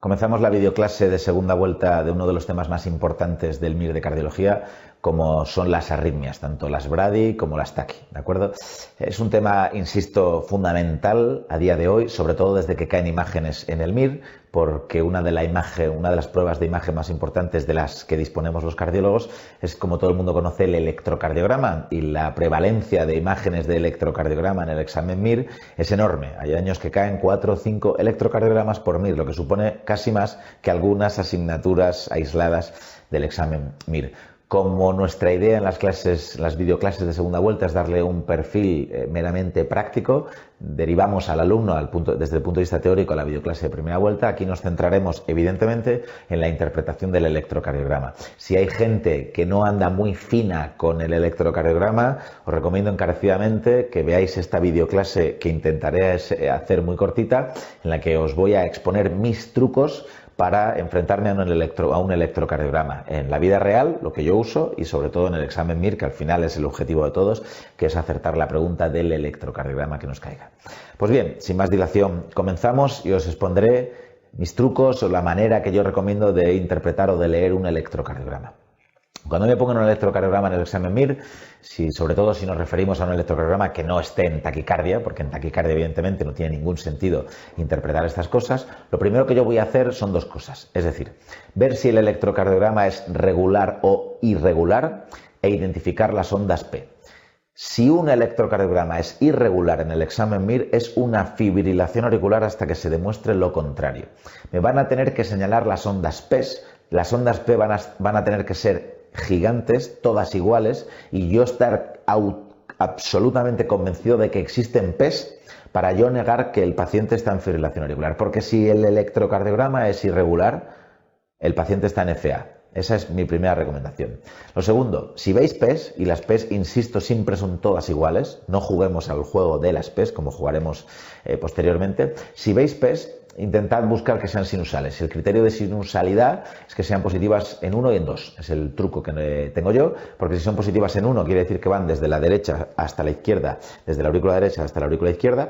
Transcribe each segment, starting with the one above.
Comenzamos la videoclase de segunda vuelta de uno de los temas más importantes del MIR de cardiología, como son las arritmias, tanto las brady como las taqui, ¿de acuerdo? Es un tema, insisto, fundamental a día de hoy, sobre todo desde que caen imágenes en el MIR, porque una de las pruebas de imagen más importantes de las que disponemos los cardiólogos es, como todo el mundo conoce, el electrocardiograma, y la prevalencia de imágenes de electrocardiograma en el examen MIR es enorme. Hay años que caen 4 o 5 electrocardiogramas por MIR, lo que supone casi más que algunas asignaturas aisladas del examen MIR. Como nuestra idea en las videoclases de segunda vuelta es darle un perfil meramente práctico, derivamos al alumno desde el punto de vista teórico a la videoclase de primera vuelta. Aquí nos centraremos evidentemente en la interpretación del electrocardiograma. Si hay gente que no anda muy fina con el electrocardiograma, os recomiendo encarecidamente que veáis esta videoclase que intentaré hacer muy cortita, en la que os voy a exponer mis trucos para enfrentarme a un electrocardiograma en la vida real, lo que yo uso, y sobre todo en el examen MIR, que al final es el objetivo de todos, que es acertar la pregunta del electrocardiograma que nos caiga. Pues bien, sin más dilación, comenzamos y os expondré mis trucos o la manera que yo recomiendo de interpretar o de leer un electrocardiograma. Cuando me pongo en un electrocardiograma en el examen MIR, sobre todo si nos referimos a un electrocardiograma que no esté en taquicardia, porque en taquicardia evidentemente no tiene ningún sentido interpretar estas cosas, lo primero que yo voy a hacer son dos cosas. Es decir, ver si el electrocardiograma es regular o irregular e identificar las ondas P. Si un electrocardiograma es irregular en el examen MIR, es una fibrilación auricular hasta que se demuestre lo contrario. Me van a tener que señalar las ondas P. Las ondas P van a tener que ser gigantes, todas iguales, y yo estar absolutamente convencido de que existen P's para yo negar que el paciente está en fibrilación auricular. Porque si el electrocardiograma es irregular, el paciente está en FA. Esa es mi primera recomendación. Lo segundo, si veis P's, y las P's, insisto, siempre son todas iguales, no juguemos al juego de las P's como jugaremos posteriormente. Si veis P's, intentad buscar que sean sinusales. El criterio de sinusalidad es que sean positivas en 1 y en 2. Es el truco que tengo yo, porque si son positivas en 1 quiere decir que van desde la derecha hasta la izquierda, desde la aurícula derecha hasta la aurícula izquierda,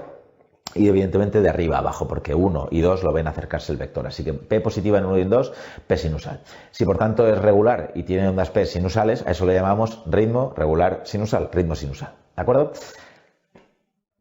y evidentemente de arriba a abajo, porque 1 y 2 lo ven acercarse el vector. Así que P positiva en 1 y en 2, P sinusal. Si por tanto es regular y tiene ondas P sinusales, a eso le llamamos ritmo regular sinusal, ritmo sinusal. ¿De acuerdo?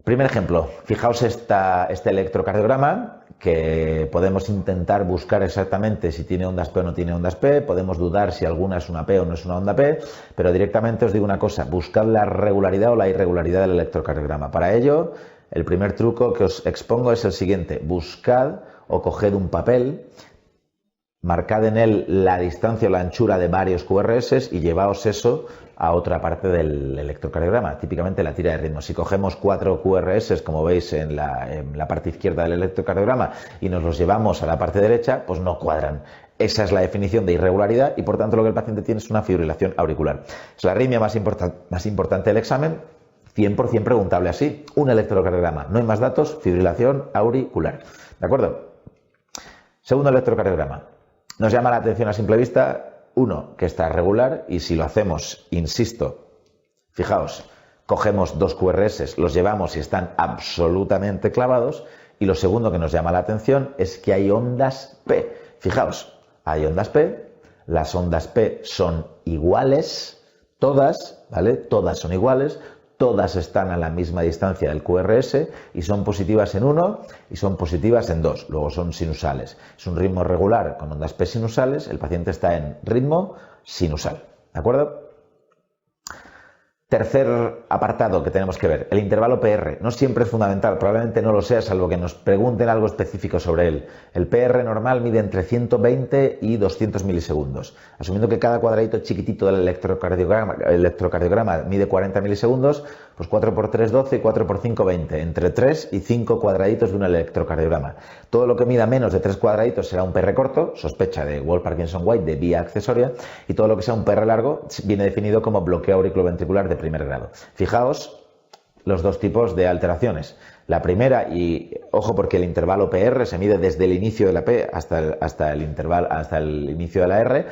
Primer ejemplo, fijaos este electrocardiograma, que podemos intentar buscar exactamente si tiene ondas P o no tiene ondas P, podemos dudar si alguna es una P o no es una onda P, pero directamente os digo una cosa, buscad la regularidad o la irregularidad del electrocardiograma. Para ello, el primer truco que os expongo es el siguiente: buscad o coged un papel, marcad en él la distancia o la anchura de varios QRS y llevaos eso a otra parte del electrocardiograma, típicamente la tira de ritmo. Si cogemos 4 QRS, como veis en la parte izquierda del electrocardiograma, y nos los llevamos a la parte derecha, pues no cuadran. Esa es la definición de irregularidad y por tanto lo que el paciente tiene es una fibrilación auricular. Es la arritmia más importante del examen, 100% preguntable así. Un electrocardiograma, no hay más datos, fibrilación auricular. ¿De acuerdo? Segundo electrocardiograma. Nos llama la atención a simple vista, uno, que está regular, y si lo hacemos, insisto, fijaos, cogemos 2 QRS, los llevamos y están absolutamente clavados, y lo segundo que nos llama la atención es que hay ondas P. Fijaos, hay ondas P, las ondas P son iguales, todas, ¿vale? Todas son iguales, todas están a la misma distancia del QRS y son positivas en 1 y son positivas en 2, luego son sinusales. Es un ritmo regular con ondas P sinusales, el paciente está en ritmo sinusal, ¿de acuerdo? Tercer apartado que tenemos que ver, el intervalo PR. No siempre es fundamental, probablemente no lo sea, salvo que nos pregunten algo específico sobre él. El PR normal mide entre 120 y 200 milisegundos. Asumiendo que cada cuadradito chiquitito del electrocardiograma mide 40 milisegundos, pues 4 por 3, 12 y 4 por 5, 20. Entre 3 y 5 cuadraditos de un electrocardiograma. Todo lo que mida menos de 3 cuadraditos será un PR corto, sospecha de Wolff-Parkinson-White de vía accesoria, y todo lo que sea un PR largo viene definido como bloqueo auriculoventricular de primer grado. Fijaos los dos tipos de alteraciones. La primera, y ojo porque el intervalo PR se mide desde el inicio de la P hasta el inicio de la R,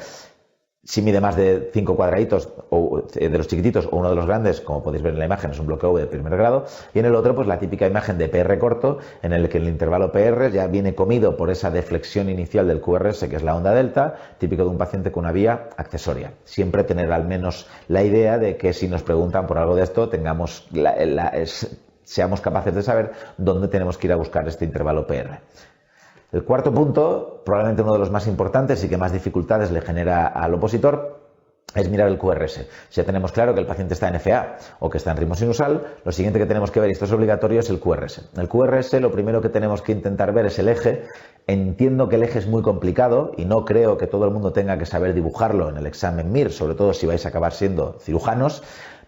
Si mide más de 5 cuadraditos, o de los chiquititos o uno de los grandes, como podéis ver en la imagen, es un bloqueo V de primer grado. Y en el otro, pues la típica imagen de PR corto, en el que el intervalo PR ya viene comido por esa deflexión inicial del QRS, que es la onda delta, típico de un paciente con una vía accesoria. Siempre tener al menos la idea de que si nos preguntan por algo de esto, seamos capaces de saber dónde tenemos que ir a buscar este intervalo PR. El cuarto punto, probablemente uno de los más importantes y que más dificultades le genera al opositor, es mirar el QRS. Si ya tenemos claro que el paciente está en FA o que está en ritmo sinusal, lo siguiente que tenemos que ver, y esto es obligatorio, es el QRS. El QRS, lo primero que tenemos que intentar ver es el eje. Entiendo que el eje es muy complicado y no creo que todo el mundo tenga que saber dibujarlo en el examen MIR, sobre todo si vais a acabar siendo cirujanos.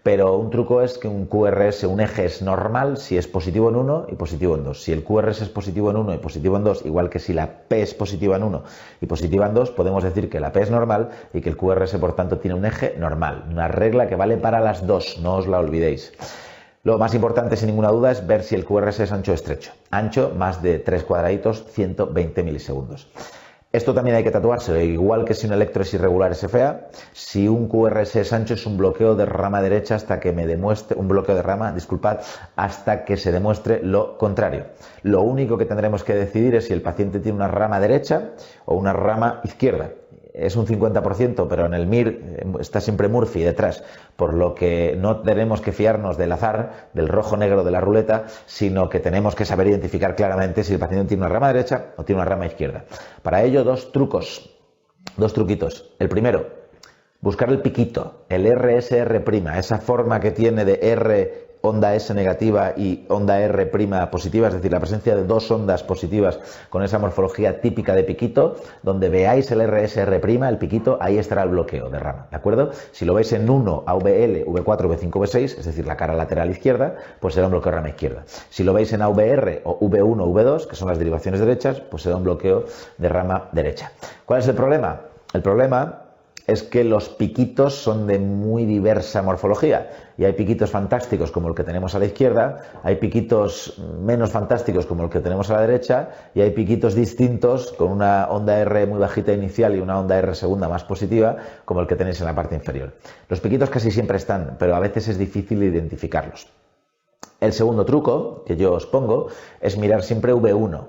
Pero un truco es que un QRS, un eje es normal si es positivo en 1 y positivo en 2. Si el QRS es positivo en 1 y positivo en 2, igual que si la P es positiva en 1 y positiva en 2, podemos decir que la P es normal y que el QRS, por tanto, tiene un eje normal. Una regla que vale para las dos, no os la olvidéis. Lo más importante, sin ninguna duda, es ver si el QRS es ancho o estrecho. Ancho, más de 3 cuadraditos, 120 milisegundos. Esto también hay que tatuárselo, igual que si un electro es irregular es FA, si un QRS es ancho es un bloqueo de rama derecha hasta que me demuestre, hasta que se demuestre lo contrario. Lo único que tendremos que decidir es si el paciente tiene una rama derecha o una rama izquierda. Es un 50%, pero en el MIR está siempre Murphy detrás, por lo que no tenemos que fiarnos del azar, del rojo-negro de la ruleta, sino que tenemos que saber identificar claramente si el paciente tiene una rama derecha o tiene una rama izquierda. Para ello, dos truquitos. El primero, buscar el piquito, el RSR', esa forma que tiene de R onda S negativa y onda R' positiva, es decir, la presencia de dos ondas positivas con esa morfología típica de piquito. Donde veáis el RSR', el piquito, ahí estará el bloqueo de rama, ¿de acuerdo? Si lo veis en 1, AVL, V4, V5, V6, es decir, la cara lateral izquierda, pues será un bloqueo de rama izquierda. Si lo veis en AVR o V1, V2, que son las derivaciones derechas, pues será un bloqueo de rama derecha. ¿Cuál es el problema? El problema es que los piquitos son de muy diversa morfología y hay piquitos fantásticos como el que tenemos a la izquierda, hay piquitos menos fantásticos como el que tenemos a la derecha y hay piquitos distintos con una onda R muy bajita inicial y una onda R segunda más positiva como el que tenéis en la parte inferior. Los piquitos casi siempre están, pero a veces es difícil identificarlos. El segundo truco que yo os pongo es mirar siempre V1.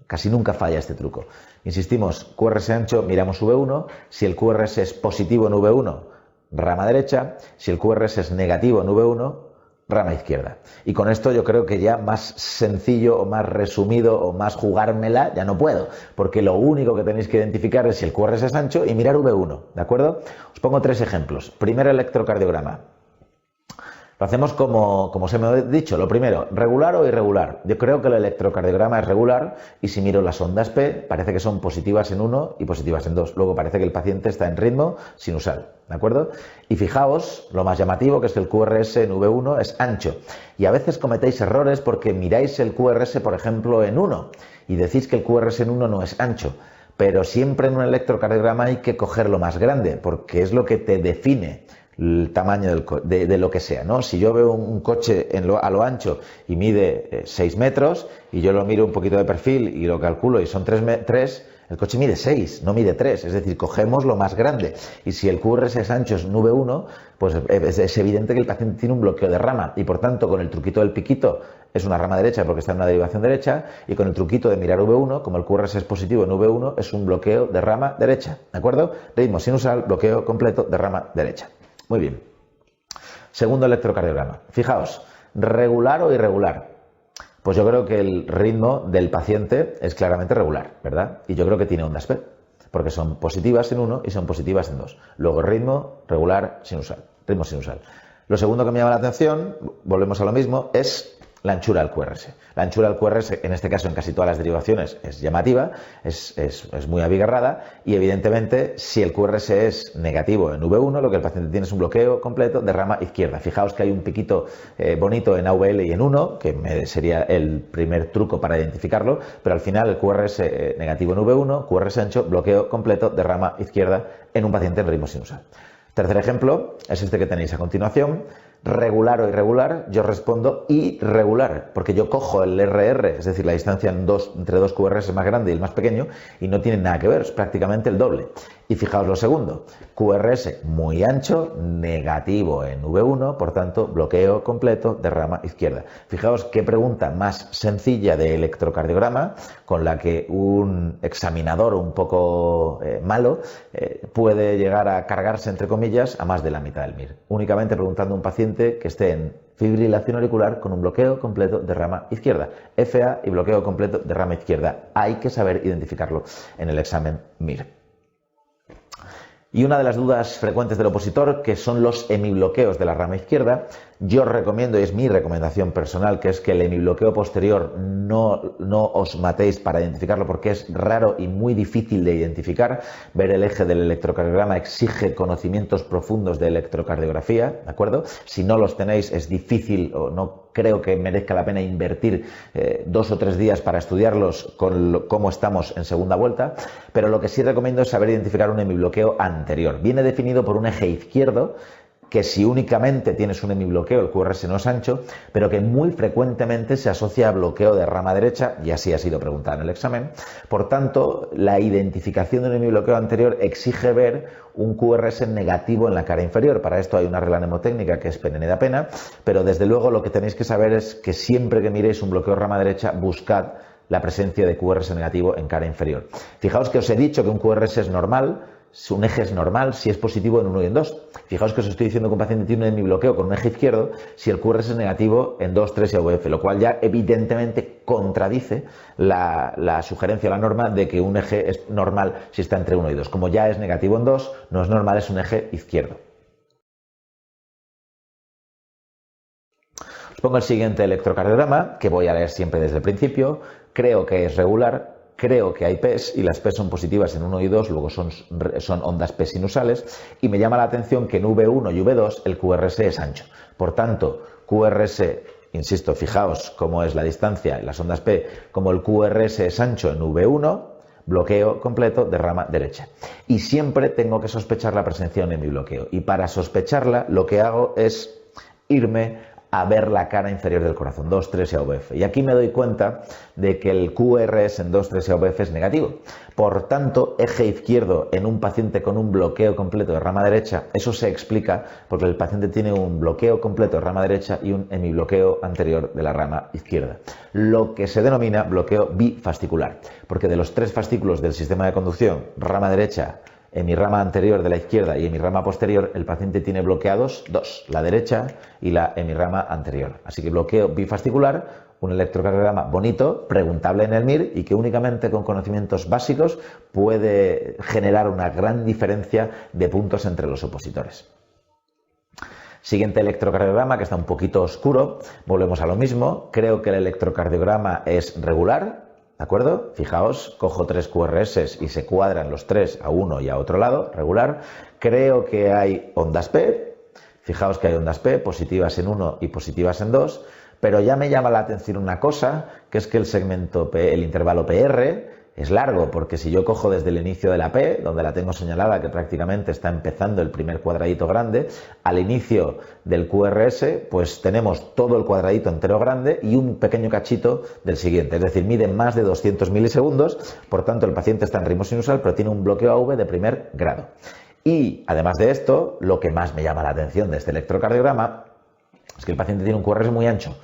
Casi nunca falla este truco. Insistimos, QRS ancho, miramos V1. Si el QRS es positivo en V1, rama derecha. Si el QRS es negativo en V1, rama izquierda. Y con esto yo creo que ya más sencillo o más resumido o más jugármela ya no puedo, porque lo único que tenéis que identificar es si el QRS es ancho y mirar V1, ¿de acuerdo? Os pongo 3 ejemplos. Primer electrocardiograma. Lo hacemos como os he dicho. Lo primero, regular o irregular. Yo creo que el electrocardiograma es regular y si miro las ondas P, parece que son positivas en 1 y positivas en 2. Luego parece que el paciente está en ritmo sinusal, ¿de acuerdo? Y fijaos, lo más llamativo, que es que el QRS en V1 es ancho. Y a veces cometéis errores porque miráis el QRS, por ejemplo, en 1 y decís que el QRS en 1 no es ancho. Pero siempre en un electrocardiograma hay que cogerlo más grande porque es lo que te define el tamaño de lo que sea, ¿no? Si yo veo un coche a lo ancho y mide 6 metros y yo lo miro un poquito de perfil y lo calculo y son 3, el coche mide 6, no mide 3, es decir, cogemos lo más grande. Y si el QRS es ancho, es V1, pues es evidente que el paciente tiene un bloqueo de rama y por tanto con el truquito del piquito es una rama derecha porque está en una derivación derecha y con el truquito de mirar V1, como el QRS es positivo en V1, es un bloqueo de rama derecha, ¿de acuerdo? Ritmo sinusal, bloqueo completo de rama derecha. Muy bien. Segundo electrocardiograma. Fijaos, regular o irregular. Pues yo creo que el ritmo del paciente es claramente regular, ¿verdad? Y yo creo que tiene ondas P, porque son positivas en 1 y son positivas en 2. Luego ritmo regular sinusal, ritmo sinusal. Lo segundo que me llama la atención, volvemos a lo mismo, es la anchura del QRS. La anchura del QRS, en este caso en casi todas las derivaciones, es llamativa, es muy abigarrada y evidentemente si el QRS es negativo en V1, lo que el paciente tiene es un bloqueo completo de rama izquierda. Fijaos que hay un piquito bonito en AVL y en 1, que sería el primer truco para identificarlo, pero al final el QRS negativo en V1, QRS ancho, bloqueo completo de rama izquierda en un paciente en ritmo sinusal. Tercer ejemplo es este que tenéis a continuación. Regular o irregular, yo respondo irregular, porque yo cojo el RR, es decir, la distancia entre dos QRS más grande y el más pequeño, y no tiene nada que ver, es prácticamente el doble. Y fijaos lo segundo, QRS muy ancho, negativo en V1, por tanto, bloqueo completo de rama izquierda. Fijaos qué pregunta más sencilla de electrocardiograma, con la que un examinador un poco malo puede llegar a cargarse, entre comillas, a más de la mitad del MIR. Únicamente preguntando a un paciente que esté en fibrilación auricular con un bloqueo completo de rama izquierda, FA y bloqueo completo de rama izquierda. Hay que saber identificarlo en el examen MIR. Y una de las dudas frecuentes del opositor, que son los hemibloqueos de la rama izquierda, yo recomiendo, y es mi recomendación personal, que es que el hemibloqueo posterior no os matéis para identificarlo, porque es raro y muy difícil de identificar. Ver el eje del electrocardiograma exige conocimientos profundos de electrocardiografía, ¿de acuerdo? Si no los tenéis es difícil, o no creo que merezca la pena invertir 2 o 3 días para estudiarlos con cómo estamos en segunda vuelta, pero lo que sí recomiendo es saber identificar un hemibloqueo anterior. Viene definido por un eje izquierdo, que si únicamente tienes un hemibloqueo, el QRS no es ancho, pero que muy frecuentemente se asocia a bloqueo de rama derecha, y así ha sido preguntada en el examen. Por tanto, la identificación de un hemibloqueo anterior exige ver un QRS negativo en la cara inferior. Para esto hay una regla mnemotécnica que es PNN da pena, pero desde luego lo que tenéis que saber es que siempre que miréis un bloqueo de rama derecha, buscad la presencia de QRS negativo en cara inferior. Fijaos que os he dicho que un QRS es normal, un eje es normal si es positivo en 1 y en 2. Fijaos que os estoy diciendo que un paciente tiene un hemibloqueo con un eje izquierdo si el QRS es negativo en 2, 3 y AVF, lo cual ya evidentemente contradice la sugerencia, la norma de que un eje es normal si está entre 1 y 2. Como ya es negativo en 2, no es normal, es un eje izquierdo. Os pongo el siguiente electrocardiograma, que voy a leer siempre desde el principio. Creo que es regular. Creo que hay P's y las P's son positivas en 1 y 2, luego son ondas P sinusales, y me llama la atención que en V1 y V2 el QRS es ancho. Por tanto, QRS, insisto, fijaos cómo es la distancia y las ondas P, como el QRS es ancho en V1, bloqueo completo de rama derecha. Y siempre tengo que sospechar la presencia de un hemibloqueo. Y para sospecharla lo que hago es irme a ver la cara inferior del corazón, 2, 3 y AVF. Y aquí me doy cuenta de que el QRS en 2, 3 y AVF es negativo. Por tanto, eje izquierdo en un paciente con un bloqueo completo de rama derecha, eso se explica porque el paciente tiene un bloqueo completo de rama derecha y un hemibloqueo anterior de la rama izquierda, lo que se denomina bloqueo bifascicular, porque de los 3 fascículos del sistema de conducción, rama derecha, en mi rama anterior de la izquierda y en mi rama posterior, el paciente tiene bloqueados 2, la derecha y la hemirrama anterior. Así que bloqueo bifascicular, un electrocardiograma bonito, preguntable en el MIR y que únicamente con conocimientos básicos puede generar una gran diferencia de puntos entre los opositores. Siguiente electrocardiograma, que está un poquito oscuro, volvemos a lo mismo. Creo que el electrocardiograma es regular. ¿De acuerdo? Fijaos, cojo 3 QRS y se cuadran los 3 a uno y a otro lado, regular. Creo que hay ondas P. Fijaos que hay ondas P, positivas en 1 y positivas en 2. Pero ya me llama la atención una cosa, que es que el segmento P, el intervalo PR, es largo, porque si yo cojo desde el inicio de la P, donde la tengo señalada, que prácticamente está empezando el primer cuadradito grande, al inicio del QRS, pues tenemos todo el cuadradito entero grande y un pequeño cachito del siguiente, es decir, mide más de 200 milisegundos, por tanto el paciente está en ritmo sinusal, pero tiene un bloqueo AV de primer grado. Y además de esto, lo que más me llama la atención de este electrocardiograma es que el paciente tiene un QRS muy ancho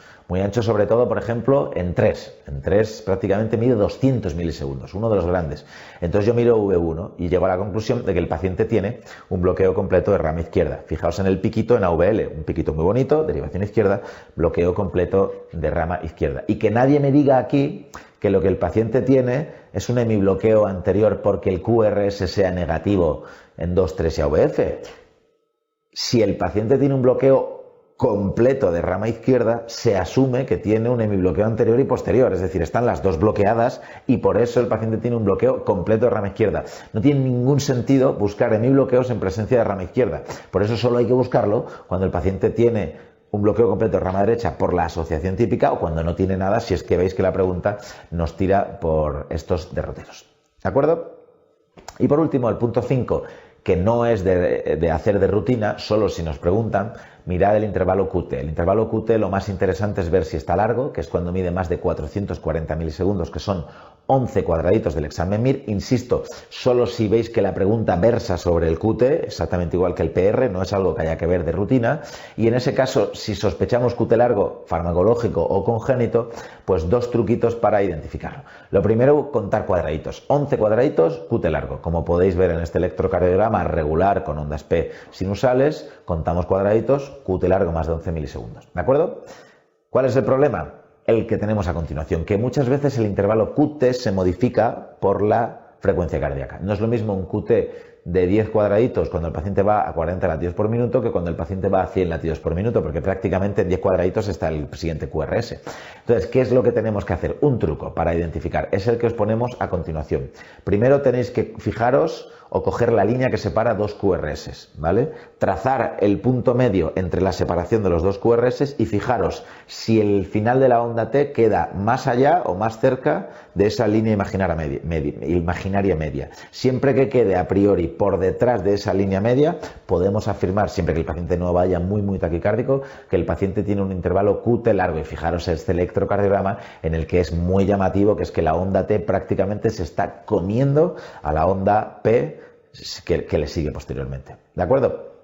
sobre todo, por ejemplo, en 3. En 3 prácticamente mide 200 milisegundos, uno de los grandes. Entonces yo miro V1 y llego a la conclusión de que el paciente tiene un bloqueo completo de rama izquierda. Fijaos en el piquito en AVL, un piquito muy bonito, derivación izquierda, bloqueo completo de rama izquierda. Y que nadie me diga aquí que lo que el paciente tiene es un hemibloqueo anterior porque el QRS sea negativo en 2, 3 y AVF. Si el paciente tiene un bloqueo completo de rama izquierda, se asume que tiene un hemibloqueo anterior y posterior, es decir, están las dos bloqueadas y por eso el paciente tiene un bloqueo completo de rama izquierda. No tiene ningún sentido buscar hemibloqueos en presencia de rama izquierda, por eso solo hay que buscarlo cuando el paciente tiene un bloqueo completo de rama derecha por la asociación típica o cuando no tiene nada, si es que veis que la pregunta nos tira por estos derroteros. ¿De acuerdo? Y por último, el punto 5, que no es de hacer de rutina, solo si nos preguntan, mirad el intervalo QT. El intervalo QT lo más interesante es ver si está largo, que es cuando mide más de 440 milisegundos, que son 11 cuadraditos del examen MIR. Insisto, solo si veis que la pregunta versa sobre el QT, exactamente igual que el PR, no es algo que haya que ver de rutina. Y en ese caso, si sospechamos QT largo, farmacológico o congénito, pues dos truquitos para identificarlo. Lo primero, contar cuadraditos. 11 cuadraditos, QT largo. Como podéis ver en este electrocardiograma regular con ondas P sinusales, contamos cuadraditos, QT largo más de 11 milisegundos. ¿De acuerdo? ¿Cuál es el problema? El que tenemos a continuación, que muchas veces el intervalo QT se modifica por la frecuencia cardíaca. No es lo mismo un QT de 10 cuadraditos cuando el paciente va a 40 latidos por minuto que cuando el paciente va a 100 latidos por minuto, porque prácticamente en 10 cuadraditos está el siguiente QRS. Entonces, ¿qué es lo que tenemos que hacer? Un truco para identificar, es el que os ponemos a continuación. Primero tenéis que fijaros o coger la línea que separa dos QRS, ¿vale? Trazar el punto medio entre la separación de los dos QRS y fijaros si el final de la onda T queda más allá o más cerca de esa línea imaginaria media. Siempre que quede a priori por detrás de esa línea media, podemos afirmar, siempre que el paciente no vaya muy taquicárdico, que el paciente tiene un intervalo QT largo. Y fijaros este electrocardiograma en el que es muy llamativo, que es que la onda T prácticamente se está comiendo a la onda P que le sigue posteriormente. ¿De acuerdo?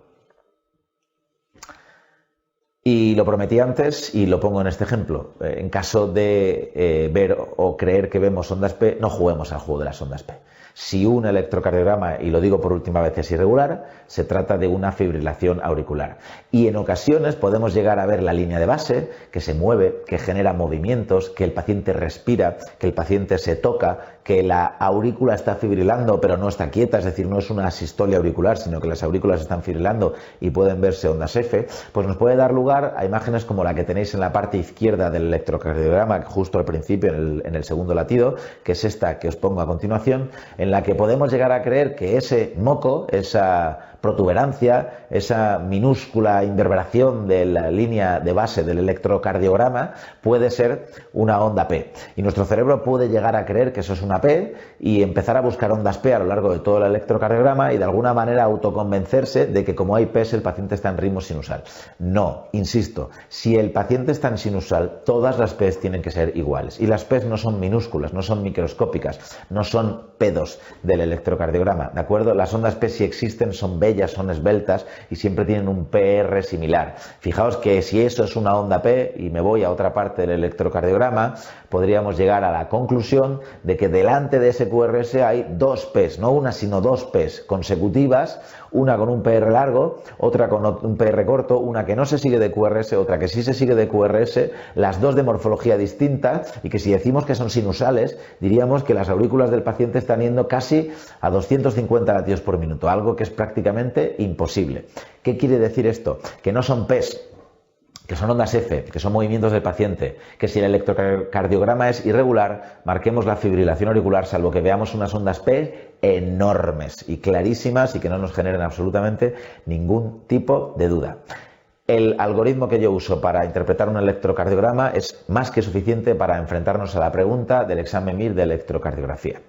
Y lo prometí antes y lo pongo en este ejemplo. En caso de ver o creer que vemos ondas P, no juguemos al juego de las ondas P. Si un electrocardiograma, y lo digo por última vez, es irregular, se trata de una fibrilación auricular. Y en ocasiones podemos llegar a ver la línea de base, que se mueve, que genera movimientos, que el paciente respira, que el paciente se toca, que la aurícula está fibrilando pero no está quieta, es decir, no es una asistolia auricular, sino que las aurículas están fibrilando y pueden verse ondas F, pues nos puede dar lugar a imágenes como la que tenéis en la parte izquierda del electrocardiograma, justo al principio, en el segundo latido, que es esta que os pongo a continuación, en la que podemos llegar a creer que ese moco, esa protuberancia, esa minúscula inverberación de la línea de base del electrocardiograma puede ser una onda P. Y nuestro cerebro puede llegar a creer que eso es una P y empezar a buscar ondas P a lo largo de todo el electrocardiograma y de alguna manera autoconvencerse de que como hay P el paciente está en ritmo sinusal. No, insisto, si el paciente está en sinusal, todas las P tienen que ser iguales. Y las P no son minúsculas, no son microscópicas, no son pedos del electrocardiograma, ¿de acuerdo? Las ondas P, si existen, son bellas, son esbeltas y siempre tienen un PR similar. Fijaos que si eso es una onda P y me voy a otra parte del electrocardiograma, podríamos llegar a la conclusión de que delante de ese QRS hay dos P's, no una sino dos P's consecutivas, una con un PR largo, otra con un PR corto, una que no se sigue de QRS, otra que sí se sigue de QRS, las dos de morfología distinta, y que si decimos que son sinusales, diríamos que las aurículas del paciente están yendo casi a 250 latidos por minuto, algo que es prácticamente imposible. ¿Qué quiere decir esto? Que no son P's, que son ondas F, que son movimientos del paciente, que si el electrocardiograma es irregular, marquemos la fibrilación auricular, salvo que veamos unas ondas P enormes y clarísimas y que no nos generen absolutamente ningún tipo de duda. El algoritmo que yo uso para interpretar un electrocardiograma es más que suficiente para enfrentarnos a la pregunta del examen MIR de electrocardiografía.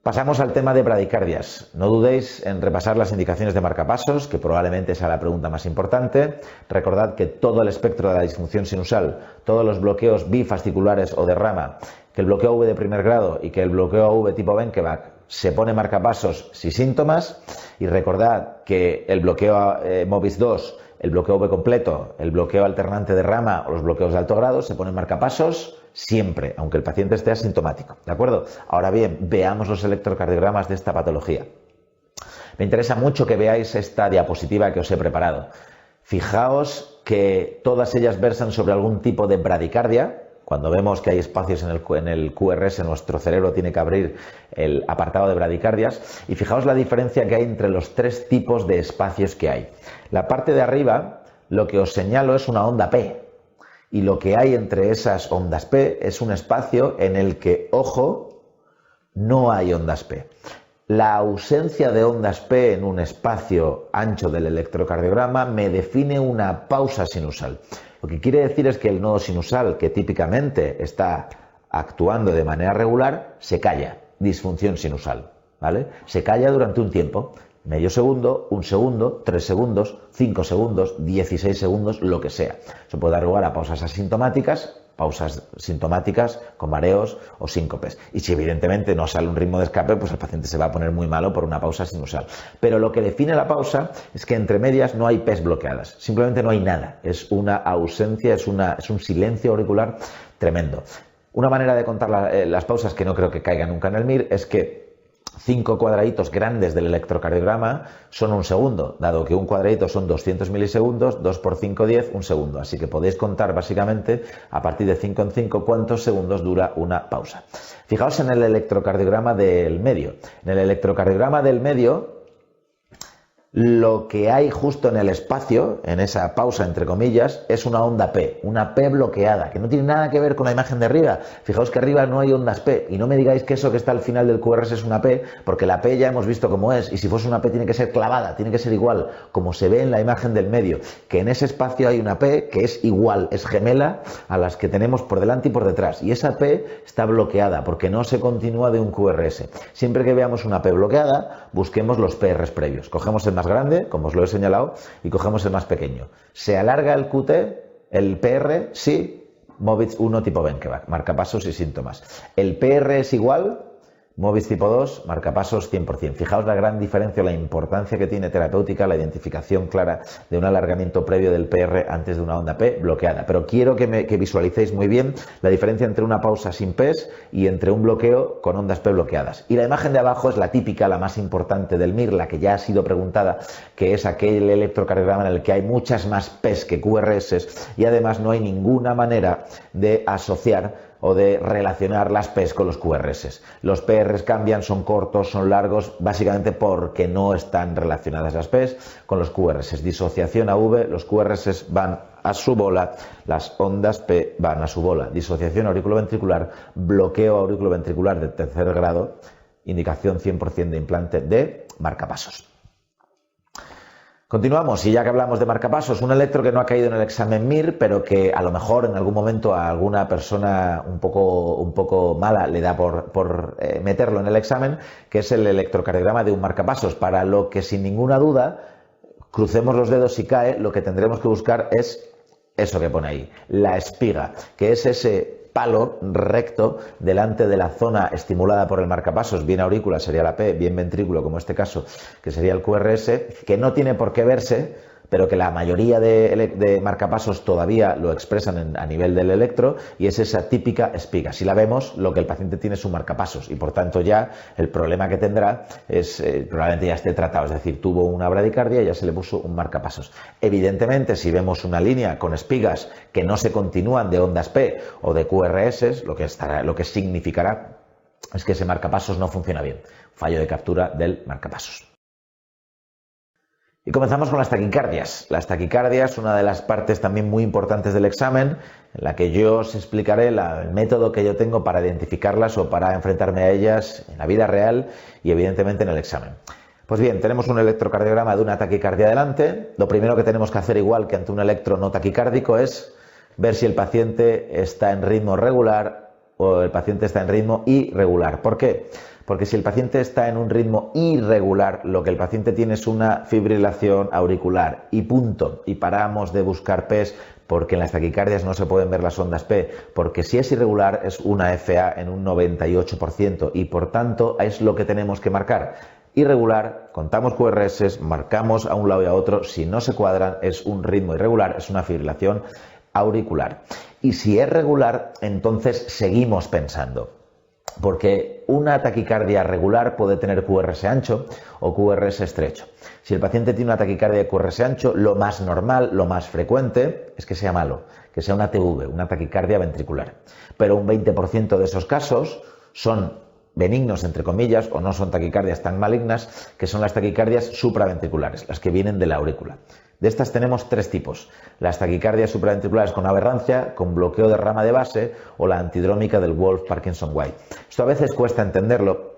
Pasamos al tema de bradicardias. No dudéis en repasar las indicaciones de marcapasos, que probablemente sea la pregunta más importante. Recordad que todo el espectro de la disfunción sinusal, todos los bloqueos bifasciculares o de rama, que el bloqueo V de primer grado y que el bloqueo V tipo Benkeback se pone marcapasos sin síntomas. Y recordad que el bloqueo MOBIS 2, el bloqueo V completo, el bloqueo alternante de rama o los bloqueos de alto grado se ponen marcapasos siempre, aunque el paciente esté asintomático, ¿de acuerdo? Ahora bien, veamos los electrocardiogramas de esta patología. Me interesa mucho que veáis esta diapositiva que os he preparado. Fijaos que todas ellas versan sobre algún tipo de bradicardia. Cuando vemos que hay espacios en el QRS, nuestro cerebro tiene que abrir el apartado de bradicardias. Y fijaos la diferencia que hay entre los tres tipos de espacios que hay. La parte de arriba, lo que os señalo es una onda P. Y lo que hay entre esas ondas P es un espacio en el que, ojo, no hay ondas P. La ausencia de ondas P en un espacio ancho del electrocardiograma me define una pausa sinusal. Lo que quiere decir es que el nodo sinusal, que típicamente está actuando de manera regular, se calla. Disfunción sinusal, ¿vale? Se calla durante un tiempo. medio segundo, 1 segundo, 3 segundos, 5 segundos, 16 segundos, lo que sea. Se puede dar lugar a pausas asintomáticas, pausas sintomáticas con mareos o síncopes. Y si evidentemente no sale un ritmo de escape, pues el paciente se va a poner muy malo por una pausa sinusal. Pero lo que define la pausa es que entre medias no hay PES bloqueadas, simplemente no hay nada. Es una ausencia, es un silencio auricular tremendo. Una manera de contar las pausas que no creo que caiga nunca en el MIR es que 5 cuadraditos grandes del electrocardiograma son 1 segundo, dado que un cuadradito son 200 milisegundos, 2 por 5, 10, 1 segundo. Así que podéis contar básicamente a partir de 5 en 5 cuántos segundos dura una pausa. Fijaos en el electrocardiograma del medio. En el electrocardiograma del medio, lo que hay justo en el espacio, en esa pausa entre comillas, es una onda P, una P bloqueada, que no tiene nada que ver con la imagen de arriba. Fijaos que arriba no hay ondas P, y no me digáis que eso que está al final del QRS es una P, porque la P ya hemos visto cómo es, y si fuese una P tiene que ser clavada, tiene que ser igual, como se ve en la imagen del medio, que en ese espacio hay una P que es igual, es gemela a las que tenemos por delante y por detrás, y esa P está bloqueada, porque no se continúa de un QRS. Siempre que veamos una P bloqueada, busquemos los PRs previos. Cogemos el más grande, como os lo he señalado, y cogemos el más pequeño. ¿Se alarga el QT, el PR? Sí, Movitz 1 tipo Benkevac, marcapasos y síntomas. ¿El PR es igual? Movitz tipo 2, marcapasos 100%. Fijaos la gran diferencia, la importancia que tiene terapéutica la identificación clara de un alargamiento previo del PR antes de una onda P bloqueada. Pero quiero que visualicéis muy bien la diferencia entre una pausa sin PES y entre un bloqueo con ondas P bloqueadas. Y la imagen de abajo es la típica, la más importante del MIR, la que ya ha sido preguntada, que es aquel electrocardiograma en el que hay muchas más PES que QRS y además no hay ninguna manera de asociar o de relacionar las PES con los QRS. Los PRs cambian, son cortos, son largos, básicamente porque no están relacionadas las PES con los QRS. Disociación AV, los QRS van a su bola, las ondas P van a su bola. Disociación auriculoventricular, bloqueo auriculoventricular de tercer grado, indicación 100% de implante de marcapasos. Continuamos, y ya que hablamos de marcapasos, un electro que no ha caído en el examen MIR, pero que a lo mejor en algún momento a alguna persona un poco mala le da por meterlo en el examen, que es el electrocardiograma de un marcapasos, para lo que sin ninguna duda, crucemos los dedos si cae, lo que tendremos que buscar es eso que pone ahí, la espiga, que es ese palo recto delante de la zona estimulada por el marcapasos, bien aurícula sería la P, bien ventrículo como este caso, que sería el QRS, que no tiene por qué verse, pero que la mayoría de marcapasos todavía lo expresan a nivel del electro, y es esa típica espiga. Si la vemos, lo que el paciente tiene es un marcapasos, y por tanto ya el problema que tendrá es probablemente ya esté tratado, es decir, tuvo una bradicardia y ya se le puso un marcapasos. Evidentemente, si vemos una línea con espigas que no se continúan de ondas P o de QRS, lo que significará es que ese marcapasos no funciona bien, fallo de captura del marcapasos. Y comenzamos con las taquicardias. Las taquicardias, una de las partes también muy importantes del examen, en la que yo os explicaré el método que yo tengo para identificarlas o para enfrentarme a ellas en la vida real y evidentemente en el examen. Pues bien, tenemos un electrocardiograma de una taquicardia delante. Lo primero que tenemos que hacer, igual que ante un electro no taquicárdico, es ver si el paciente está en ritmo regular o el paciente está en ritmo irregular. ¿Por qué? Porque si el paciente está en un ritmo irregular, lo que el paciente tiene es una fibrilación auricular y punto. Y paramos de buscar PES porque en las taquicardias no se pueden ver las ondas P, porque si es irregular es una FA en un 98% y por tanto es lo que tenemos que marcar. Irregular, contamos QRS, marcamos a un lado y a otro, si no se cuadran es un ritmo irregular, es una fibrilación auricular. Y si es regular, entonces seguimos pensando. Porque una taquicardia regular puede tener QRS ancho o QRS estrecho. Si el paciente tiene una taquicardia de QRS ancho, lo más normal, lo más frecuente es que sea malo, que sea una TV, una taquicardia ventricular. Pero un 20% de esos casos son benignos, entre comillas, o no son taquicardias tan malignas, que son las taquicardias supraventriculares, las que vienen de la aurícula. De estas tenemos tres tipos: las taquicardias supraventriculares con aberrancia, con bloqueo de rama de base, o la antidrómica del Wolff-Parkinson-White. Esto a veces cuesta entenderlo,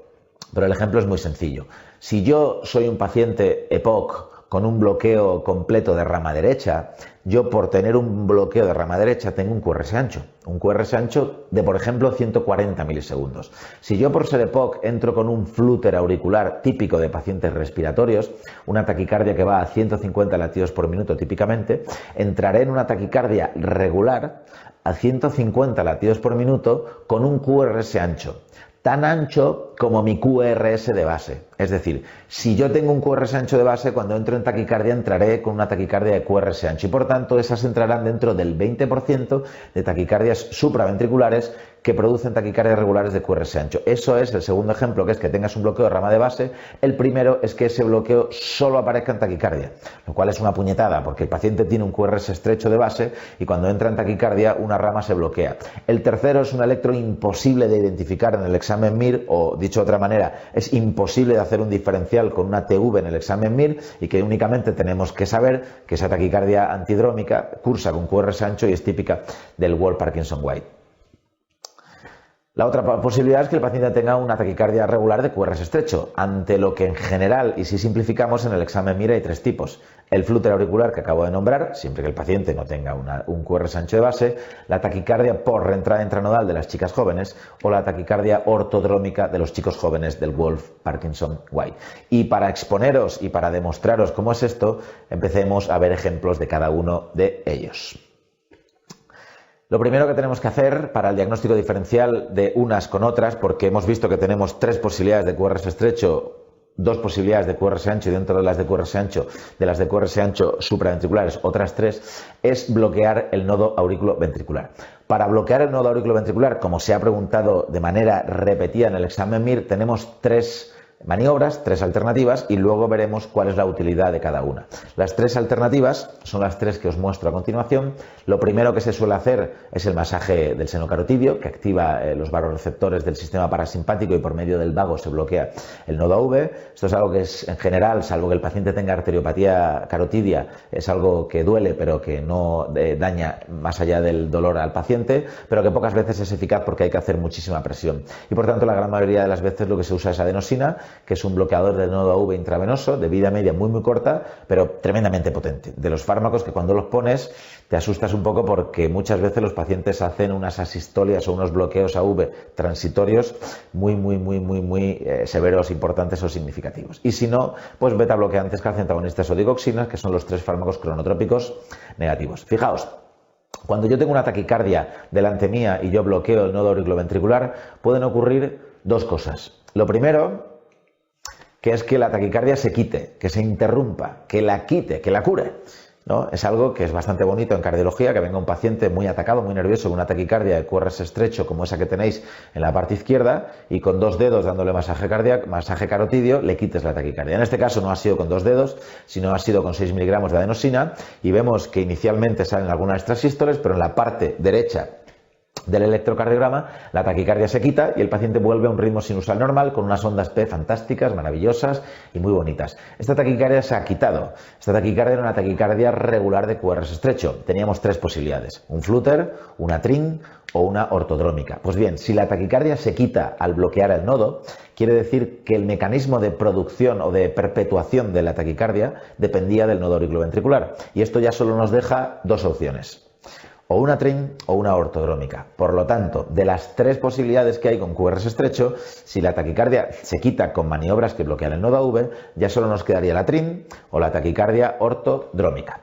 pero el ejemplo es muy sencillo. Si yo soy un paciente EPOC con un bloqueo completo de rama derecha, yo por tener un bloqueo de rama derecha tengo un QRS ancho. Un QRS ancho de, por ejemplo, 140 milisegundos. Si yo por ser EPOC entro con un flúter auricular típico de pacientes respiratorios, una taquicardia que va a 150 latidos por minuto típicamente, entraré en una taquicardia regular a 150 latidos por minuto con un QRS ancho. Tan ancho como mi QRS de base. Es decir, si yo tengo un QRS ancho de base, cuando entro en taquicardia entraré con una taquicardia de QRS ancho y por tanto esas entrarán dentro del 20% de taquicardias supraventriculares que producen taquicardias regulares de QRS ancho. Eso es el segundo ejemplo, que es que tengas un bloqueo de rama de base. El primero es que ese bloqueo solo aparezca en taquicardia, lo cual es una puñetada porque el paciente tiene un QRS estrecho de base y cuando entra en taquicardia una rama se bloquea. El tercero es un electro imposible de identificar en el examen MIR, o dicho de otra manera, es imposible de hacer un diferencial con una TV en el examen MIR y que únicamente tenemos que saber que esa taquicardia antidrómica cursa con QRS ancho y es típica del Wolff Parkinson White. La otra posibilidad es que el paciente tenga una taquicardia regular de QRS estrecho, ante lo que en general, y si simplificamos, en el examen MIR hay tres tipos. El flúter auricular que acabo de nombrar, siempre que el paciente no tenga un QRS ancho de base, la taquicardia por reentrada intranodal de las chicas jóvenes o la taquicardia ortodrómica de los chicos jóvenes del Wolff Parkinson White. Y para exponeros y para demostraros cómo es esto, empecemos a ver ejemplos de cada uno de ellos. Lo primero que tenemos que hacer para el diagnóstico diferencial de unas con otras, porque hemos visto que tenemos tres posibilidades de QRS estrecho, dos posibilidades de QRS ancho y dentro de las de QRS ancho supraventriculares, otras tres, es bloquear el nodo aurículo-ventricular. Para bloquear el nodo aurículo-ventricular, como se ha preguntado de manera repetida en el examen MIR, tenemos tres maniobras, tres alternativas y luego veremos cuál es la utilidad de cada una. Las tres alternativas son las tres que os muestro a continuación. Lo primero que se suele hacer es el masaje del seno carotidio, que activa los vasoreceptores del sistema parasimpático y por medio del vago se bloquea el nodo AV. Esto es algo que es en general, salvo que el paciente tenga arteriopatía carotidia, es algo que duele pero que no daña más allá del dolor al paciente, pero que pocas veces es eficaz porque hay que hacer muchísima presión. Y por tanto la gran mayoría de las veces lo que se usa es adenosina, que es un bloqueador del nodo AV intravenoso de vida media muy corta, pero tremendamente potente. De los fármacos que cuando los pones te asustas un poco porque muchas veces los pacientes hacen unas asistolias o unos bloqueos AV transitorios muy severos, importantes o significativos. Y si no, pues beta bloqueantes, calciantagonistas o digoxinas, que son los tres fármacos cronotrópicos negativos. Fijaos, cuando yo tengo una taquicardia delante mía y yo bloqueo el nodo auriculoventricular, pueden ocurrir dos cosas. Lo primero, que es que la taquicardia se quite, que se interrumpa, que la quite, que la cure, ¿no? Es algo que es bastante bonito en cardiología, que venga un paciente muy atacado, muy nervioso, con una taquicardia de QRS estrecho como esa que tenéis en la parte izquierda y con dos dedos dándole masaje carotidio le quites la taquicardia. En este caso no ha sido con dos dedos, sino ha sido con 6 miligramos de adenosina y vemos que inicialmente salen algunas extrasístoles, pero en la parte derecha del electrocardiograma la taquicardia se quita y el paciente vuelve a un ritmo sinusal normal con unas ondas P fantásticas, maravillosas y muy bonitas. Esta taquicardia se ha quitado. Esta taquicardia era una taquicardia regular de QRS estrecho. Teníamos tres posibilidades: un flúter, una TRIN o una ortodrómica. Pues bien, si la taquicardia se quita al bloquear el nodo, quiere decir que el mecanismo de producción o de perpetuación de la taquicardia dependía del nodo auriculoventricular. Y esto ya solo nos deja dos opciones: o una TRIN o una ortodrómica. Por lo tanto, de las tres posibilidades que hay con QRS estrecho, si la taquicardia se quita con maniobras que bloquean el nodo AV, ya solo nos quedaría la TRIN o la taquicardia ortodrómica.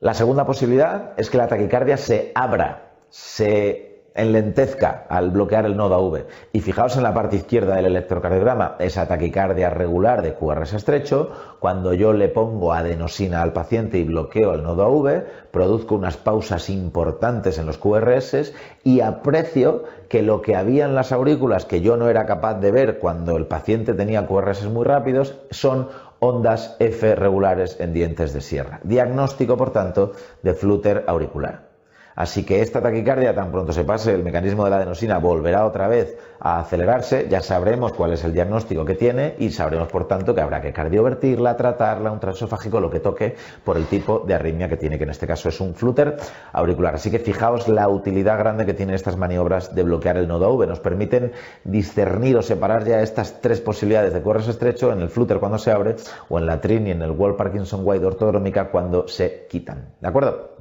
La segunda posibilidad es que la taquicardia se abra, se enlentezca al bloquear el nodo AV. Y fijaos en la parte izquierda del electrocardiograma, esa taquicardia regular de QRS estrecho. Cuando yo le pongo adenosina al paciente y bloqueo el nodo AV, produzco unas pausas importantes en los QRS y aprecio que lo que había en las aurículas que yo no era capaz de ver cuando el paciente tenía QRS muy rápidos son ondas F regulares en dientes de sierra. Diagnóstico, por tanto, de flúter auricular. Así que esta taquicardia, tan pronto se pase el mecanismo de la adenosina, volverá otra vez a acelerarse, ya sabremos cuál es el diagnóstico que tiene y sabremos, por tanto, que habrá que cardiovertirla, tratarla, un transesofágico, lo que toque, por el tipo de arritmia que tiene, que en este caso es un flúter auricular. Así que fijaos la utilidad grande que tienen estas maniobras de bloquear el nodo AV. Nos permiten discernir o separar ya estas tres posibilidades de QRS estrecho en el flúter cuando se abre o en la TRIN y en el Wall Parkinson White ortodrómica cuando se quitan. ¿De acuerdo?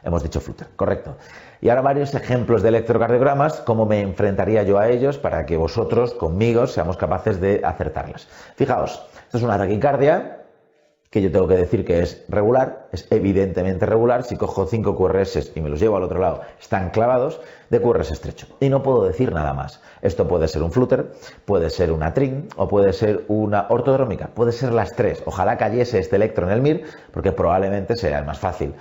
Hemos dicho flúter, correcto. Y ahora varios ejemplos de electrocardiogramas, cómo me enfrentaría yo a ellos para que vosotros, conmigo, seamos capaces de acertarlas. Fijaos, esto es una taquicardia que yo tengo que decir que es regular, es evidentemente regular. Si cojo 5 QRS y me los llevo al otro lado, están clavados de QRS estrecho. Y no puedo decir nada más. Esto puede ser un flúter, puede ser una TRIN o puede ser una ortodrómica. Puede ser las tres. Ojalá cayese este electro en el MIR porque probablemente sea el más fácil.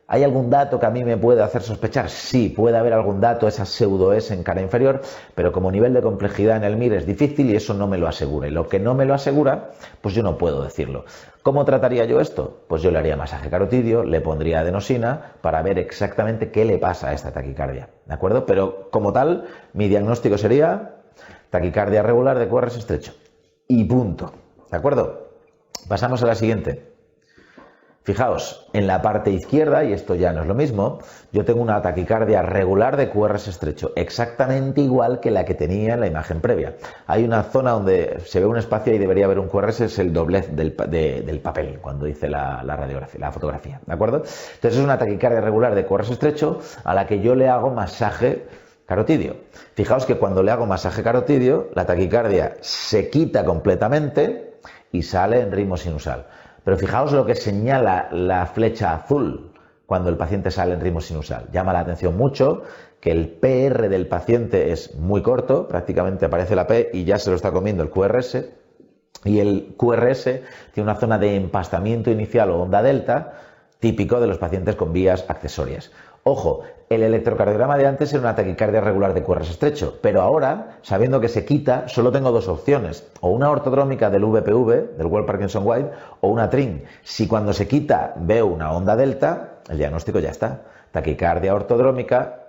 ¿Hay algún dato que a mí me puede hacer sospechar? Sí, puede haber algún dato, esa pseudo-S en cara inferior, pero como nivel de complejidad en el MIR es difícil y eso no me lo asegura. Y lo que no me lo asegura, pues yo no puedo decirlo. ¿Cómo trataría yo esto? Pues yo le haría masaje carotidio, le pondría adenosina para ver exactamente qué le pasa a esta taquicardia, ¿de acuerdo? Pero como tal, mi diagnóstico sería taquicardia regular de QRS estrecho. Y punto, ¿de acuerdo? Pasamos a la siguiente. Fijaos, en la parte izquierda, y esto ya no es lo mismo, yo tengo una taquicardia regular de QRS estrecho, exactamente igual que la que tenía en la imagen previa. Hay una zona donde se ve un espacio y debería haber un QRS, es el doblez del papel, cuando hice la radiografía, la fotografía, ¿de acuerdo? Entonces es una taquicardia regular de QRS estrecho a la que yo le hago masaje carotidio. Fijaos que cuando le hago masaje carotidio, la taquicardia se quita completamente y sale en ritmo sinusal. Pero fijaos lo que señala la flecha azul cuando el paciente sale en ritmo sinusal. Llama la atención mucho que el PR del paciente es muy corto, prácticamente aparece la P y ya se lo está comiendo el QRS. Y el QRS tiene una zona de empastamiento inicial o onda delta típico de los pacientes con vías accesorias. Ojo, el electrocardiograma de antes era una taquicardia regular de QRS estrecho, pero ahora, sabiendo que se quita, solo tengo dos opciones, o una ortodrómica del VPV, del Wall Parkinson White, o una TRIN. Si cuando se quita veo una onda delta, el diagnóstico ya está. Taquicardia ortodrómica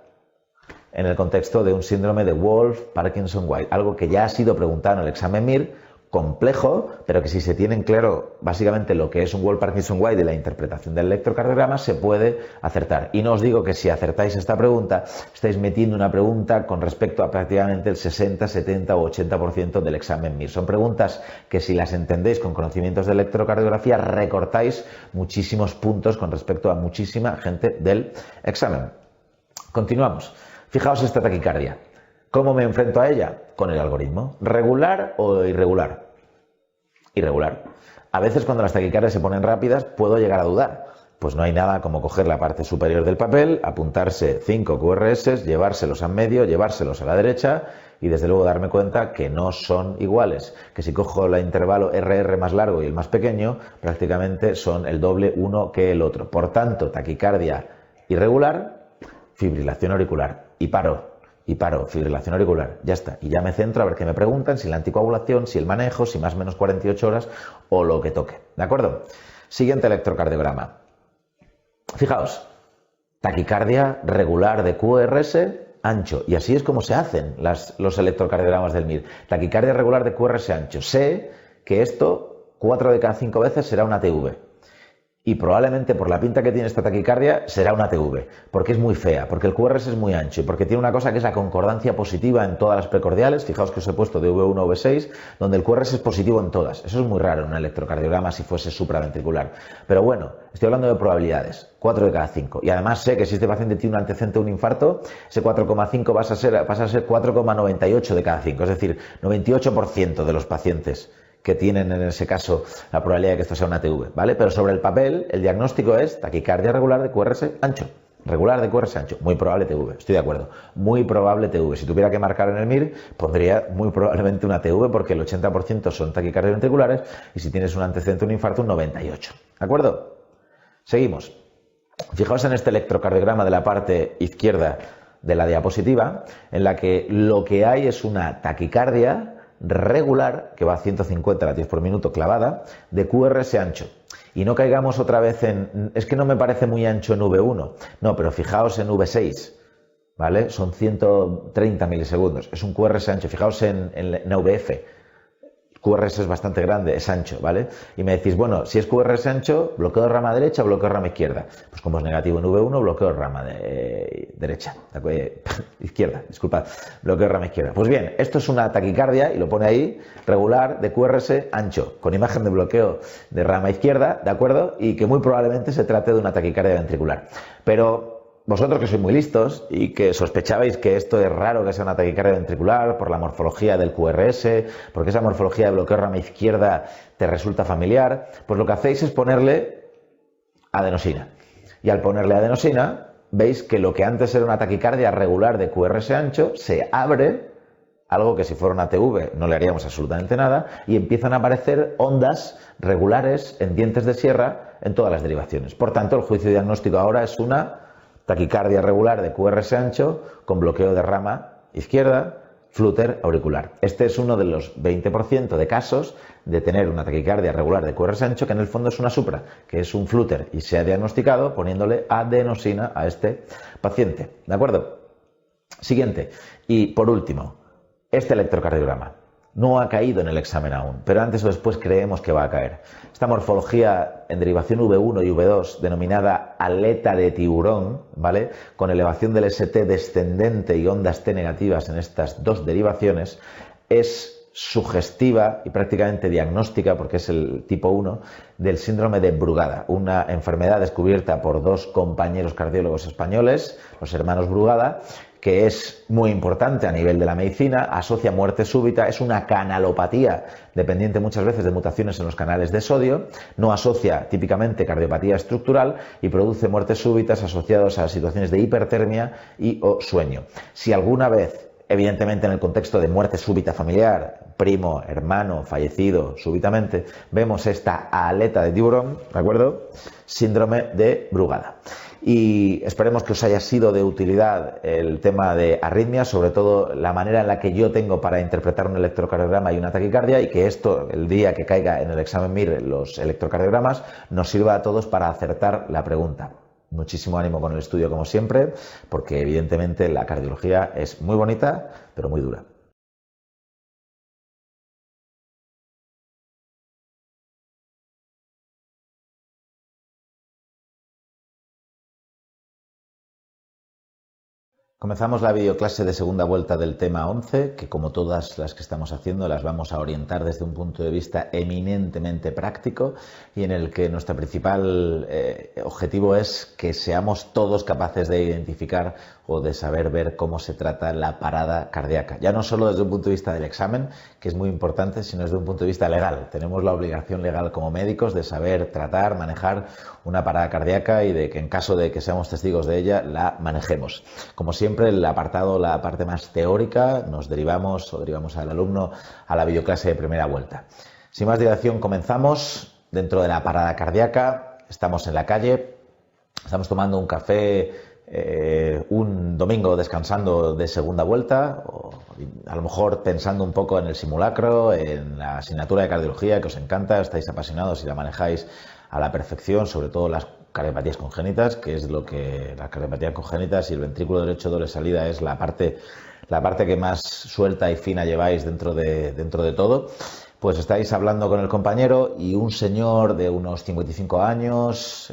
en el contexto de un síndrome de Wolff Parkinson White, algo que ya ha sido preguntado en el examen MIR, complejo, pero que si se tienen claro básicamente lo que es un Wolff Parkinson White y la interpretación del electrocardiograma, se puede acertar. Y no os digo que si acertáis esta pregunta, estáis metiendo una pregunta con respecto a prácticamente el 60, 70 o 80% del examen MIR. Son preguntas que si las entendéis con conocimientos de electrocardiografía, recortáis muchísimos puntos con respecto a muchísima gente del examen. Continuamos. Fijaos esta taquicardia. ¿Cómo me enfrento a ella? Con el algoritmo. ¿Regular o irregular? Irregular. A veces cuando las taquicardias se ponen rápidas puedo llegar a dudar. Pues no hay nada como coger la parte superior del papel, apuntarse 5 QRS, llevárselos a medio, llevárselos a la derecha y desde luego darme cuenta que no son iguales. Que si cojo el intervalo RR más largo y el más pequeño, prácticamente son el doble uno que el otro. Por tanto, taquicardia irregular, fibrilación auricular y paro, fibrilación auricular, ya está. Y ya me centro a ver qué me preguntan, si la anticoagulación, si el manejo, si más o menos 48 horas o lo que toque. ¿De acuerdo? Siguiente electrocardiograma. Fijaos, taquicardia regular de QRS ancho. Y así es como se hacen los electrocardiogramas del MIR. Taquicardia regular de QRS ancho. Sé que esto 4 de cada 5 veces será una ATV. Y probablemente por la pinta que tiene esta taquicardia será una ATV, porque es muy fea, porque el QRS es muy ancho y porque tiene una cosa que es la concordancia positiva en todas las precordiales. Fijaos que os he puesto de V1 a V6, donde el QRS es positivo en todas. Eso es muy raro en un electrocardiograma si fuese supraventricular. Pero bueno, estoy hablando de probabilidades, 4 de cada 5. Y además sé que si este paciente tiene un antecedente de un infarto, ese 4,5 pasa a ser 4,98 de cada 5, es decir, 98% de los pacientes que tienen en ese caso la probabilidad de que esto sea una ATV, ¿vale? Pero sobre el papel, el diagnóstico es taquicardia regular de QRS ancho. Regular de QRS ancho. Muy probable TV, estoy de acuerdo. Muy probable TV. Si tuviera que marcar en el MIR, pondría muy probablemente una TV porque el 80% son taquicardias ventriculares y si tienes un antecedente de un infarto, un 98%. ¿De acuerdo? Seguimos. Fijaos en este electrocardiograma de la parte izquierda de la diapositiva, en la que lo que hay es una taquicardia regular, que va a 150 latidos por minuto clavada, de QRS ancho. Y no caigamos otra vez en, es que no me parece muy ancho en V1. No, pero fijaos en V6, ¿vale? Son 130 milisegundos. Es un QRS ancho. Fijaos en VF. QRS es bastante grande, es ancho, ¿vale? Y me decís, bueno, si es QRS ancho, bloqueo de rama derecha o bloqueo de rama izquierda. Pues como es negativo en V1, bloqueo de rama derecha, izquierda, disculpad, bloqueo de rama izquierda. Pues bien, esto es una taquicardia, y lo pone ahí, regular de QRS ancho, con imagen de bloqueo de rama izquierda, ¿de acuerdo? Y que muy probablemente se trate de una taquicardia ventricular. Pero vosotros que sois muy listos y que sospechabais que esto es raro que sea una taquicardia ventricular por la morfología del QRS, porque esa morfología de bloqueo de rama izquierda te resulta familiar, pues lo que hacéis es ponerle adenosina. Y al ponerle adenosina, veis que lo que antes era una taquicardia regular de QRS ancho se abre, algo que si fuera una TV no le haríamos absolutamente nada, y empiezan a aparecer ondas regulares en dientes de sierra en todas las derivaciones. Por tanto, el juicio diagnóstico ahora es una taquicardia regular de QRS ancho con bloqueo de rama izquierda, flúter auricular. Este es uno de los 20% de casos de tener una taquicardia regular de QRS ancho que en el fondo es una supra, que es un flúter, y se ha diagnosticado poniéndole adenosina a este paciente. ¿De acuerdo? Siguiente. Y por último, este electrocardiograma. No ha caído en el examen aún, pero antes o después creemos que va a caer. Esta morfología en derivación V1 y V2, denominada aleta de tiburón, ¿vale? Con elevación del ST descendente y ondas T negativas en estas dos derivaciones, es sugestiva y prácticamente diagnóstica, porque es el tipo 1, del síndrome de Brugada, una enfermedad descubierta por dos compañeros cardiólogos españoles, los hermanos Brugada, que es muy importante a nivel de la medicina, asocia muerte súbita, es una canalopatía dependiente muchas veces de mutaciones en los canales de sodio, no asocia típicamente cardiopatía estructural y produce muertes súbitas asociadas a situaciones de hipertermia y o sueño. Si alguna vez, evidentemente en el contexto de muerte súbita familiar, primo, hermano, fallecido súbitamente, vemos esta aleta de tiburón, ¿de acuerdo? Síndrome de Brugada. Y esperemos que os haya sido de utilidad el tema de arritmias, sobre todo la manera en la que yo tengo para interpretar un electrocardiograma y una taquicardia, y que esto, el día que caiga en el examen MIR los electrocardiogramas, nos sirva a todos para acertar la pregunta. Muchísimo ánimo con el estudio como siempre, porque evidentemente la cardiología es muy bonita, pero muy dura. Comenzamos la videoclase de segunda vuelta del tema 11, que como todas las que estamos haciendo las vamos a orientar desde un punto de vista eminentemente práctico, y en el que nuestro principal objetivo es que seamos todos capaces de identificar o de saber ver cómo se trata la parada cardíaca. Ya no solo desde un punto de vista del examen, que es muy importante, sino desde un punto de vista legal. Tenemos la obligación legal como médicos de saber tratar, manejar una parada cardíaca, y de que en caso de que seamos testigos de ella, la manejemos. Como siempre, el apartado, la parte más teórica, nos derivamos al alumno a la videoclase de primera vuelta. Sin más dilación, comenzamos dentro de la parada cardíaca. Estamos en la calle, estamos tomando un café un domingo descansando de segunda vuelta, o a lo mejor pensando un poco en el simulacro, en la asignatura de cardiología que os encanta, estáis apasionados y la manejáis a la perfección, sobre todo las cardiopatías congénitas, que es lo que las cardiopatías congénitas y el ventrículo derecho doble salida es la parte que más suelta y fina lleváis dentro de todo. Pues estáis hablando con el compañero, y un señor de unos 55 años,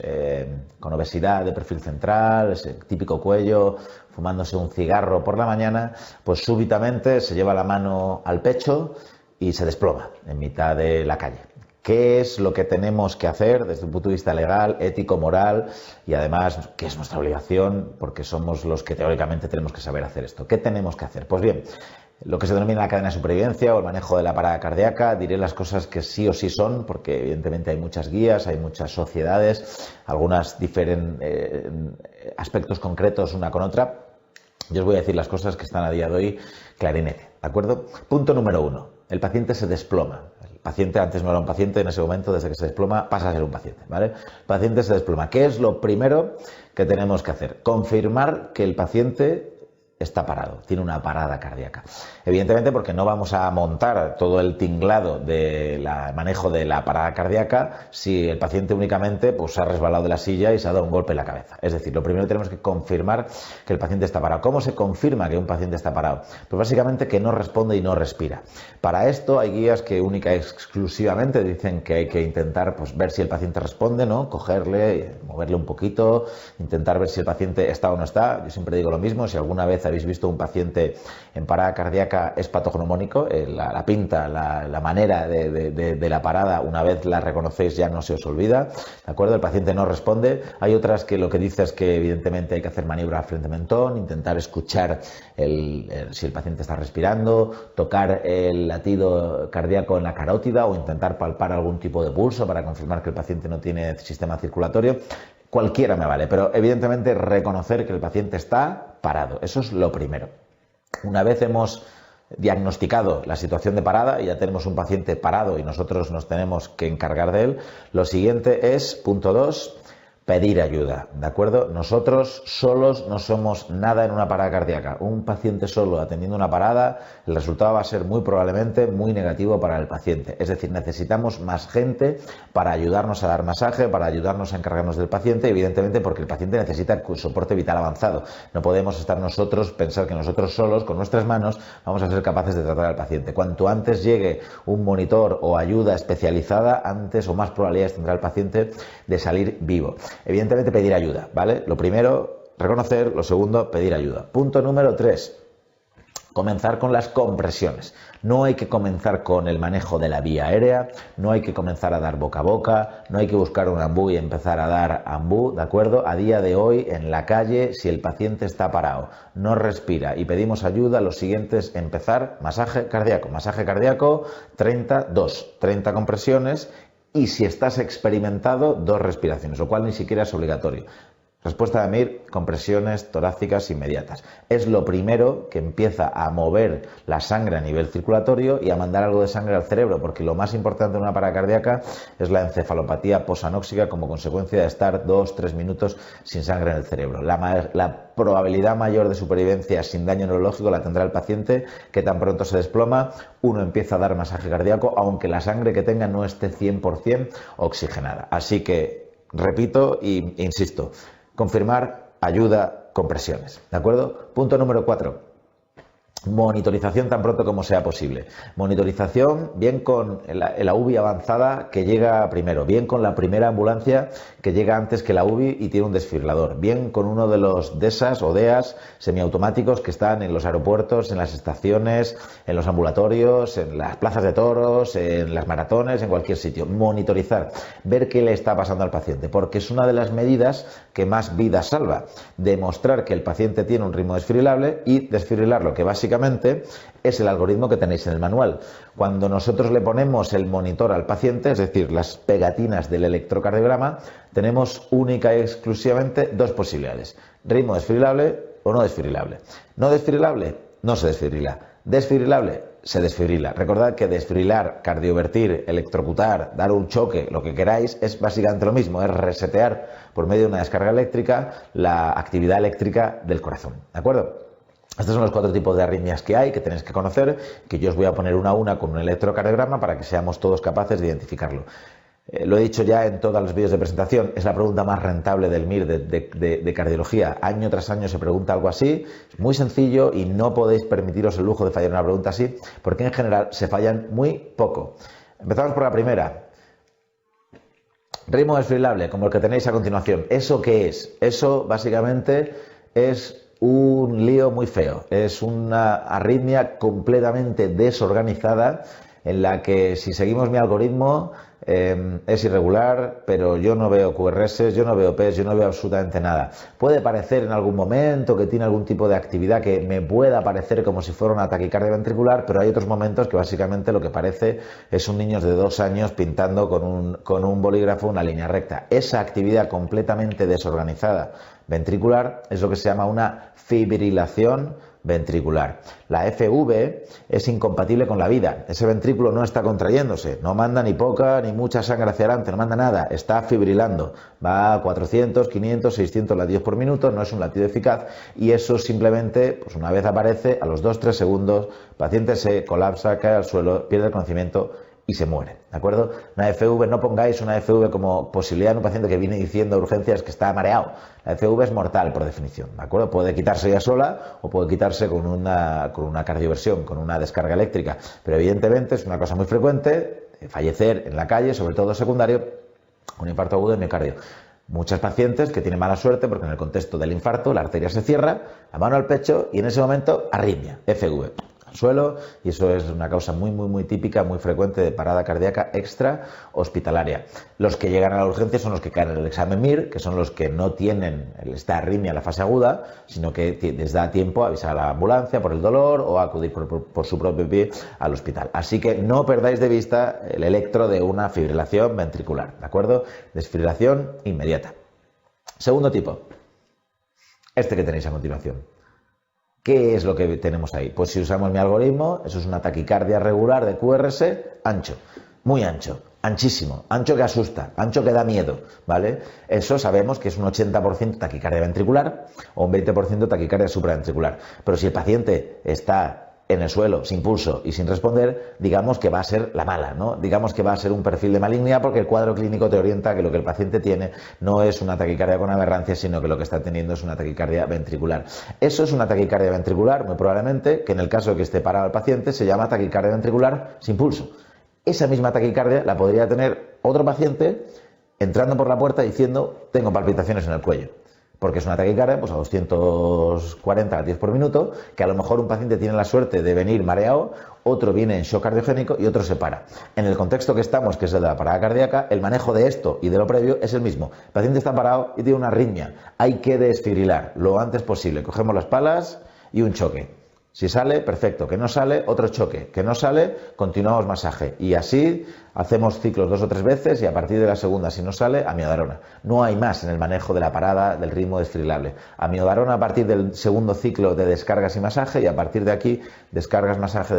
con obesidad de perfil central, ese típico cuello, fumándose un cigarro por la mañana, pues súbitamente se lleva la mano al pecho y se desploma en mitad de la calle. ¿Qué es lo que tenemos que hacer desde un punto de vista legal, ético, moral, y además qué es nuestra obligación, porque somos los que teóricamente tenemos que saber hacer esto? ¿Qué tenemos que hacer? Pues bien, lo que se denomina la cadena de supervivencia o el manejo de la parada cardíaca, diré las cosas que sí o sí son, porque evidentemente hay muchas guías, hay muchas sociedades, algunas difieren aspectos concretos una con otra. Yo os voy a decir las cosas que están a día de hoy clarinete, ¿de acuerdo? Punto número 1, el paciente se desploma. El paciente antes no era un paciente, en ese momento, desde que se desploma, pasa a ser un paciente, ¿vale? El paciente se desploma. ¿Qué es lo primero que tenemos que hacer? Confirmar que el paciente está parado, tiene una parada cardíaca. Evidentemente porque no vamos a montar todo el tinglado del manejo de la parada cardíaca si el paciente únicamente pues, se ha resbalado de la silla y se ha dado un golpe en la cabeza. Es decir, lo primero tenemos que confirmar que el paciente está parado. ¿Cómo se confirma que un paciente está parado? Pues básicamente que no responde y no respira. Para esto hay guías que única y exclusivamente dicen que hay que intentar pues, ver si el paciente responde, ¿no? Cogerle, moverle un poquito, intentar ver si el paciente está o no está. Yo siempre digo lo mismo, si alguna vez habéis visto un paciente en parada cardíaca es patognomónico, la pinta, la manera de la parada, una vez la reconocéis ya no se os olvida, ¿de acuerdo? El paciente no responde. Hay otras que lo que dice es que evidentemente hay que hacer maniobra frente mentón, intentar escuchar si el paciente está respirando, tocar el latido cardíaco en la carótida o intentar palpar algún tipo de pulso para confirmar que el paciente no tiene sistema circulatorio. Cualquiera me vale, pero evidentemente reconocer que el paciente está parado, eso es lo primero. Una vez hemos diagnosticado la situación de parada y ya tenemos un paciente parado y nosotros nos tenemos que encargar de él, lo siguiente es, punto 2, pedir ayuda, ¿de acuerdo? Nosotros solos no somos nada en una parada cardíaca. Un paciente solo atendiendo una parada, el resultado va a ser muy probablemente muy negativo para el paciente. Es decir, necesitamos más gente para ayudarnos a dar masaje, para ayudarnos a encargarnos del paciente, evidentemente porque el paciente necesita soporte vital avanzado. No podemos estar nosotros, pensar que nosotros solos, con nuestras manos, vamos a ser capaces de tratar al paciente. Cuanto antes llegue un monitor o ayuda especializada, antes o más probabilidades tendrá el paciente de salir vivo. Evidentemente pedir ayuda, ¿vale? Lo primero, reconocer. Lo segundo, pedir ayuda. Punto número 3. Comenzar con las compresiones. No hay que comenzar con el manejo de la vía aérea, no hay que comenzar a dar boca a boca, no hay que buscar un ambú y empezar a dar ambú, ¿de acuerdo? A día de hoy, en la calle, si el paciente está parado, no respira y pedimos ayuda, lo siguiente es empezar masaje cardíaco. Masaje cardíaco, 30 compresiones y si estás experimentado, 2 respiraciones, lo cual ni siquiera es obligatorio. Respuesta de Amir, compresiones torácicas inmediatas. Es lo primero que empieza a mover la sangre a nivel circulatorio y a mandar algo de sangre al cerebro, porque lo más importante en una parada cardíaca es la encefalopatía posanóxica como consecuencia de estar 2-3 minutos sin sangre en el cerebro. La probabilidad mayor de supervivencia sin daño neurológico la tendrá el paciente que tan pronto se desploma, uno empieza a dar masaje cardíaco, aunque la sangre que tenga no esté 100% oxigenada. Así que, repito e insisto, confirmar, ayuda, compresiones, ¿de acuerdo? Punto número 4. Monitorización tan pronto como sea posible. Monitorización bien con la UBI avanzada que llega primero, bien con la primera ambulancia que llega antes que la UBI y tiene un desfibrilador, bien con uno de los DESAs o DEAs semiautomáticos que están en los aeropuertos, en las estaciones, en los ambulatorios, en las plazas de toros, en las maratones, en cualquier sitio. Monitorizar, ver qué le está pasando al paciente, porque es una de las medidas que más vidas salva. Demostrar que el paciente tiene un ritmo desfibrilable y desfibrilarlo, que básicamente es el algoritmo que tenéis en el manual. Cuando nosotros le ponemos el monitor al paciente, es decir, las pegatinas del electrocardiograma, tenemos única y exclusivamente 2 posibilidades: ritmo desfibrilable o no desfibrilable. No desfibrilable, no se desfibrila. Desfibrilable, se desfibrila. Recordad que desfibrilar, cardiovertir, electrocutar, dar un choque, lo que queráis, es básicamente lo mismo, es resetear por medio de una descarga eléctrica la actividad eléctrica del corazón, ¿de acuerdo? Estos son los 4 tipos de arritmias que hay, que tenéis que conocer, que yo os voy a poner una a una con un electrocardiograma para que seamos todos capaces de identificarlo. Lo he dicho ya en todos los vídeos de presentación, es la pregunta más rentable del MIR de cardiología. Año tras año se pregunta algo así, es muy sencillo y no podéis permitiros el lujo de fallar una pregunta así, porque en general se fallan muy poco. Empezamos por la primera. Ritmo desfibrilable, como el que tenéis a continuación. ¿Eso qué es? Eso básicamente es un lío muy feo, es una arritmia completamente desorganizada en la que si seguimos mi algoritmo es irregular, pero yo no veo QRS, yo no veo PES, yo no veo absolutamente nada. Puede parecer en algún momento que tiene algún tipo de actividad que me pueda parecer como si fuera una taquicardia ventricular, pero hay otros momentos que básicamente lo que parece es un niño de 2 años pintando con un bolígrafo una línea recta. Esa actividad completamente desorganizada ventricular es lo que se llama una fibrilación ventricular. La FV es incompatible con la vida. Ese ventrículo no está contrayéndose, no manda ni poca ni mucha sangre hacia adelante, no manda nada, está fibrilando. Va a 400, 500, 600 latidos por minuto, no es un latido eficaz y eso simplemente, pues una vez aparece, a los 2-3 segundos, el paciente se colapsa, cae al suelo, pierde el conocimiento y se muere, ¿de acuerdo? Una FV, no pongáis una FV como posibilidad en un paciente que viene diciendo a urgencias que está mareado. La FV es mortal por definición, ¿de acuerdo? Puede quitarse ya sola o puede quitarse con una cardioversión, con una descarga eléctrica, pero evidentemente es una cosa muy frecuente, fallecer en la calle, sobre todo secundario, un infarto agudo de miocardio. Muchas pacientes que tienen mala suerte porque en el contexto del infarto la arteria se cierra, la mano al pecho y en ese momento arritmia, FV. Suelo, y eso es una causa muy típica, muy frecuente de parada cardíaca extra hospitalaria. Los que llegan a la urgencia son los que caen en el examen MIR, que son los que no tienen esta arritmia en la fase aguda, sino que les da tiempo a avisar a la ambulancia por el dolor o a acudir por su propio pie al hospital. Así que no perdáis de vista el electro de una fibrilación ventricular, ¿de acuerdo? Desfibrilación inmediata. Segundo tipo, este que tenéis a continuación. ¿Qué es lo que tenemos ahí? Pues si usamos mi algoritmo, eso es una taquicardia regular de QRS ancho, muy ancho, anchísimo, ancho que asusta, ancho que da miedo, ¿vale? Eso sabemos que es un 80% taquicardia ventricular o un 20% taquicardia supraventricular. Pero si el paciente está en el suelo, sin pulso y sin responder, digamos que va a ser la mala, ¿no? Digamos que va a ser un perfil de malignidad porque el cuadro clínico te orienta a que lo que el paciente tiene no es una taquicardia con aberrancia, sino que lo que está teniendo es una taquicardia ventricular. Eso es una taquicardia ventricular, muy probablemente, que en el caso de que esté parado el paciente, se llama taquicardia ventricular sin pulso. Esa misma taquicardia la podría tener otro paciente entrando por la puerta diciendo tengo palpitaciones en el cuello. Porque es una taquicardia pues a 240 latidos por minuto, que a lo mejor un paciente tiene la suerte de venir mareado, otro viene en shock cardiogénico y otro se para. En el contexto que estamos, que es el de la parada cardíaca, el manejo de esto y de lo previo es el mismo. El paciente está parado y tiene una arritmia. Hay que desfibrilar lo antes posible. Cogemos las palas y un choque. Si sale, perfecto. Que no sale, otro choque. Que no sale, continuamos masaje. Y así hacemos ciclos 2 o 3 veces y a partir de la segunda, si no sale, amiodarona. No hay más en el manejo de la parada del ritmo desfibrilable. Amiodarona a partir del segundo ciclo de descargas y masaje y a partir de aquí descargas, masaje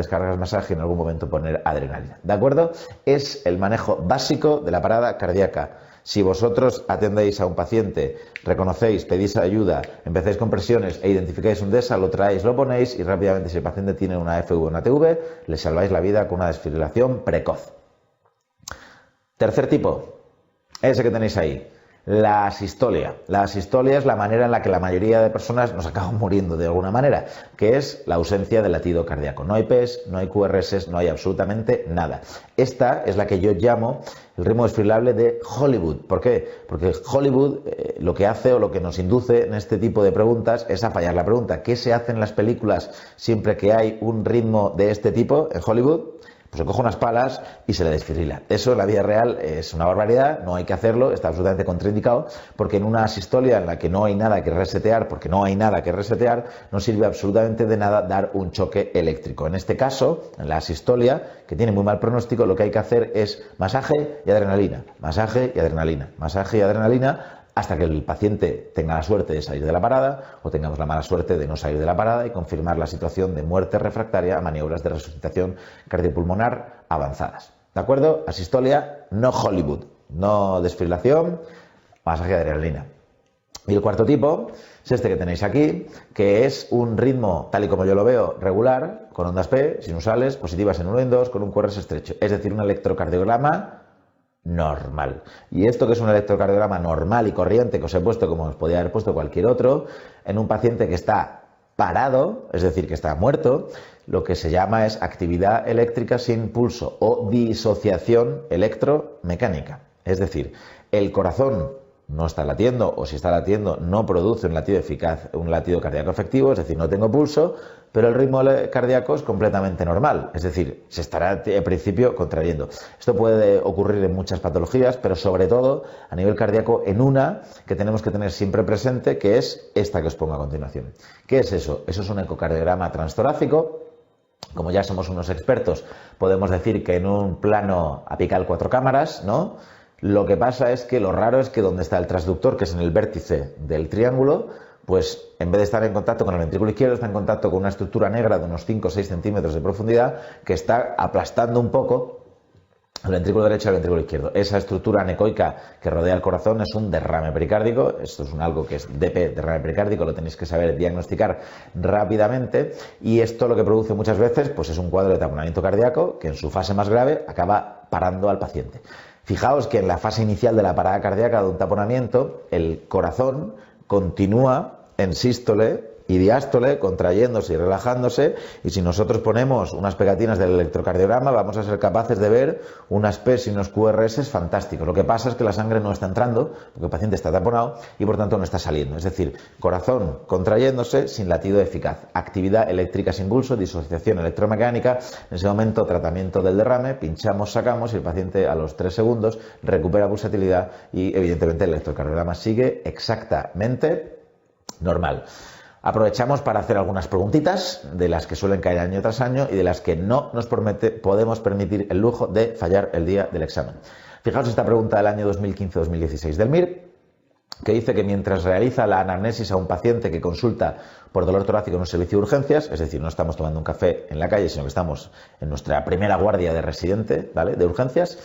y en algún momento poner adrenalina. ¿De acuerdo? Es el manejo básico de la parada cardíaca. Si vosotros atendéis a un paciente, reconocéis, pedís ayuda, empezáis con presiones e identificáis un DESA, lo traéis, lo ponéis y rápidamente si el paciente tiene una FV o una TV, le salváis la vida con una desfibrilación precoz. Tercer tipo, ese que tenéis ahí, la asistolia. La asistolia es la manera en la que la mayoría de personas nos acaban muriendo de alguna manera, que es la ausencia del latido cardíaco. No hay PES, no hay QRS, no hay absolutamente nada. Esta es la que yo llamo el ritmo desfibrilable de Hollywood. ¿Por qué? Porque Hollywood lo que hace o lo que nos induce en este tipo de preguntas es a fallar la pregunta. ¿Qué se hace en las películas siempre que hay un ritmo de este tipo en Hollywood? Pues se coge unas palas y se le desfibrila. Eso en la vida real es una barbaridad, no hay que hacerlo, está absolutamente contraindicado, porque en una asistolia en la que no hay nada que resetear, no sirve absolutamente de nada dar un choque eléctrico. En este caso, en la asistolia, que tiene muy mal pronóstico, lo que hay que hacer es masaje y adrenalina, masaje y adrenalina, masaje y adrenalina, hasta que el paciente tenga la suerte de salir de la parada o tengamos la mala suerte de no salir de la parada y confirmar la situación de muerte refractaria a maniobras de resucitación cardiopulmonar avanzadas. ¿De acuerdo? Asistolia, no Hollywood, no desfibrilación, masaje de adrenalina. Y el cuarto tipo es este que tenéis aquí, que es un ritmo, tal y como yo lo veo, regular, con ondas P, sinusales, positivas en 1 y en 2, con un QRS estrecho, es decir, un electrocardiograma normal. Y esto que es un electrocardiograma normal y corriente que os he puesto como os podía haber puesto cualquier otro, en un paciente que está parado, es decir, que está muerto, lo que se llama es actividad eléctrica sin pulso o disociación electromecánica. Es decir, el corazón no está latiendo o si está latiendo no produce un latido eficaz, un latido cardíaco efectivo, es decir, no tengo pulso, pero el ritmo cardíaco es completamente normal, es decir, se estará al principio contrayendo. Esto puede ocurrir en muchas patologías, pero sobre todo a nivel cardíaco en una que tenemos que tener siempre presente, que es esta que os pongo a continuación. ¿Qué es eso? Eso es un ecocardiograma transtorácico. Como ya somos unos expertos, podemos decir que en un plano apical 4 cámaras, ¿no? Lo que pasa es que lo raro es que donde está el transductor, que es en el vértice del triángulo, pues en vez de estar en contacto con el ventrículo izquierdo, está en contacto con una estructura negra de unos 5 o 6 centímetros de profundidad que está aplastando un poco el ventrículo derecho y el ventrículo izquierdo. Esa estructura anecoica que rodea el corazón es un derrame pericárdico. Esto es algo que es DP, derrame pericárdico, lo tenéis que saber diagnosticar rápidamente, y esto lo que produce muchas veces pues es un cuadro de taponamiento cardíaco que en su fase más grave acaba parando al paciente. Fijaos que en la fase inicial de la parada cardíaca de un taponamiento, el corazón continúa en sístole y diástole, contrayéndose y relajándose, y si nosotros ponemos unas pegatinas del electrocardiograma vamos a ser capaces de ver unas P's y unos QRS fantásticos. Lo que pasa es que la sangre no está entrando porque el paciente está taponado y por tanto no está saliendo. Es decir, corazón contrayéndose sin latido eficaz, actividad eléctrica sin pulso, disociación electromecánica. En ese momento, tratamiento del derrame, pinchamos, sacamos y el paciente a los 3 segundos recupera pulsatilidad y evidentemente el electrocardiograma sigue exactamente normal. Aprovechamos para hacer algunas preguntitas de las que suelen caer año tras año y de las que no nos podemos permitir el lujo de fallar el día del examen. Fijaos esta pregunta del año 2015-2016 del MIR, que dice que mientras realiza la anamnesis a un paciente que consulta por dolor torácico en un servicio de urgencias, es decir, no estamos tomando un café en la calle, sino que estamos en nuestra primera guardia de residente, ¿vale?, de urgencias,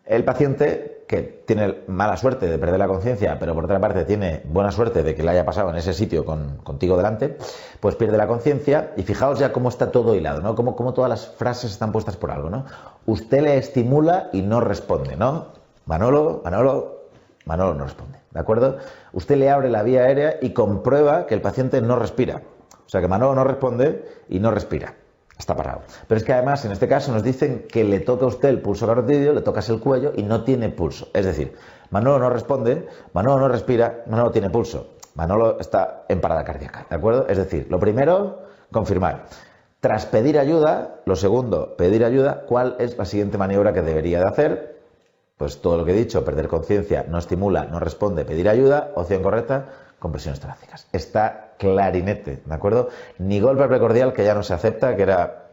el paciente, que tiene mala suerte de perder la conciencia, pero por otra parte tiene buena suerte de que le haya pasado en ese sitio contigo delante, pues pierde la conciencia. Y fijaos ya cómo está todo hilado, ¿no? Cómo todas las frases están puestas por algo, ¿no? Usted le estimula y no responde, ¿no? Manolo no responde, ¿de acuerdo? Usted le abre la vía aérea y comprueba que el paciente no respira. O sea que Manolo no responde y no respira. Está parado. Pero es que además en este caso nos dicen que le toca a usted el pulso carotidio, le tocas el cuello y no tiene pulso. Es decir, Manolo no responde, Manolo no respira, Manolo tiene pulso. Manolo está en parada cardíaca, ¿de acuerdo? Es decir, lo primero, confirmar. Tras pedir ayuda, lo segundo, pedir ayuda, ¿cuál es la siguiente maniobra que debería de hacer? Pues todo lo que he dicho, perder conciencia, no estimula, no responde, pedir ayuda, opción correcta, compresiones torácicas. Está clarinete, ¿de acuerdo? Ni golpe precordial, que ya no se acepta, que era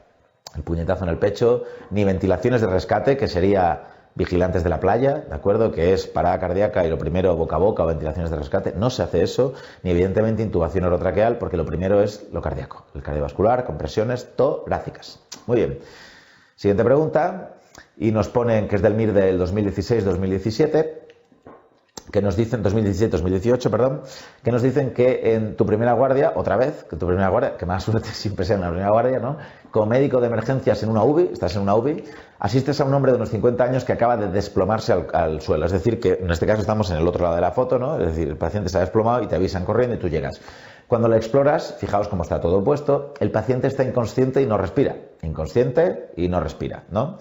el puñetazo en el pecho, ni ventilaciones de rescate, que sería vigilantes de la playa, ¿de acuerdo?, que es parada cardíaca y lo primero boca a boca o ventilaciones de rescate. No se hace eso, ni evidentemente intubación orotraqueal, porque lo primero es lo cardíaco, el cardiovascular, compresiones torácicas. Muy bien. Siguiente pregunta, y nos ponen que es del MIR del 2016-2017, que nos dicen, 2017-2018, perdón, que nos dicen que en tu primera guardia, otra vez, que tu primera guardia, que más suerte siempre sea en la primera guardia, ¿no?, como médico de emergencias en una UBI, estás en una UBI, asistes a un hombre de unos 50 años que acaba de desplomarse al suelo. Es decir, que en este caso estamos en el otro lado de la foto, ¿no? Es decir, el paciente se ha desplomado y te avisan corriendo y tú llegas. Cuando le exploras, fijaos cómo está todo puesto, el paciente está inconsciente y no respira. Inconsciente y no respira, ¿no?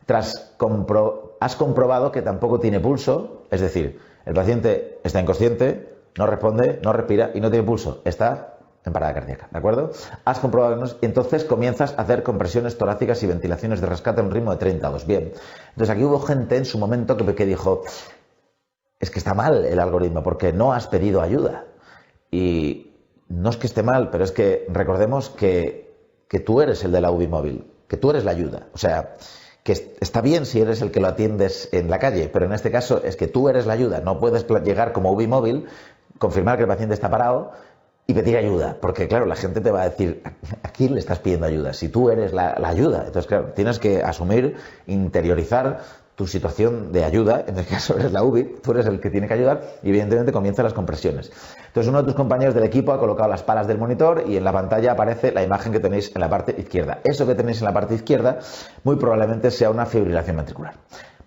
Has comprobado que tampoco tiene pulso, es decir, el paciente está inconsciente, no responde, no respira y no tiene pulso. Está en parada cardíaca, ¿de acuerdo? Has comprobado que no, y entonces comienzas a hacer compresiones torácicas y ventilaciones de rescate a un ritmo de 32. Bien. Entonces aquí hubo gente en su momento que dijo, es que está mal el algoritmo porque no has pedido ayuda. Y no es que esté mal, pero es que recordemos que tú eres el de la UBI móvil, que tú eres la ayuda. O sea, que está bien si eres el que lo atiendes en la calle, pero en este caso es que tú eres la ayuda. No puedes llegar como UBI móvil, confirmar que el paciente está parado y pedir ayuda, porque claro, la gente te va a decir, ¿a quién le estás pidiendo ayuda? Si tú eres la ayuda. Entonces, claro, tienes que asumir, interiorizar tu situación de ayuda. En este caso eres la UBI, tú eres el que tiene que ayudar y evidentemente comienzan las compresiones. Entonces uno de tus compañeros del equipo ha colocado las palas del monitor y en la pantalla aparece la imagen que tenéis en la parte izquierda. Eso que tenéis en la parte izquierda muy probablemente sea una fibrilación ventricular.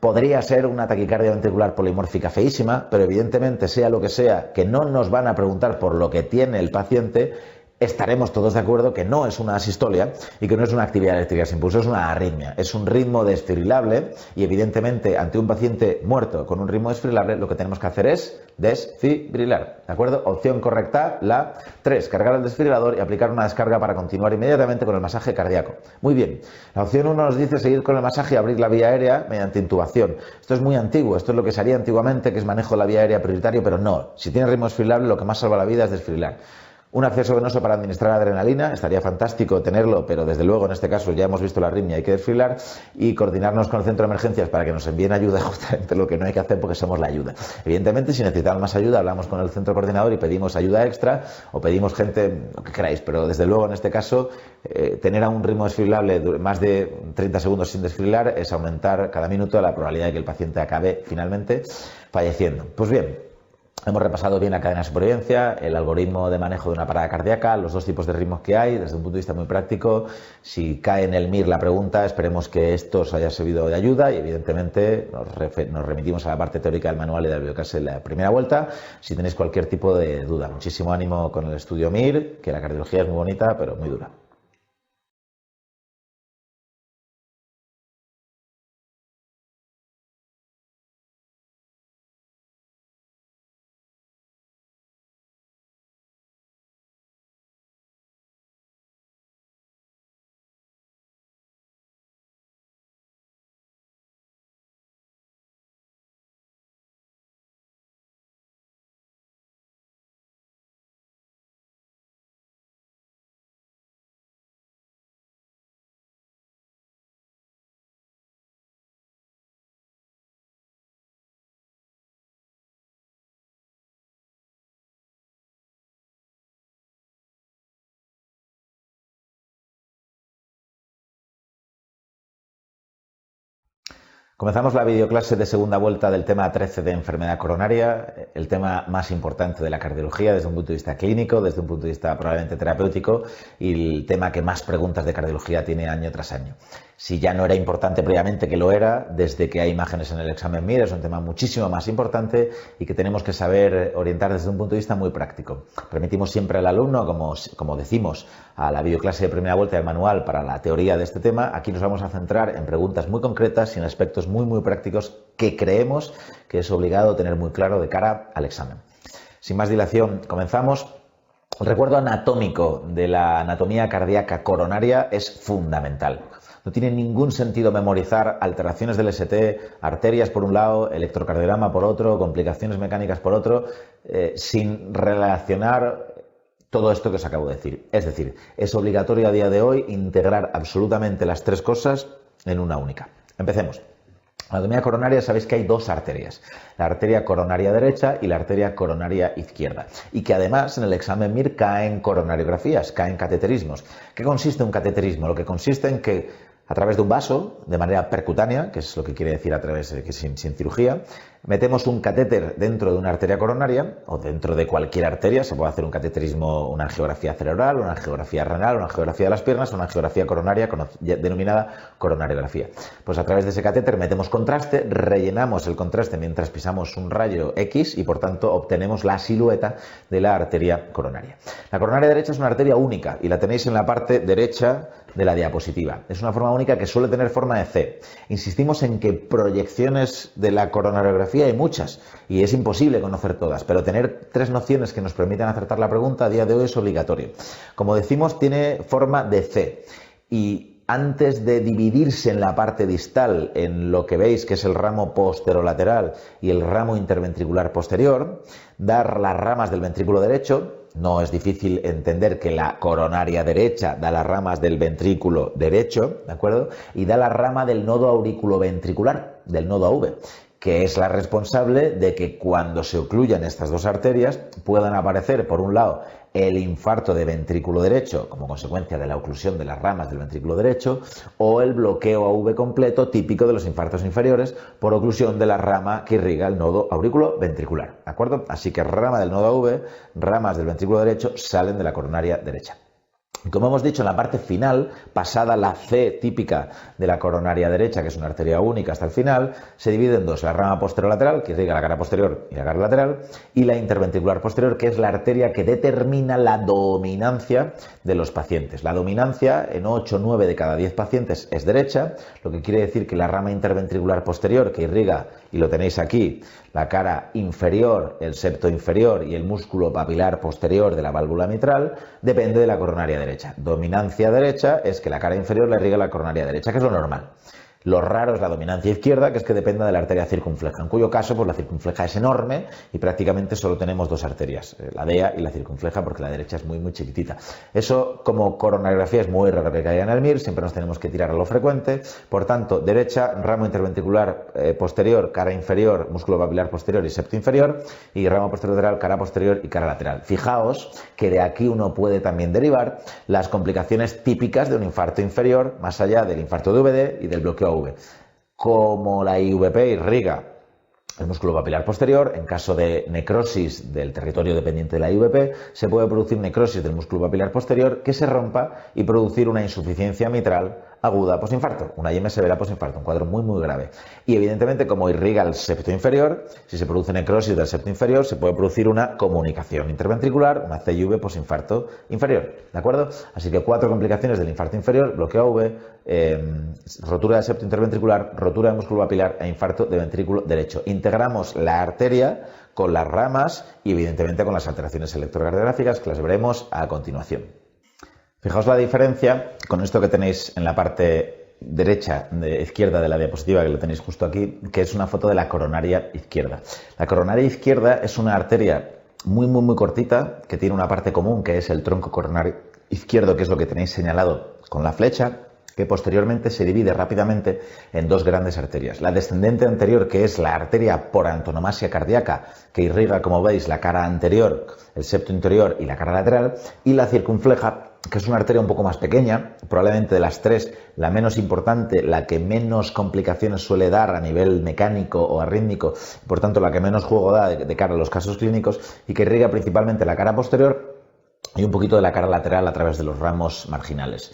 Podría ser una taquicardia ventricular polimórfica feísima, pero evidentemente sea lo que sea, que no nos van a preguntar por lo que tiene el paciente, estaremos todos de acuerdo que no es una asistolia y que no es una actividad eléctrica sin pulso, es una arritmia, es un ritmo desfibrilable y evidentemente ante un paciente muerto con un ritmo desfibrilable lo que tenemos que hacer es desfibrilar, ¿de acuerdo? Opción correcta, la 3, cargar el desfibrilador y aplicar una descarga para continuar inmediatamente con el masaje cardíaco. Muy bien, la opción 1 nos dice seguir con el masaje y abrir la vía aérea mediante intubación. Esto es muy antiguo, esto es lo que se haría antiguamente, que es manejo de la vía aérea prioritario, pero no, si tiene ritmo desfibrilable lo que más salva la vida es desfibrilar. Un acceso venoso para administrar adrenalina, estaría fantástico tenerlo, pero desde luego en este caso ya hemos visto la arritmia, hay que desfibrilar y coordinarnos con el centro de emergencias para que nos envíen ayuda, justamente lo que no hay que hacer porque somos la ayuda. Evidentemente, si necesitamos más ayuda, hablamos con el centro coordinador y pedimos ayuda extra o pedimos gente, lo que queráis, pero desde luego en este caso tener a un ritmo desfibrilable más de 30 segundos sin desfibrilar es aumentar cada minuto la probabilidad de que el paciente acabe finalmente falleciendo. Pues bien, hemos repasado bien la cadena de supervivencia, el algoritmo de manejo de una parada cardíaca, los dos tipos de ritmos que hay, desde un punto de vista muy práctico. Si cae en el MIR la pregunta, esperemos que esto os haya servido de ayuda y evidentemente nos remitimos a la parte teórica del manual y de la videoclase en la primera vuelta. Si tenéis cualquier tipo de duda, muchísimo ánimo con el estudio MIR, que la cardiología es muy bonita, pero muy dura. Comenzamos la videoclase de segunda vuelta del tema 13 de enfermedad coronaria, el tema más importante de la cardiología desde un punto de vista clínico, desde un punto de vista probablemente terapéutico y el tema que más preguntas de cardiología tiene año tras año. Si ya no era importante previamente, que lo era, desde que hay imágenes en el examen MIR, es un tema muchísimo más importante y que tenemos que saber orientar desde un punto de vista muy práctico. Permitimos siempre al alumno, como decimos, a la videoclase de primera vuelta del manual para la teoría de este tema. Aquí nos vamos a centrar en preguntas muy concretas y en aspectos muy prácticos que creemos que es obligado tener muy claro de cara al examen. Sin más dilación, comenzamos. El recuerdo anatómico de la anatomía cardíaca coronaria es fundamental. No tiene ningún sentido memorizar alteraciones del ST, arterias por un lado, electrocardiograma por otro, complicaciones mecánicas por otro, sin relacionar todo esto que os acabo de decir. Es decir, es obligatorio a día de hoy integrar absolutamente las tres cosas en una única. Empecemos. En la anatomía coronaria sabéis que hay dos arterias, la arteria coronaria derecha y la arteria coronaria izquierda, y que además en el examen MIR caen coronariografías, caen cateterismos. ¿Qué consiste un cateterismo? Lo que consiste en que a través de un vaso, de manera percutánea, que es lo que quiere decir a través de que sin cirugía, metemos un catéter dentro de una arteria coronaria o dentro de cualquier arteria. Se puede hacer un cateterismo, una angiografía cerebral, una angiografía renal, una angiografía de las piernas, una angiografía coronaria denominada coronariografía. Pues a través de ese catéter metemos contraste, rellenamos el contraste mientras pisamos un rayo X y por tanto obtenemos la silueta de la arteria coronaria. La coronaria derecha es una arteria única y la tenéis en la parte derecha de la diapositiva. Es una forma única que suele tener forma de C. Insistimos en que proyecciones de la coronariografía hay muchas y es imposible conocer todas, pero tener tres nociones que nos permitan acertar la pregunta a día de hoy es obligatorio. Como decimos, tiene forma de C y antes de dividirse en la parte distal en lo que veis que es el ramo posterolateral y el ramo interventricular posterior, dar las ramas del ventrículo derecho. No es difícil entender que la coronaria derecha da las ramas del ventrículo derecho, ¿de acuerdo? Y da la rama del nodo auriculoventricular, del nodo AV, que es la responsable de que cuando se ocluyan estas dos arterias puedan aparecer, por un lado, el infarto de ventrículo derecho como consecuencia de la oclusión de las ramas del ventrículo derecho o el bloqueo AV completo típico de los infartos inferiores por oclusión de la rama que irriga el nodo auriculoventricular, ¿de acuerdo? Así que rama del nodo AV, ramas del ventrículo derecho salen de la coronaria derecha. Como hemos dicho, en la parte final, pasada la C típica de la coronaria derecha, que es una arteria única hasta el final, se divide en dos, la rama posterolateral, que irriga la cara posterior y la cara lateral, y la interventricular posterior, que es la arteria que determina la dominancia de los pacientes. La dominancia en 8 o 9 de cada 10 pacientes es derecha, lo que quiere decir que la rama interventricular posterior, que irriga, y lo tenéis aquí, la cara inferior, el septo inferior y el músculo papilar posterior de la válvula mitral, depende de la coronaria derecha. Dominancia derecha es que la cara inferior la irriga la coronaria derecha, que es lo normal. Lo raro es la dominancia izquierda, que es que dependa de la arteria circunfleja, en cuyo caso pues la circunfleja es enorme y prácticamente solo tenemos dos arterias, la DEA y la circunfleja, porque la derecha es muy muy chiquitita. Eso, como coronariografía, es muy raro que caiga en el MIR, siempre nos tenemos que tirar a lo frecuente. Por tanto, derecha, ramo interventricular posterior, cara inferior, músculo papilar posterior y septo inferior, y ramo posterior lateral, cara posterior y cara lateral. Fijaos que de aquí uno puede también derivar las complicaciones típicas de un infarto inferior, más allá del infarto de VD y del bloqueo AV. Como la IVP irriga el músculo papilar posterior, en caso de necrosis del territorio dependiente de la IVP, se puede producir necrosis del músculo papilar posterior que se rompa y producir una insuficiencia mitral aguda posinfarto, una IM severa posinfarto, un cuadro muy muy grave. Y evidentemente, como irriga el septo inferior, si se produce necrosis del septo inferior, se puede producir una comunicación interventricular, una CIV posinfarto inferior, ¿de acuerdo? Así que 4 complicaciones del infarto inferior: bloqueo AV, rotura del septo interventricular, rotura del músculo papilar e infarto de ventrículo derecho. Integramos la arteria con las ramas y evidentemente con las alteraciones electrocardiográficas, que las veremos a continuación. Fijaos la diferencia con esto que tenéis en la parte izquierda de la diapositiva, que lo tenéis justo aquí, que es una foto de la coronaria izquierda. La coronaria izquierda es una arteria muy muy muy cortita, que tiene una parte común, que es el tronco coronario izquierdo, que es lo que tenéis señalado con la flecha, que posteriormente se divide rápidamente en dos grandes arterias. La descendente anterior, que es la arteria por antonomasia cardíaca, que irriga, como veis, la cara anterior, el septo interior y la cara lateral, y la circunfleja, que es una arteria un poco más pequeña, probablemente de las tres la menos importante, la que menos complicaciones suele dar a nivel mecánico o arrítmico, por tanto la que menos juego da de cara a los casos clínicos, y que irriga principalmente la cara posterior y un poquito de la cara lateral a través de los ramos marginales.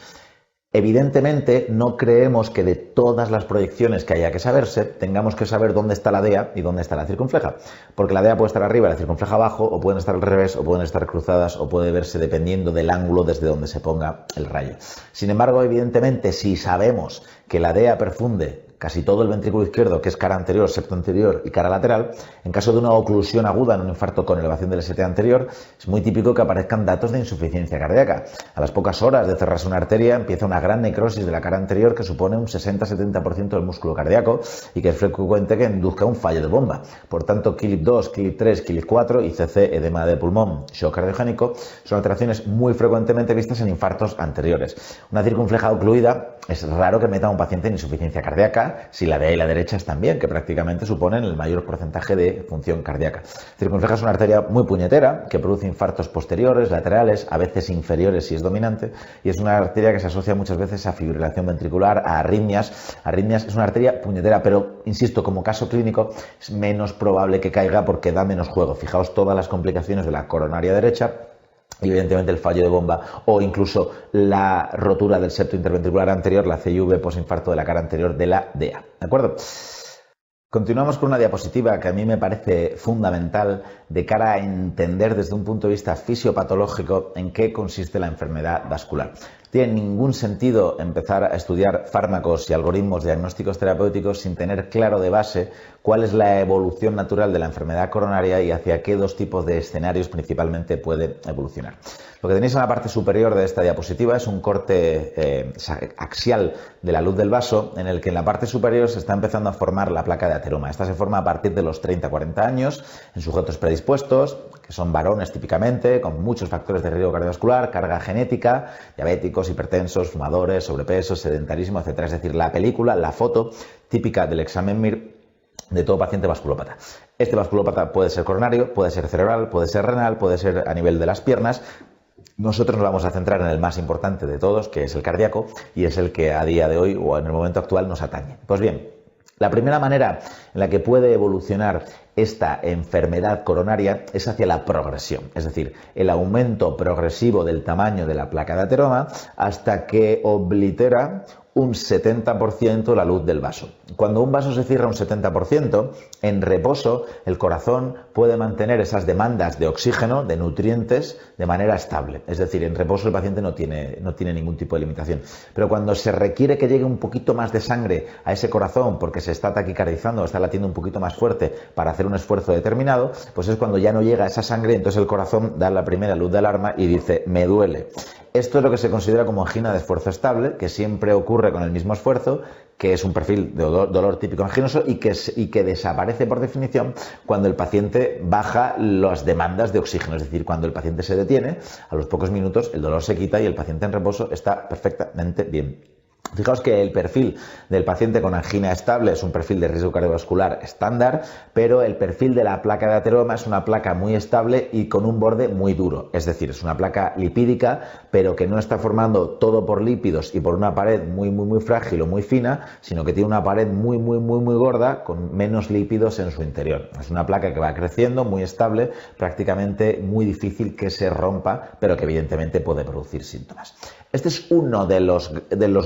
Evidentemente, no creemos que de todas las proyecciones que haya que saberse, tengamos que saber dónde está la DEA y dónde está la circunfleja. Porque la DEA puede estar arriba y la circunfleja abajo, o pueden estar al revés, o pueden estar cruzadas, o puede verse dependiendo del ángulo desde donde se ponga el rayo. Sin embargo, evidentemente, si sabemos que la DEA perfunde casi todo el ventrículo izquierdo, que es cara anterior, septo anterior y cara lateral, en caso de una oclusión aguda en un infarto con elevación del ST anterior, es muy típico que aparezcan datos de insuficiencia cardíaca. A las pocas horas de cerrarse una arteria, empieza una gran necrosis de la cara anterior que supone un 60-70% del músculo cardíaco y que es frecuente que induzca un fallo de bomba. Por tanto, KILIP 2, KILIP 3, KILIP 4, ICC, edema de pulmón, shock cardiogénico, son alteraciones muy frecuentemente vistas en infartos anteriores. Una circunfleja ocluida es raro que meta a un paciente en insuficiencia cardíaca, si la DEA y la derecha están bien, que prácticamente suponen el mayor porcentaje de función cardíaca. Circunfleja es una arteria muy puñetera, que produce infartos posteriores, laterales, a veces inferiores si es dominante, y es una arteria que se asocia muchas veces a fibrilación ventricular, a arritmias. Arritmias es una arteria puñetera, pero, insisto, como caso clínico es menos probable que caiga porque da menos juego. Fijaos todas las complicaciones de la coronaria derecha, y evidentemente el fallo de bomba o incluso la rotura del septo interventricular anterior, la CIV posinfarto de la cara anterior de la DEA. ¿De acuerdo? Continuamos con una diapositiva que a mí me parece fundamental de cara a entender desde un punto de vista fisiopatológico en qué consiste la enfermedad vascular. No tiene ningún sentido empezar a estudiar fármacos y algoritmos diagnósticos terapéuticos sin tener claro de base cuál es la evolución natural de la enfermedad coronaria y hacia qué dos tipos de escenarios principalmente puede evolucionar. Lo que tenéis en la parte superior de esta diapositiva es un corte axial de la luz del vaso, en el que en la parte superior se está empezando a formar la placa de ateroma. Esta se forma a partir de los 30-40 años en sujetos predispuestos, que son varones típicamente, con muchos factores de riesgo cardiovascular, carga genética, diabéticos, hipertensos, fumadores, sobrepeso, sedentarismo, etc. Es decir, la película, la foto típica del examen MIR de todo paciente vasculópata. Este vasculópata puede ser coronario, puede ser cerebral, puede ser renal, puede ser a nivel de las piernas. Nosotros nos vamos a centrar en el más importante de todos, que es el cardíaco, y es el que a día de hoy o en el momento actual nos atañe. Pues bien, la primera manera en la que puede evolucionar esta enfermedad coronaria es hacia la progresión, es decir, el aumento progresivo del tamaño de la placa de ateroma hasta que oblitera un 70% la luz del vaso. Cuando un vaso se cierra un 70%, en reposo el corazón puede mantener esas demandas de oxígeno, de nutrientes, de manera estable. Es decir, en reposo el paciente no tiene ningún tipo de limitación. Pero cuando se requiere que llegue un poquito más de sangre a ese corazón porque se está taquicardizando o está latiendo un poquito más fuerte para hacer un esfuerzo determinado, pues es cuando ya no llega esa sangre y entonces el corazón da la primera luz de alarma y dice, me duele. Esto es lo que se considera como angina de esfuerzo estable, que siempre ocurre ocurre con el mismo esfuerzo, que es un perfil de dolor típico anginoso y que desaparece por definición cuando el paciente baja las demandas de oxígeno, es decir, cuando el paciente se detiene, a los pocos minutos el dolor se quita y el paciente en reposo está perfectamente bien. Fijaos que el perfil del paciente con angina estable es un perfil de riesgo cardiovascular estándar, pero el perfil de la placa de ateroma es una placa muy estable y con un borde muy duro. Es decir, es una placa lipídica, pero que no está formando todo por lípidos y por una pared muy frágil o muy fina, sino que tiene una pared muy gorda con menos lípidos en su interior. Es una placa que va creciendo, muy estable, prácticamente muy difícil que se rompa, pero que evidentemente puede producir síntomas. Este es uno de los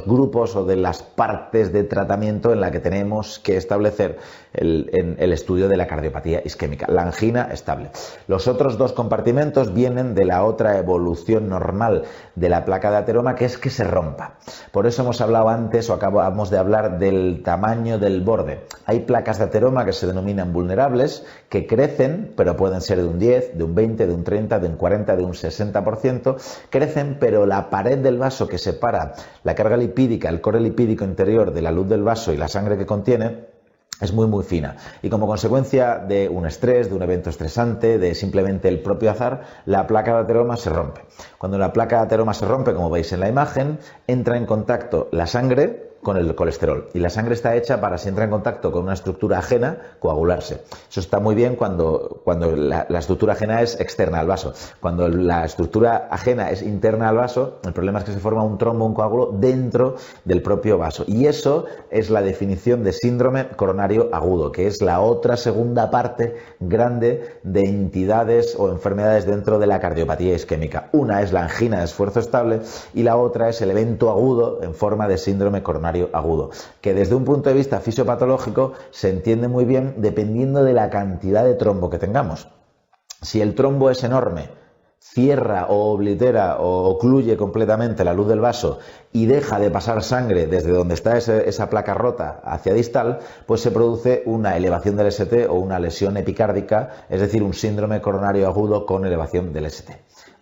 grupos o de las partes de tratamiento en la que tenemos que establecer el estudio de la cardiopatía isquémica, la angina estable. Los otros dos compartimentos vienen de la otra evolución normal de la placa de ateroma, que es que se rompa. Por eso hemos hablado antes, o acabamos de hablar, del tamaño del borde. Hay placas de ateroma que se denominan vulnerables, que crecen, pero pueden ser de un 10, de un 20, de un 30, de un 40, de un 60%, crecen, pero la pared del vaso que separa la carga lipídica, el core lipídico interior de la luz del vaso y la sangre que contiene, es muy fina, y como consecuencia de un estrés, de un evento estresante, de simplemente el propio azar, la placa de ateroma se rompe. Cuando la placa de ateroma se rompe, como veis en la imagen, entra en contacto la sangre con el colesterol, y la sangre está hecha para, si entra en contacto con una estructura ajena, coagularse. Eso está muy bien cuando la estructura ajena es externa al vaso. Cuando la estructura ajena es interna al vaso, el problema es que se forma un trombo, un coágulo dentro del propio vaso, y eso es la definición de síndrome coronario agudo, que es la otra segunda parte grande de entidades o enfermedades dentro de la cardiopatía isquémica. Una es la angina de esfuerzo estable y la otra es el evento agudo en forma de síndrome coronario agudo, que desde un punto de vista fisiopatológico se entiende muy bien dependiendo de la cantidad de trombo que tengamos. Si el trombo es enorme, cierra o oblitera o ocluye completamente la luz del vaso y deja de pasar sangre desde donde está esa placa rota hacia distal, pues se produce una elevación del ST o una lesión epicárdica, es decir, un síndrome coronario agudo con elevación del ST,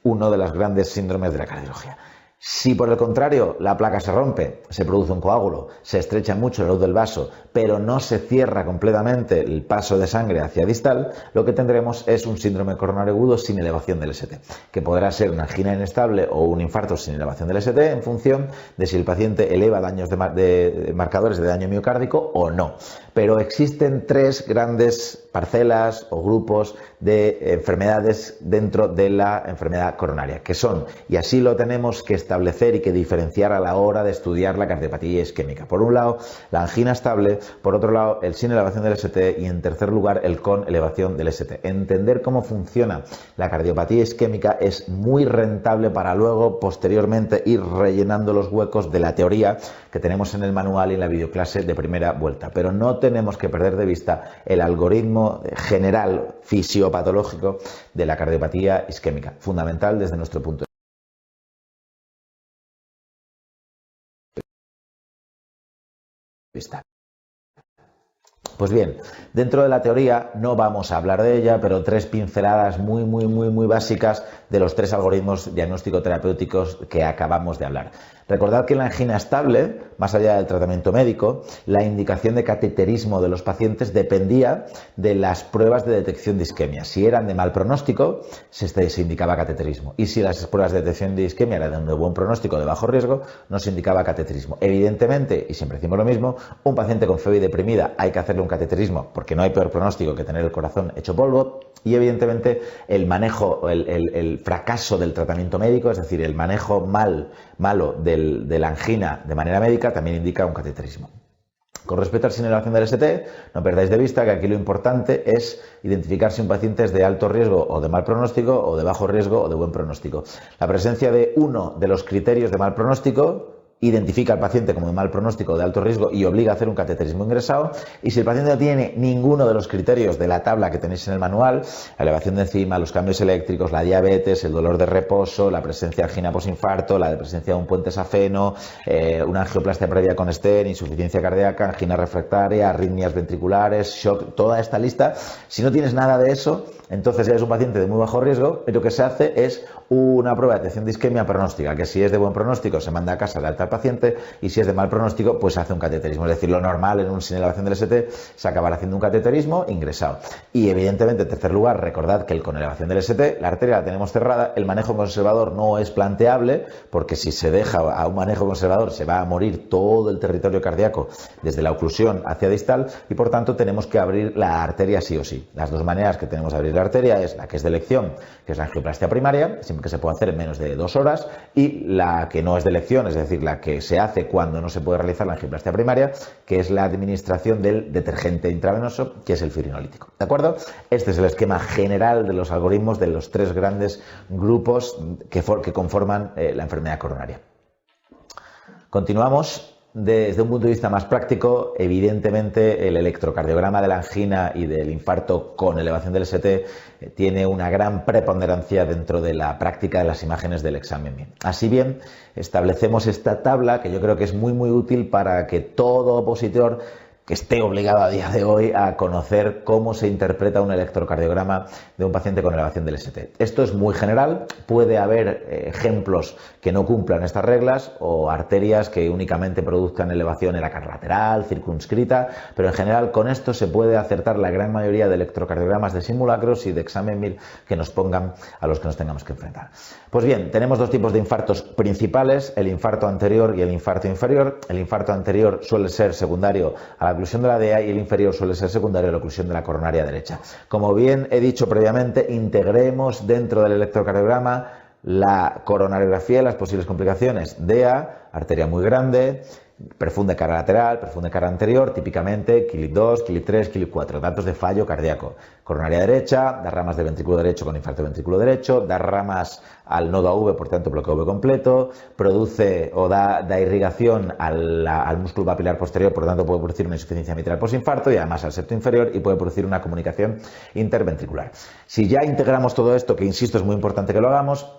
uno de los grandes síndromes de la cardiología. Si por el contrario la placa se rompe, se produce un coágulo, se estrecha mucho la luz del vaso, pero no se cierra completamente el paso de sangre hacia distal, lo que tendremos es un síndrome coronario agudo sin elevación del ST, que podrá ser una angina inestable o un infarto sin elevación del ST en función de si el paciente eleva daños de marcadores de daño miocárdico o no. Pero existen tres grandes parcelas o grupos de enfermedades dentro de la enfermedad coronaria, que son, y así lo tenemos que establecer y que diferenciar a la hora de estudiar la cardiopatía isquémica. Por un lado, la angina estable, por otro lado, el sin elevación del ST y, en tercer lugar, el con elevación del ST. Entender cómo funciona la cardiopatía isquémica es muy rentable para luego, posteriormente, ir rellenando los huecos de la teoría que tenemos en el manual y en la videoclase de primera vuelta. Pero no tenemos que perder de vista el algoritmo general fisiopatológico de la cardiopatía isquémica, fundamental desde nuestro punto de vista. Pues bien, dentro de la teoría no vamos a hablar de ella, pero tres pinceladas muy básicas de los tres algoritmos diagnóstico-terapéuticos que acabamos de hablar. Recordad que en la angina estable, más allá del tratamiento médico, la indicación de cateterismo de los pacientes dependía de las pruebas de detección de isquemia. Si eran de mal pronóstico, se indicaba cateterismo. Y si las pruebas de detección de isquemia eran de buen pronóstico, de bajo riesgo, no se indicaba cateterismo. Evidentemente, y siempre decimos lo mismo, un paciente con fiebre deprimida hay que hacerle un cateterismo porque no hay peor pronóstico que tener el corazón hecho polvo. Y evidentemente el manejo, el fracaso del tratamiento médico, es decir, el manejo malo de la angina de manera médica, también indica un cateterismo. Con respecto a la sin elevación del ST, no perdáis de vista que aquí lo importante es identificar si un paciente es de alto riesgo o de mal pronóstico, o de bajo riesgo o de buen pronóstico. La presencia de uno de los criterios de mal pronóstico identifica al paciente como de mal pronóstico o de alto riesgo y obliga a hacer un cateterismo ingresado. Y si el paciente no tiene ninguno de los criterios de la tabla que tenéis en el manual, la elevación de enzima, los cambios eléctricos, la diabetes, el dolor de reposo, la presencia de angina posinfarto, la presencia de un puente safeno, una angioplastia previa con stent, insuficiencia cardíaca, angina refractaria, arritmias ventriculares, shock, toda esta lista, si no tienes nada de eso, entonces eres un paciente de muy bajo riesgo y lo que se hace es una prueba de detección de isquemia pronóstica, que si es de buen pronóstico se manda a casa de alta al paciente, y si es de mal pronóstico, pues hace un cateterismo. Es decir, lo normal en un sin elevación del ST es acabar haciendo un cateterismo ingresado. Y evidentemente, en tercer lugar, recordad que con elevación del ST, la arteria la tenemos cerrada, el manejo conservador no es planteable, porque si se deja a un manejo conservador se va a morir todo el territorio cardíaco desde la oclusión hacia distal, y por tanto tenemos que abrir la arteria sí o sí. Las dos maneras que tenemos de abrir la arteria es la que es de elección, que es la angioplastia primaria, siempre que se puede hacer en menos de 2 horas, y la que no es de elección, es decir, la que se hace cuando no se puede realizar la angioplastia primaria, que es la administración del detergente intravenoso, que es el firinolítico. ¿De acuerdo? Este es el esquema general de los algoritmos de los tres grandes grupos que conforman la enfermedad coronaria. Continuamos. Desde un punto de vista más práctico, evidentemente el electrocardiograma de la angina y del infarto con elevación del ST tiene una gran preponderancia dentro de la práctica de las imágenes del examen. Así bien, establecemos esta tabla que yo creo que es muy útil para que todo opositor que esté obligado a día de hoy a conocer cómo se interpreta un electrocardiograma de un paciente con elevación del ST. Esto es muy general, puede haber ejemplos que no cumplan estas reglas o arterias que únicamente produzcan elevación en la cara lateral, circunscrita, pero en general con esto se puede acertar la gran mayoría de electrocardiogramas de simulacros y de examen MIR que nos pongan a los que nos tengamos que enfrentar. Pues bien, tenemos dos tipos de infartos principales, el infarto anterior y el infarto inferior. El infarto anterior suele ser secundario a la oclusión de la DEA y el inferior suele ser secundario a la oclusión de la coronaria derecha. Como bien he dicho previamente, integremos dentro del electrocardiograma la coronariografía y las posibles complicaciones. DEA, arteria muy grande, perfum de cara lateral, perfum de cara anterior, típicamente Killip 2, Killip 3, Killip 4, datos de fallo cardíaco. Coronaria derecha, da ramas del ventrículo derecho con infarto del ventrículo derecho, da ramas al nodo AV, por tanto bloqueo V completo, produce o da irrigación al músculo papilar posterior, por tanto puede producir una insuficiencia mitral posinfarto y además al septo inferior y puede producir una comunicación interventricular. Si ya integramos todo esto, que insisto es muy importante que lo hagamos,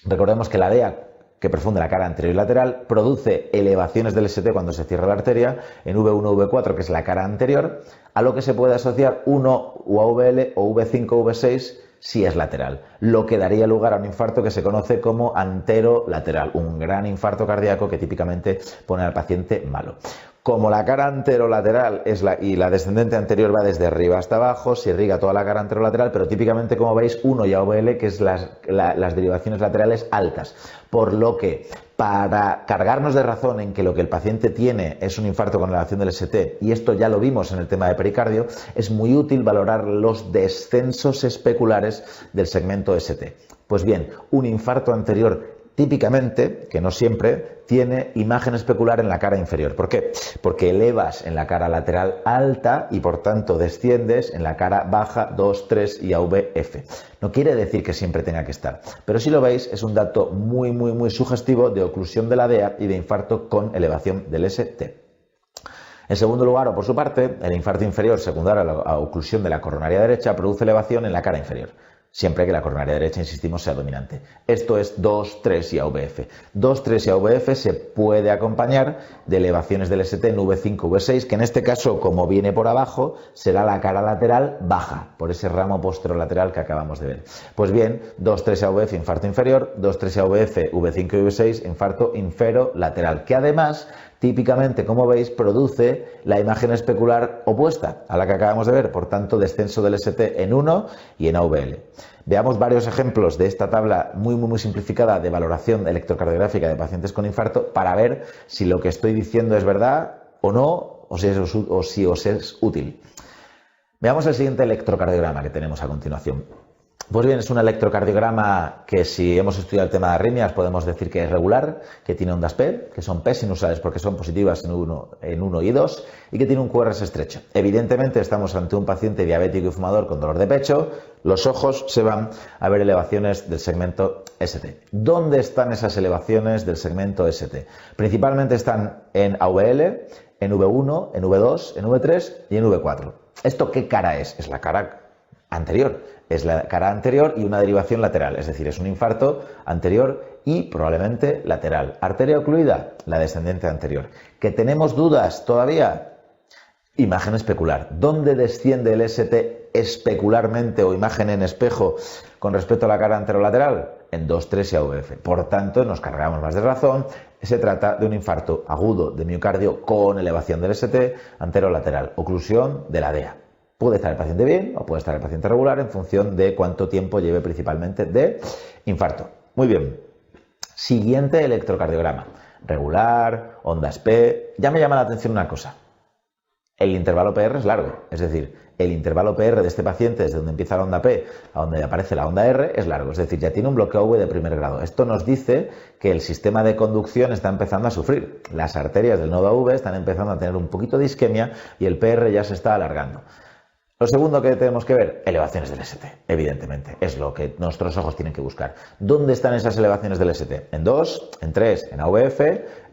recordemos que la DEA, que perfunde la cara anterior y lateral, produce elevaciones del ST cuando se cierra la arteria en V1, V4, que es la cara anterior, a lo que se puede asociar 1 UAVL o V5, V6 si es lateral, lo que daría lugar a un infarto que se conoce como anterolateral, un gran infarto cardíaco que típicamente pone al paciente malo. Como la cara anterolateral y la descendente anterior va desde arriba hasta abajo, se irriga toda la cara anterolateral, pero típicamente, como veis, 1 y AVL, que es las derivaciones laterales altas. Por lo que, para cargarnos de razón en que lo que el paciente tiene es un infarto con elevación del ST, y esto ya lo vimos en el tema de pericardio, es muy útil valorar los descensos especulares del segmento ST. Pues bien, un infarto anterior típicamente, que no siempre, tiene imagen especular en la cara inferior. ¿Por qué? Porque elevas en la cara lateral alta y por tanto desciendes en la cara baja 2, 3 y AVF. No quiere decir que siempre tenga que estar, pero si lo veis es un dato muy sugestivo de oclusión de la DEA y de infarto con elevación del ST. En segundo lugar, o por su parte, el infarto inferior secundario a la oclusión de la coronaria derecha produce elevación en la cara inferior, siempre que la coronaria derecha, insistimos, sea dominante. Esto es 2, 3 y AVF. 2, 3 y AVF se puede acompañar de elevaciones del ST en V5, V6, que en este caso, como viene por abajo, será la cara lateral baja, por ese ramo posterolateral que acabamos de ver. Pues bien, 2, 3 y AVF, infarto inferior, 2, 3 y AVF, V5 y V6, infarto inferolateral, que además típicamente, como veis, produce la imagen especular opuesta a la que acabamos de ver, por tanto, descenso del ST en 1 y en AVL. Veamos varios ejemplos de esta tabla muy simplificada de valoración electrocardiográfica de pacientes con infarto para ver si lo que estoy diciendo es verdad o no, o si os es útil. Veamos el siguiente electrocardiograma que tenemos a continuación. Pues bien, es un electrocardiograma que, si hemos estudiado el tema de arritmias, podemos decir que es regular, que tiene ondas P, que son P sinusales porque son positivas en 1 y 2, y que tiene un QRS estrecho. Evidentemente estamos ante un paciente diabético y fumador con dolor de pecho, los ojos se van a ver elevaciones del segmento ST. ¿Dónde están esas elevaciones del segmento ST? Principalmente están en AVL, en V1, en V2, en V3 y en V4. ¿Esto qué cara es? Es la cara anterior. Es la cara anterior y una derivación lateral, es decir, es un infarto anterior y probablemente lateral. Arteria ocluida, la descendente anterior. ¿Que tenemos dudas todavía? Imagen especular. ¿Dónde desciende el ST especularmente o imagen en espejo con respecto a la cara anterolateral? en 2-3 y AVF. Por tanto, nos cargamos más de razón. Se trata de un infarto agudo de miocardio con elevación del ST anterolateral, oclusión de la DEA. Puede estar el paciente bien o puede estar el paciente regular en función de cuánto tiempo lleve principalmente de infarto. Muy bien. Siguiente electrocardiograma. Regular, ondas P. Ya me llama la atención una cosa. El intervalo PR es largo, es decir, el intervalo PR de este paciente desde donde empieza la onda P a donde aparece la onda R es largo, es decir, ya tiene un bloqueo V de primer grado. Esto nos dice que el sistema de conducción está empezando a sufrir. Las arterias del nodo V están empezando a tener un poquito de isquemia y el PR ya se está alargando. Lo segundo que tenemos que ver, elevaciones del ST, evidentemente, es lo que nuestros ojos tienen que buscar. ¿Dónde están esas elevaciones del ST? En 2, en 3, en AVF,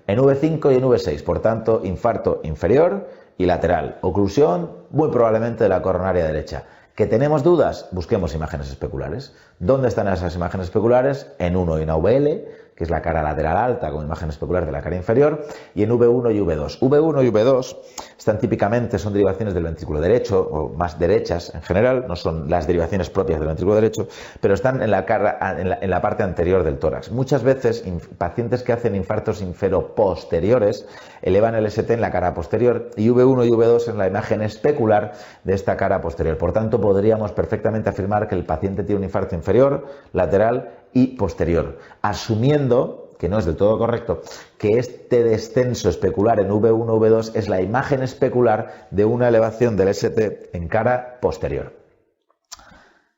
en V5 y en V6, por tanto, infarto inferior y lateral. Oclusión, muy probablemente de la coronaria derecha. ¿Que tenemos dudas? Busquemos imágenes especulares. ¿Dónde están esas imágenes especulares? En 1 y en AVL, que es la cara lateral alta como imagen especular de la cara inferior, y en V1 y V2. V1 y V2 están típicamente, son derivaciones del ventrículo derecho, o más derechas en general, no son las derivaciones propias del ventrículo derecho, pero están en la parte anterior del tórax. Muchas veces, pacientes que hacen infartos inferoposteriores elevan el ST en la cara posterior y V1 y V2 en la imagen especular de esta cara posterior. Por tanto, podríamos perfectamente afirmar que el paciente tiene un infarto inferior, lateral y posterior, asumiendo, que no es del todo correcto, que este descenso especular en V1 V2 es la imagen especular de una elevación del ST en cara posterior.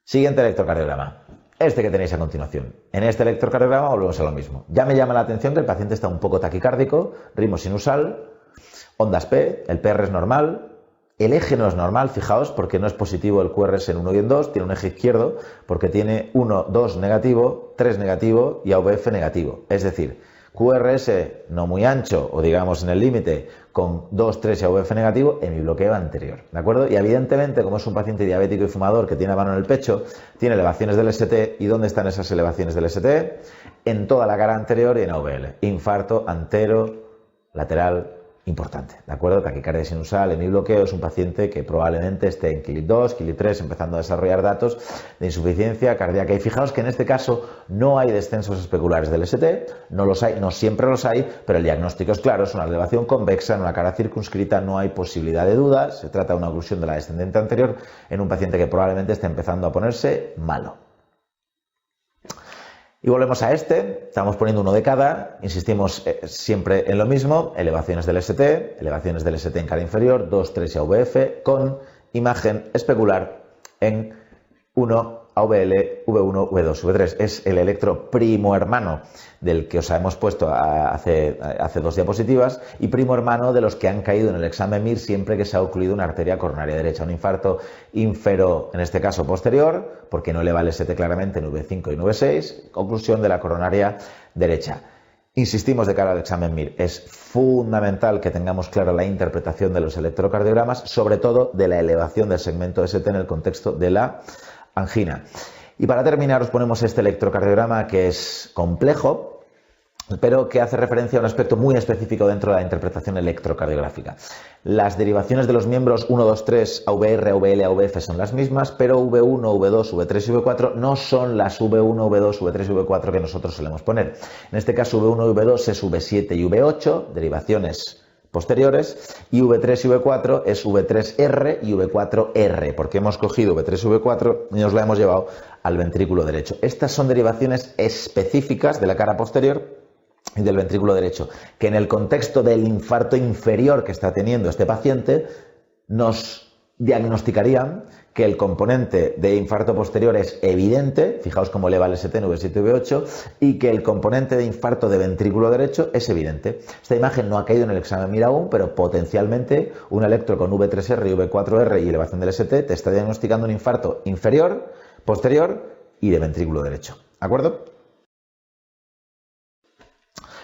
Siguiente electrocardiograma, este que tenéis a continuación. En este electrocardiograma volvemos a lo mismo. Ya me llama la atención que el paciente está un poco taquicárdico, ritmo sinusal, ondas P, el PR es normal. El eje no es normal, fijaos, porque no es positivo el QRS en 1 y en 2, tiene un eje izquierdo porque tiene 1, 2 negativo, 3 negativo y AVF negativo. Es decir, QRS no muy ancho o digamos en el límite con 2, 3 y AVF negativo en mi bloqueo anterior, ¿de acuerdo? Y evidentemente, como es un paciente diabético y fumador que tiene la mano en el pecho, tiene elevaciones del ST. ¿Y dónde están esas elevaciones del ST? En toda la cara anterior y en AVL. Infarto antero lateral importante, ¿de acuerdo? Taquicardia sinusal, hemibloqueo, es un paciente que probablemente esté en KILIP 2, KILIP 3, empezando a desarrollar datos de insuficiencia cardíaca. Y fijaos que en este caso no hay descensos especulares del ST, no los hay, no siempre los hay, pero el diagnóstico es claro, es una elevación convexa en una cara circunscrita, no hay posibilidad de dudas, se trata de una oclusión de la descendente anterior en un paciente que probablemente esté empezando a ponerse malo. Y volvemos a este, estamos poniendo uno de cada, insistimos siempre en lo mismo, elevaciones del ST en cara inferior, 2, 3 y AVF, con imagen especular en 1, AVL, V1, V2, V3. Es el electro primo hermano del que os hemos puesto hace 2 diapositivas y primo hermano de los que han caído en el examen MIR siempre que se ha ocluido una arteria coronaria derecha, un infarto infero, en este caso posterior, porque no eleva el ST claramente en V5 y en V6, oclusión de la coronaria derecha. Insistimos de cara al examen MIR, es fundamental que tengamos clara la interpretación de los electrocardiogramas, sobre todo de la elevación del segmento ST en el contexto de la angina. Y para terminar os ponemos este electrocardiograma que es complejo, pero que hace referencia a un aspecto muy específico dentro de la interpretación electrocardiográfica. Las derivaciones de los miembros 1, 2, 3, AVR, AVL, AVF son las mismas, pero V1, V2, V3 y V4 no son las V1, V2, V3 y V4 que nosotros solemos poner. En este caso V1 y V2 es V7 y V8, derivaciones posteriores, y V3 y V4 es V3R y V4R, porque hemos cogido V3 y V4 y nos la hemos llevado al ventrículo derecho. Estas son derivaciones específicas de la cara posterior y del ventrículo derecho, que en el contexto del infarto inferior que está teniendo este paciente, nos diagnosticarían que el componente de infarto posterior es evidente, fijaos cómo eleva el ST en V7 y V8, y que el componente de infarto de ventrículo derecho es evidente. Esta imagen no ha caído en el examen MIR aún, pero potencialmente un electro con V3R y V4R y elevación del ST te está diagnosticando un infarto inferior, posterior y de ventrículo derecho. ¿De acuerdo?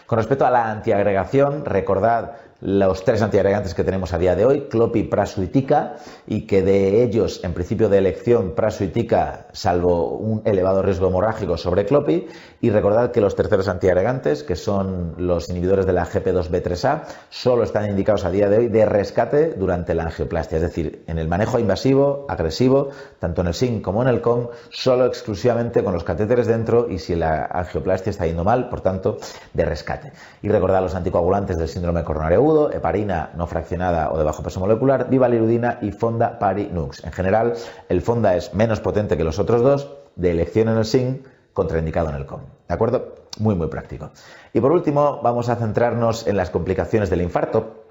Con respecto a la antiagregación, recordad los 3 antiagregantes que tenemos a día de hoy, Clopi, Prasu y Tika, y que de ellos, en principio de elección, Prasu y Tika, salvo un elevado riesgo hemorrágico sobre Clopi. Y recordad que los terceros antiagregantes, que son los inhibidores de la GP2B3A, solo están indicados a día de hoy de rescate durante la angioplastia, es decir, en el manejo invasivo, agresivo, tanto en el SIN como en el COM, solo exclusivamente con los catéteres dentro y si la angioplastia está yendo mal, por tanto, de rescate. Y recordad los anticoagulantes del síndrome coronario agudo, heparina no fraccionada o de bajo peso molecular, vivalirudina y Fonda Pari Nux. En general, el Fonda es menos potente que los otros dos, de elección en el SIN, contraindicado en el COM. ¿De acuerdo? Muy práctico. Y por último, vamos a centrarnos en las complicaciones del infarto,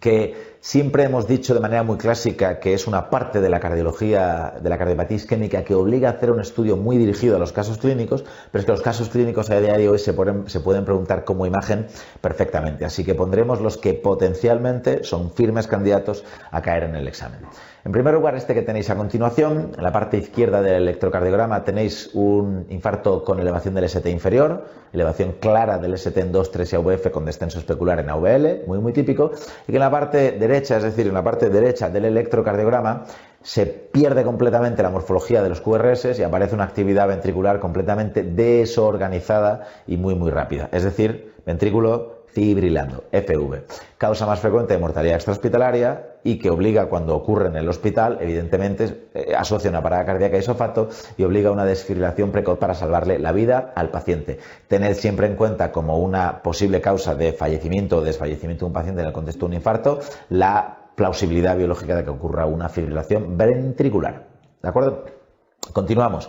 que siempre hemos dicho de manera muy clásica que es una parte de la cardiología, de la cardiopatía isquémica, que obliga a hacer un estudio muy dirigido a los casos clínicos, pero es que los casos clínicos a día de hoy se pueden preguntar como imagen perfectamente. Así que pondremos los que potencialmente son firmes candidatos a caer en el examen. En primer lugar, este que tenéis a continuación, en la parte izquierda del electrocardiograma tenéis un infarto con elevación del ST inferior, elevación clara del ST en 2, 3 y AVF con descenso especular en AVL, muy típico, y que en la parte derecha, es decir, en la parte derecha del electrocardiograma, se pierde completamente la morfología de los QRS y aparece una actividad ventricular completamente desorganizada y muy rápida, es decir, ventrículo fibrilando, FV. Causa más frecuente de mortalidad extrahospitalaria y que obliga, cuando ocurre en el hospital, evidentemente asocia una parada cardíaca y isofacto y obliga a una desfibrilación precoz para salvarle la vida al paciente. Tened siempre en cuenta como una posible causa de fallecimiento o desfallecimiento de un paciente en el contexto de un infarto la plausibilidad biológica de que ocurra una fibrilación ventricular. ¿De acuerdo? Continuamos.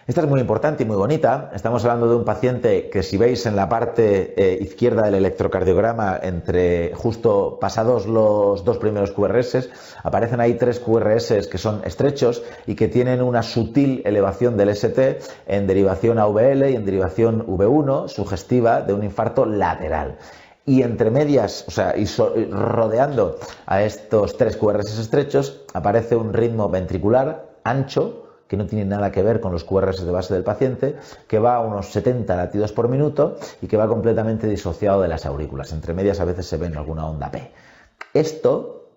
Esta es muy importante y muy bonita. Estamos hablando de un paciente que, si veis en la parte izquierda del electrocardiograma, entre justo pasados los dos primeros QRS, aparecen ahí 3 QRS que son estrechos y que tienen una sutil elevación del ST en derivación AVL y en derivación V1, sugestiva de un infarto lateral. Y entre medias, o sea, rodeando a estos 3 QRS estrechos, aparece un ritmo ventricular ancho, que no tiene nada que ver con los QRS de base del paciente, que va a unos 70 latidos por minuto y que va completamente disociado de las aurículas. Entre medias a veces se ve en alguna onda P.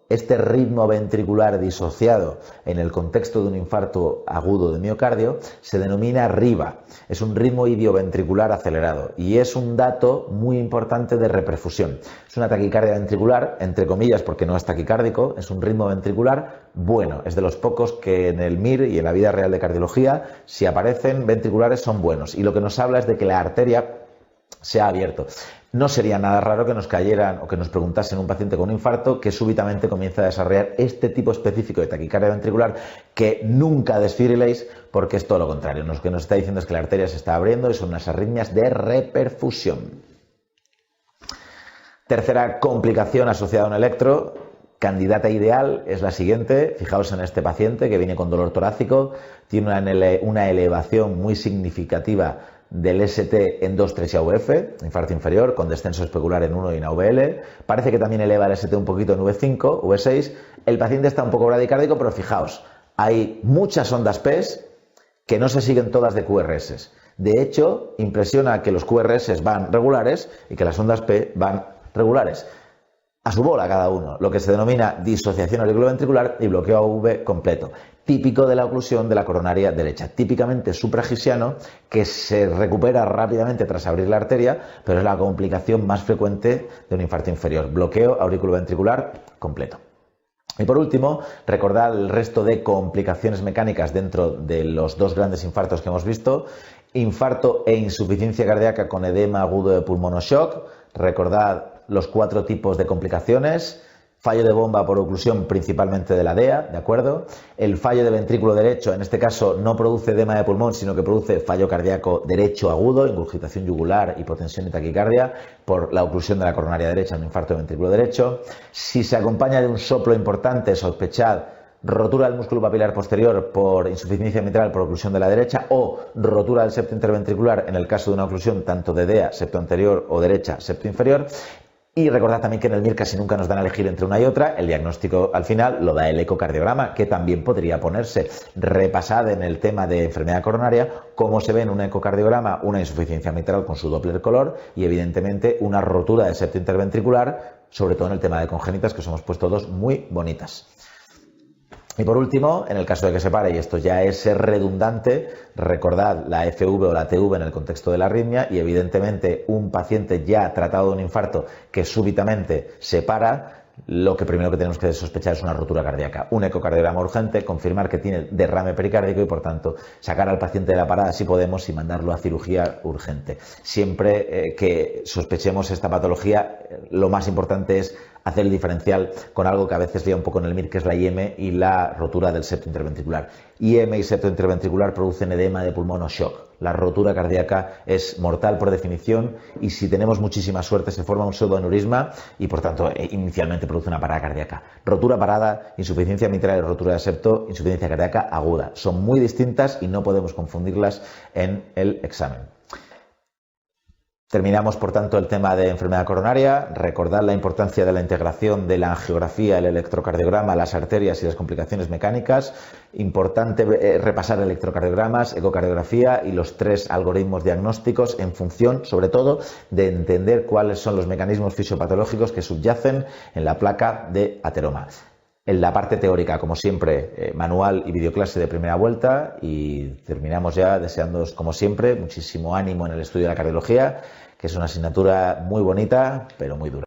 Este ritmo ventricular disociado en el contexto de un infarto agudo de miocardio se denomina RIVA. Es un ritmo idioventricular acelerado y es un dato muy importante de reperfusión. Es una taquicardia ventricular, entre comillas, porque no es taquicárdico, es un ritmo ventricular bueno. Es de los pocos que en el MIR y en la vida real de cardiología, si aparecen ventriculares, son buenos. Y lo que nos habla es de que la arteria se ha abierto. No sería nada raro que nos cayeran o que nos preguntasen un paciente con un infarto que súbitamente comienza a desarrollar este tipo específico de taquicardia ventricular, que nunca desfibriléis porque es todo lo contrario. Lo que nos está diciendo es que la arteria se está abriendo y son unas arritmias de reperfusión. Tercera complicación asociada a un electro, candidata ideal, es la siguiente. Fijaos en este paciente que viene con dolor torácico, tiene una elevación muy significativa del ST en 2, 3 y AVF, infarto inferior, con descenso especular en 1 y en AVL. Parece que también eleva el ST un poquito en V5, V6. El paciente está un poco bradicárdico, pero fijaos, hay muchas ondas PES que no se siguen todas de QRS. De hecho, impresiona que los QRS van regulares y que las ondas P van regulares. A su bola cada uno, lo que se denomina disociación auriculoventricular y bloqueo AV completo, típico de la oclusión de la coronaria derecha, típicamente supragisiano, que se recupera rápidamente tras abrir la arteria, pero es la complicación más frecuente de un infarto inferior, bloqueo auriculoventricular completo. Y por último, recordad el resto de complicaciones mecánicas dentro de los 2 grandes infartos que hemos visto: infarto e insuficiencia cardíaca con edema agudo de pulmón o shock. Recordad los 4 tipos de complicaciones: fallo de bomba por oclusión principalmente de la DEA, ¿de acuerdo? El fallo de ventrículo derecho, en este caso no produce edema de pulmón, sino que produce fallo cardíaco derecho agudo, ingurgitación yugular, hipotensión y taquicardia por la oclusión de la coronaria derecha en un infarto de ventrículo derecho. Si se acompaña de un soplo importante, sospechad rotura del músculo papilar posterior por insuficiencia mitral por oclusión de la derecha o rotura del septo interventricular en el caso de una oclusión tanto de DEA, septo anterior, o derecha, septo inferior. Y recordad también que en el MIR casi nunca nos dan a elegir entre una y otra. El diagnóstico al final lo da el ecocardiograma, que también podría ponerse. Repasad en el tema de enfermedad coronaria cómo se ve en un ecocardiograma una insuficiencia mitral con su Doppler color y evidentemente una rotura del septo interventricular sobre todo en el tema de congénitas, que os hemos puesto dos muy bonitas. Y por último, en el caso de que se pare, y esto ya es redundante, recordad la FV o la TV en el contexto de la arritmia y evidentemente un paciente ya tratado de un infarto que súbitamente se para, lo que primero que tenemos que sospechar es una rotura cardíaca. Un ecocardiograma urgente, confirmar que tiene derrame pericárdico y por tanto sacar al paciente de la parada si podemos y mandarlo a cirugía urgente. Siempre que sospechemos esta patología, lo más importante es hacer el diferencial con algo que a veces lía un poco en el MIR, que es la IM y la rotura del septo interventricular. IM y septo interventricular producen edema de pulmón o shock. La rotura cardíaca es mortal por definición y si tenemos muchísima suerte se forma un pseudoaneurisma y por tanto inicialmente produce una parada cardíaca. Rotura parada, insuficiencia mitral y rotura de septo, insuficiencia cardíaca aguda. Son muy distintas y no podemos confundirlas en el examen. Terminamos, por tanto, el tema de enfermedad coronaria. Recordad la importancia de la integración de la angiografía, el electrocardiograma, las arterias y las complicaciones mecánicas. Importante repasar electrocardiogramas, ecocardiografía y los tres algoritmos diagnósticos en función, sobre todo, de entender cuáles son los mecanismos fisiopatológicos que subyacen en la placa de ateroma. En la parte teórica, como siempre, manual y videoclase de primera vuelta y terminamos ya deseándoos, como siempre, muchísimo ánimo en el estudio de la cardiología, que es una asignatura muy bonita, pero muy dura.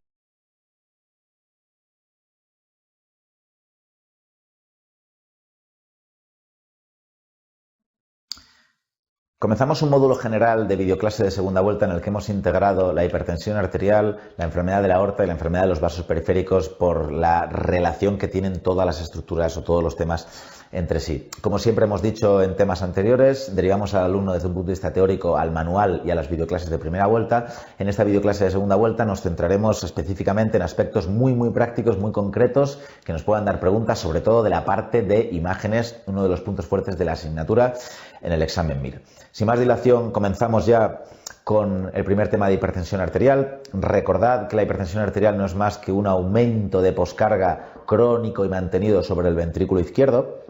Comenzamos un módulo general de videoclase de segunda vuelta en el que hemos integrado la hipertensión arterial, la enfermedad de la aorta y la enfermedad de los vasos periféricos por la relación que tienen todas las estructuras o todos los temas entre sí. Como siempre hemos dicho en temas anteriores, derivamos al alumno desde un punto de vista teórico al manual y a las videoclases de primera vuelta. En esta videoclase de segunda vuelta nos centraremos específicamente en aspectos muy prácticos, muy concretos, que nos puedan dar preguntas, sobre todo de la parte de imágenes, uno de los puntos fuertes de la asignatura en el examen MIR. Sin más dilación, comenzamos ya con el primer tema de hipertensión arterial. Recordad que la hipertensión arterial no es más que un aumento de poscarga crónico y mantenido sobre el ventrículo izquierdo.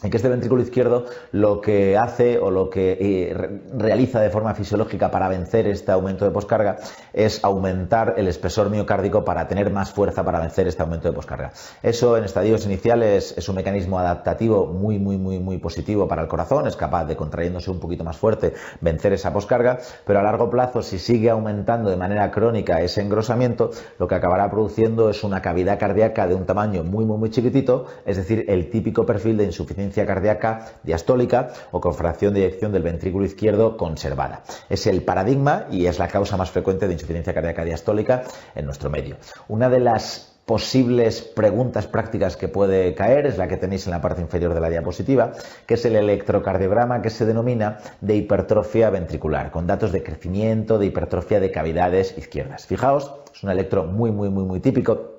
En que este ventrículo izquierdo lo que hace o lo que realiza de forma fisiológica para vencer este aumento de poscarga es aumentar el espesor miocárdico para tener más fuerza para vencer este aumento de poscarga. Eso en estadios iniciales es un mecanismo adaptativo muy positivo para el corazón, es capaz de, contrayéndose un poquito más fuerte, vencer esa poscarga, pero a largo plazo, si sigue aumentando de manera crónica ese engrosamiento, lo que acabará produciendo es una cavidad cardíaca de un tamaño muy chiquitito, es decir, el típico perfil de insuficiencia cardíaca diastólica o con fracción de eyección del ventrículo izquierdo conservada. Es el paradigma y es la causa más frecuente de insuficiencia cardíaca diastólica en nuestro medio. Una de las posibles preguntas prácticas que puede caer es la que tenéis en la parte inferior de la diapositiva, que es el electrocardiograma que se denomina de hipertrofia ventricular, con datos de crecimiento, de hipertrofia de cavidades izquierdas. Fijaos, es un electro muy típico,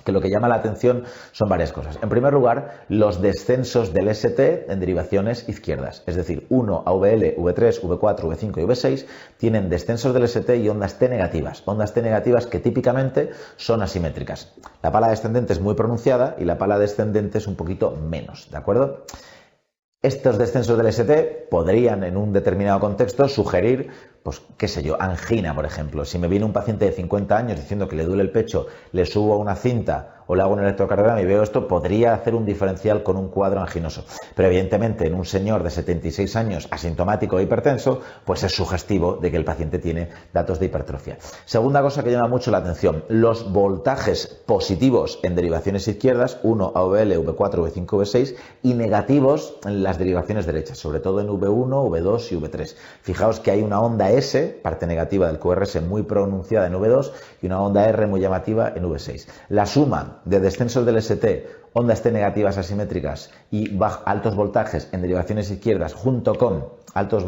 que lo que llama la atención son varias cosas. En primer lugar, los descensos del ST en derivaciones izquierdas, es decir, 1 AVL, V3, V4, V5 y V6 tienen descensos del ST y ondas T negativas que típicamente son asimétricas. La pala descendente es muy pronunciada y la pala descendente es un poquito menos, ¿de acuerdo? Estos descensos del ST podrían en un determinado contexto sugerir, pues qué sé yo, angina, por ejemplo. Si me viene un paciente de 50 años diciendo que le duele el pecho, le subo una cinta o le hago un electrocardiograma y veo esto, podría hacer un diferencial con un cuadro anginoso. Pero evidentemente en un señor de 76 años asintomático e hipertenso, pues es sugestivo de que el paciente tiene datos de hipertrofia. Segunda cosa que llama mucho la atención, los voltajes positivos en derivaciones izquierdas, 1 AVL, V4, V5, V6, y negativos en las derivaciones derechas, sobre todo en V1, V2 y V3. Fijaos que hay una onda S, parte negativa del QRS, muy pronunciada en V2 y una onda R muy llamativa en V6. La suma de descensos del ST, ondas T negativas asimétricas y altos voltajes en derivaciones izquierdas junto con altos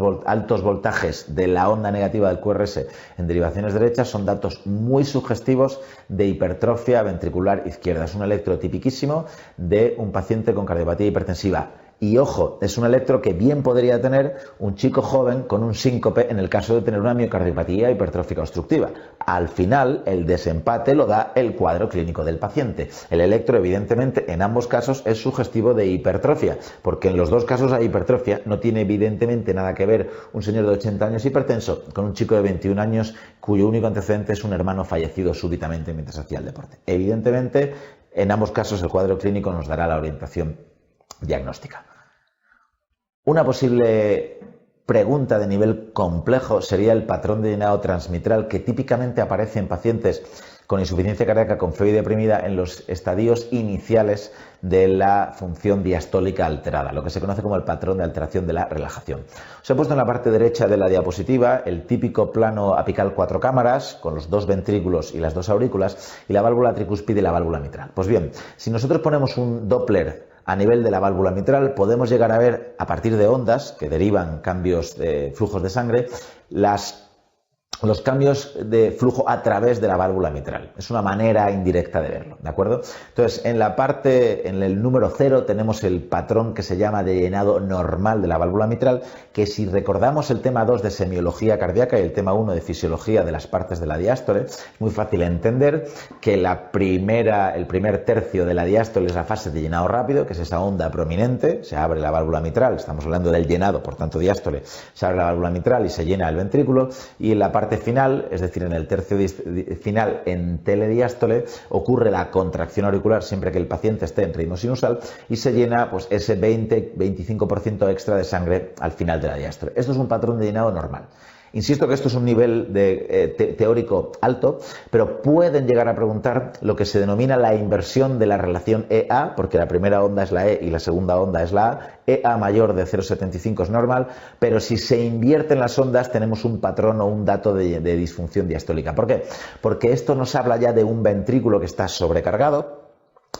voltajes de la onda negativa del QRS en derivaciones derechas son datos muy sugestivos de hipertrofia ventricular izquierda. Es un electro tipiquísimo de un paciente con cardiopatía hipertensiva. Y ojo, es un electro que bien podría tener un chico joven con un síncope en el caso de tener una miocardiopatía hipertrófica obstructiva. Al final, el desempate lo da el cuadro clínico del paciente. El electro, evidentemente, en ambos casos es sugestivo de hipertrofia, porque en los dos casos hay hipertrofia. No tiene evidentemente nada que ver un señor de 80 años hipertenso con un chico de 21 años cuyo único antecedente es un hermano fallecido súbitamente mientras hacía el deporte. Evidentemente, en ambos casos el cuadro clínico nos dará la orientación diagnóstica. Una posible pregunta de nivel complejo sería el patrón de llenado transmitral que típicamente aparece en pacientes con insuficiencia cardíaca con fiebre deprimida en los estadios iniciales de la función diastólica alterada, lo que se conoce como el patrón de alteración de la relajación. Os he puesto en la parte derecha de la diapositiva el típico plano apical 4 cámaras con los dos ventrículos y las dos aurículas y la válvula tricúspide y la válvula mitral. Pues bien, si nosotros ponemos un Doppler a nivel de la válvula mitral, podemos llegar a ver, a partir de ondas que derivan cambios de flujos de sangre, los cambios de flujo a través de la válvula mitral. Es una manera indirecta de verlo, ¿de acuerdo? Entonces, en el número 0 tenemos el patrón que se llama de llenado normal de la válvula mitral, que si recordamos el tema 2 de semiología cardíaca y el tema 1 de fisiología de las partes de la diástole, es muy fácil entender que el primer tercio de la diástole es la fase de llenado rápido, que es esa onda prominente, se abre la válvula mitral, estamos hablando del llenado, por tanto diástole, se abre la válvula mitral y se llena el ventrículo, y en la parte final, es decir, en el tercio final en telediástole, ocurre la contracción auricular siempre que el paciente esté en ritmo sinusal y se llena pues ese 20-25% extra de sangre al final de la diástole. Esto es un patrón de llenado normal. Insisto que esto es un nivel teórico alto, pero pueden llegar a preguntar lo que se denomina la inversión de la relación EA, porque la primera onda es la E y la segunda onda es la A. EA mayor de 0,75 es normal, pero si se invierten las ondas tenemos un patrón o un dato de disfunción diastólica. ¿Por qué? Porque esto nos habla ya de un ventrículo que está sobrecargado,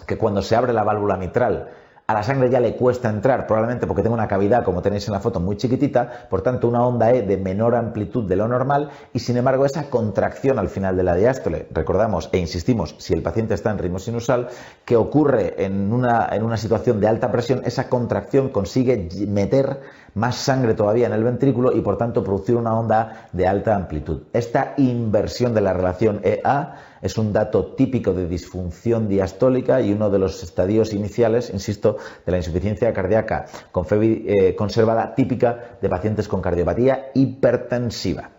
que cuando se abre la válvula mitral a la sangre ya le cuesta entrar, probablemente porque tenga una cavidad, como tenéis en la foto, muy chiquitita, por tanto una onda E de menor amplitud de lo normal y sin embargo esa contracción al final de la diástole, recordamos e insistimos, si el paciente está en ritmo sinusal, que ocurre en una situación de alta presión, esa contracción consigue meter más sangre todavía en el ventrículo y por tanto producir una onda de alta amplitud. Esta inversión de la relación EA es un dato típico de disfunción diastólica y uno de los estadios iniciales, insisto, de la insuficiencia cardíaca con fiebre conservada típica de pacientes con cardiopatía hipertensiva.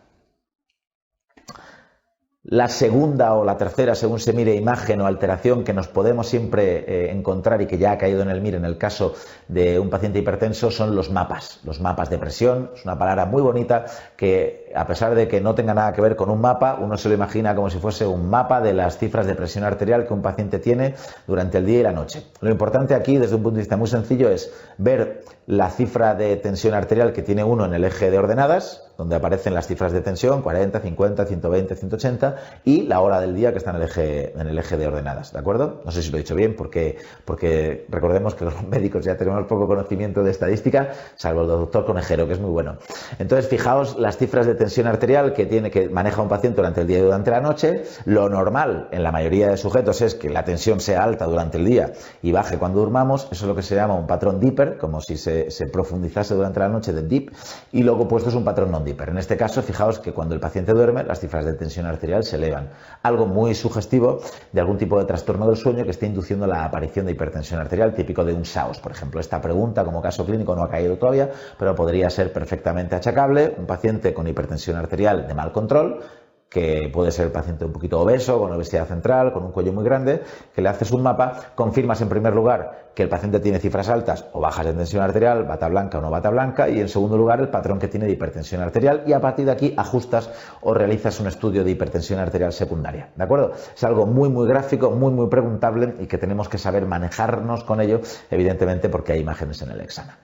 La segunda o la tercera, según se mire, imagen o alteración que nos podemos siempre encontrar y que ya ha caído en el MIR en el caso de un paciente hipertenso son los mapas de presión. Es una palabra muy bonita que, a pesar de que no tenga nada que ver con un mapa, uno se lo imagina como si fuese un mapa de las cifras de presión arterial que un paciente tiene durante el día y la noche. Lo importante aquí, desde un punto de vista muy sencillo, es ver la cifra de tensión arterial que tiene uno en el eje de ordenadas, donde aparecen las cifras de tensión, 40, 50, 120, 180, y la hora del día que está en el eje de ordenadas, ¿de acuerdo? No sé si lo he dicho bien, porque recordemos que los médicos ya tenemos poco conocimiento de estadística, salvo el doctor Conejero, que es muy bueno. Entonces, fijaos las cifras de tensión arterial que maneja un paciente durante el día y durante la noche. Lo normal en la mayoría de sujetos es que la tensión sea alta durante el día y baje cuando durmamos. Eso es lo que se llama un patrón Dipper, como si se profundizase durante la noche de DIP, y luego opuesto es un patrón non-Dipper. En este caso, fijaos que cuando el paciente duerme, las cifras de tensión arterial se elevan. Algo muy sugestivo de algún tipo de trastorno del sueño que esté induciendo la aparición de hipertensión arterial, típico de un SAOS, por ejemplo. Esta pregunta, como caso clínico, no ha caído todavía, pero podría ser perfectamente achacable. Un paciente con hipertensión arterial de mal control, que puede ser el paciente un poquito obeso, con obesidad central, con un cuello muy grande, que le haces un mapa, confirmas en primer lugar que el paciente tiene cifras altas o bajas de tensión arterial, bata blanca o no bata blanca, y en segundo lugar el patrón que tiene de hipertensión arterial, y a partir de aquí ajustas o realizas un estudio de hipertensión arterial secundaria, ¿de acuerdo? Es algo muy gráfico, muy preguntable y que tenemos que saber manejarnos con ello, evidentemente porque hay imágenes en el examen.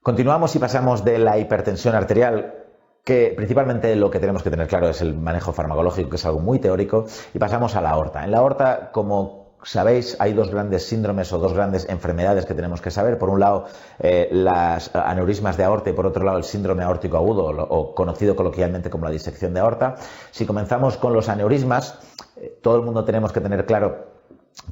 Continuamos y pasamos de la hipertensión arterial, que principalmente lo que tenemos que tener claro es el manejo farmacológico, que es algo muy teórico, y pasamos a la aorta. En la aorta, como sabéis, hay dos grandes síndromes o dos grandes enfermedades que tenemos que saber. Por un lado, las aneurismas de aorta y por otro lado el síndrome aórtico agudo o conocido coloquialmente como la disección de aorta. Si comenzamos con los aneurismas, todo el mundo tenemos que tener claro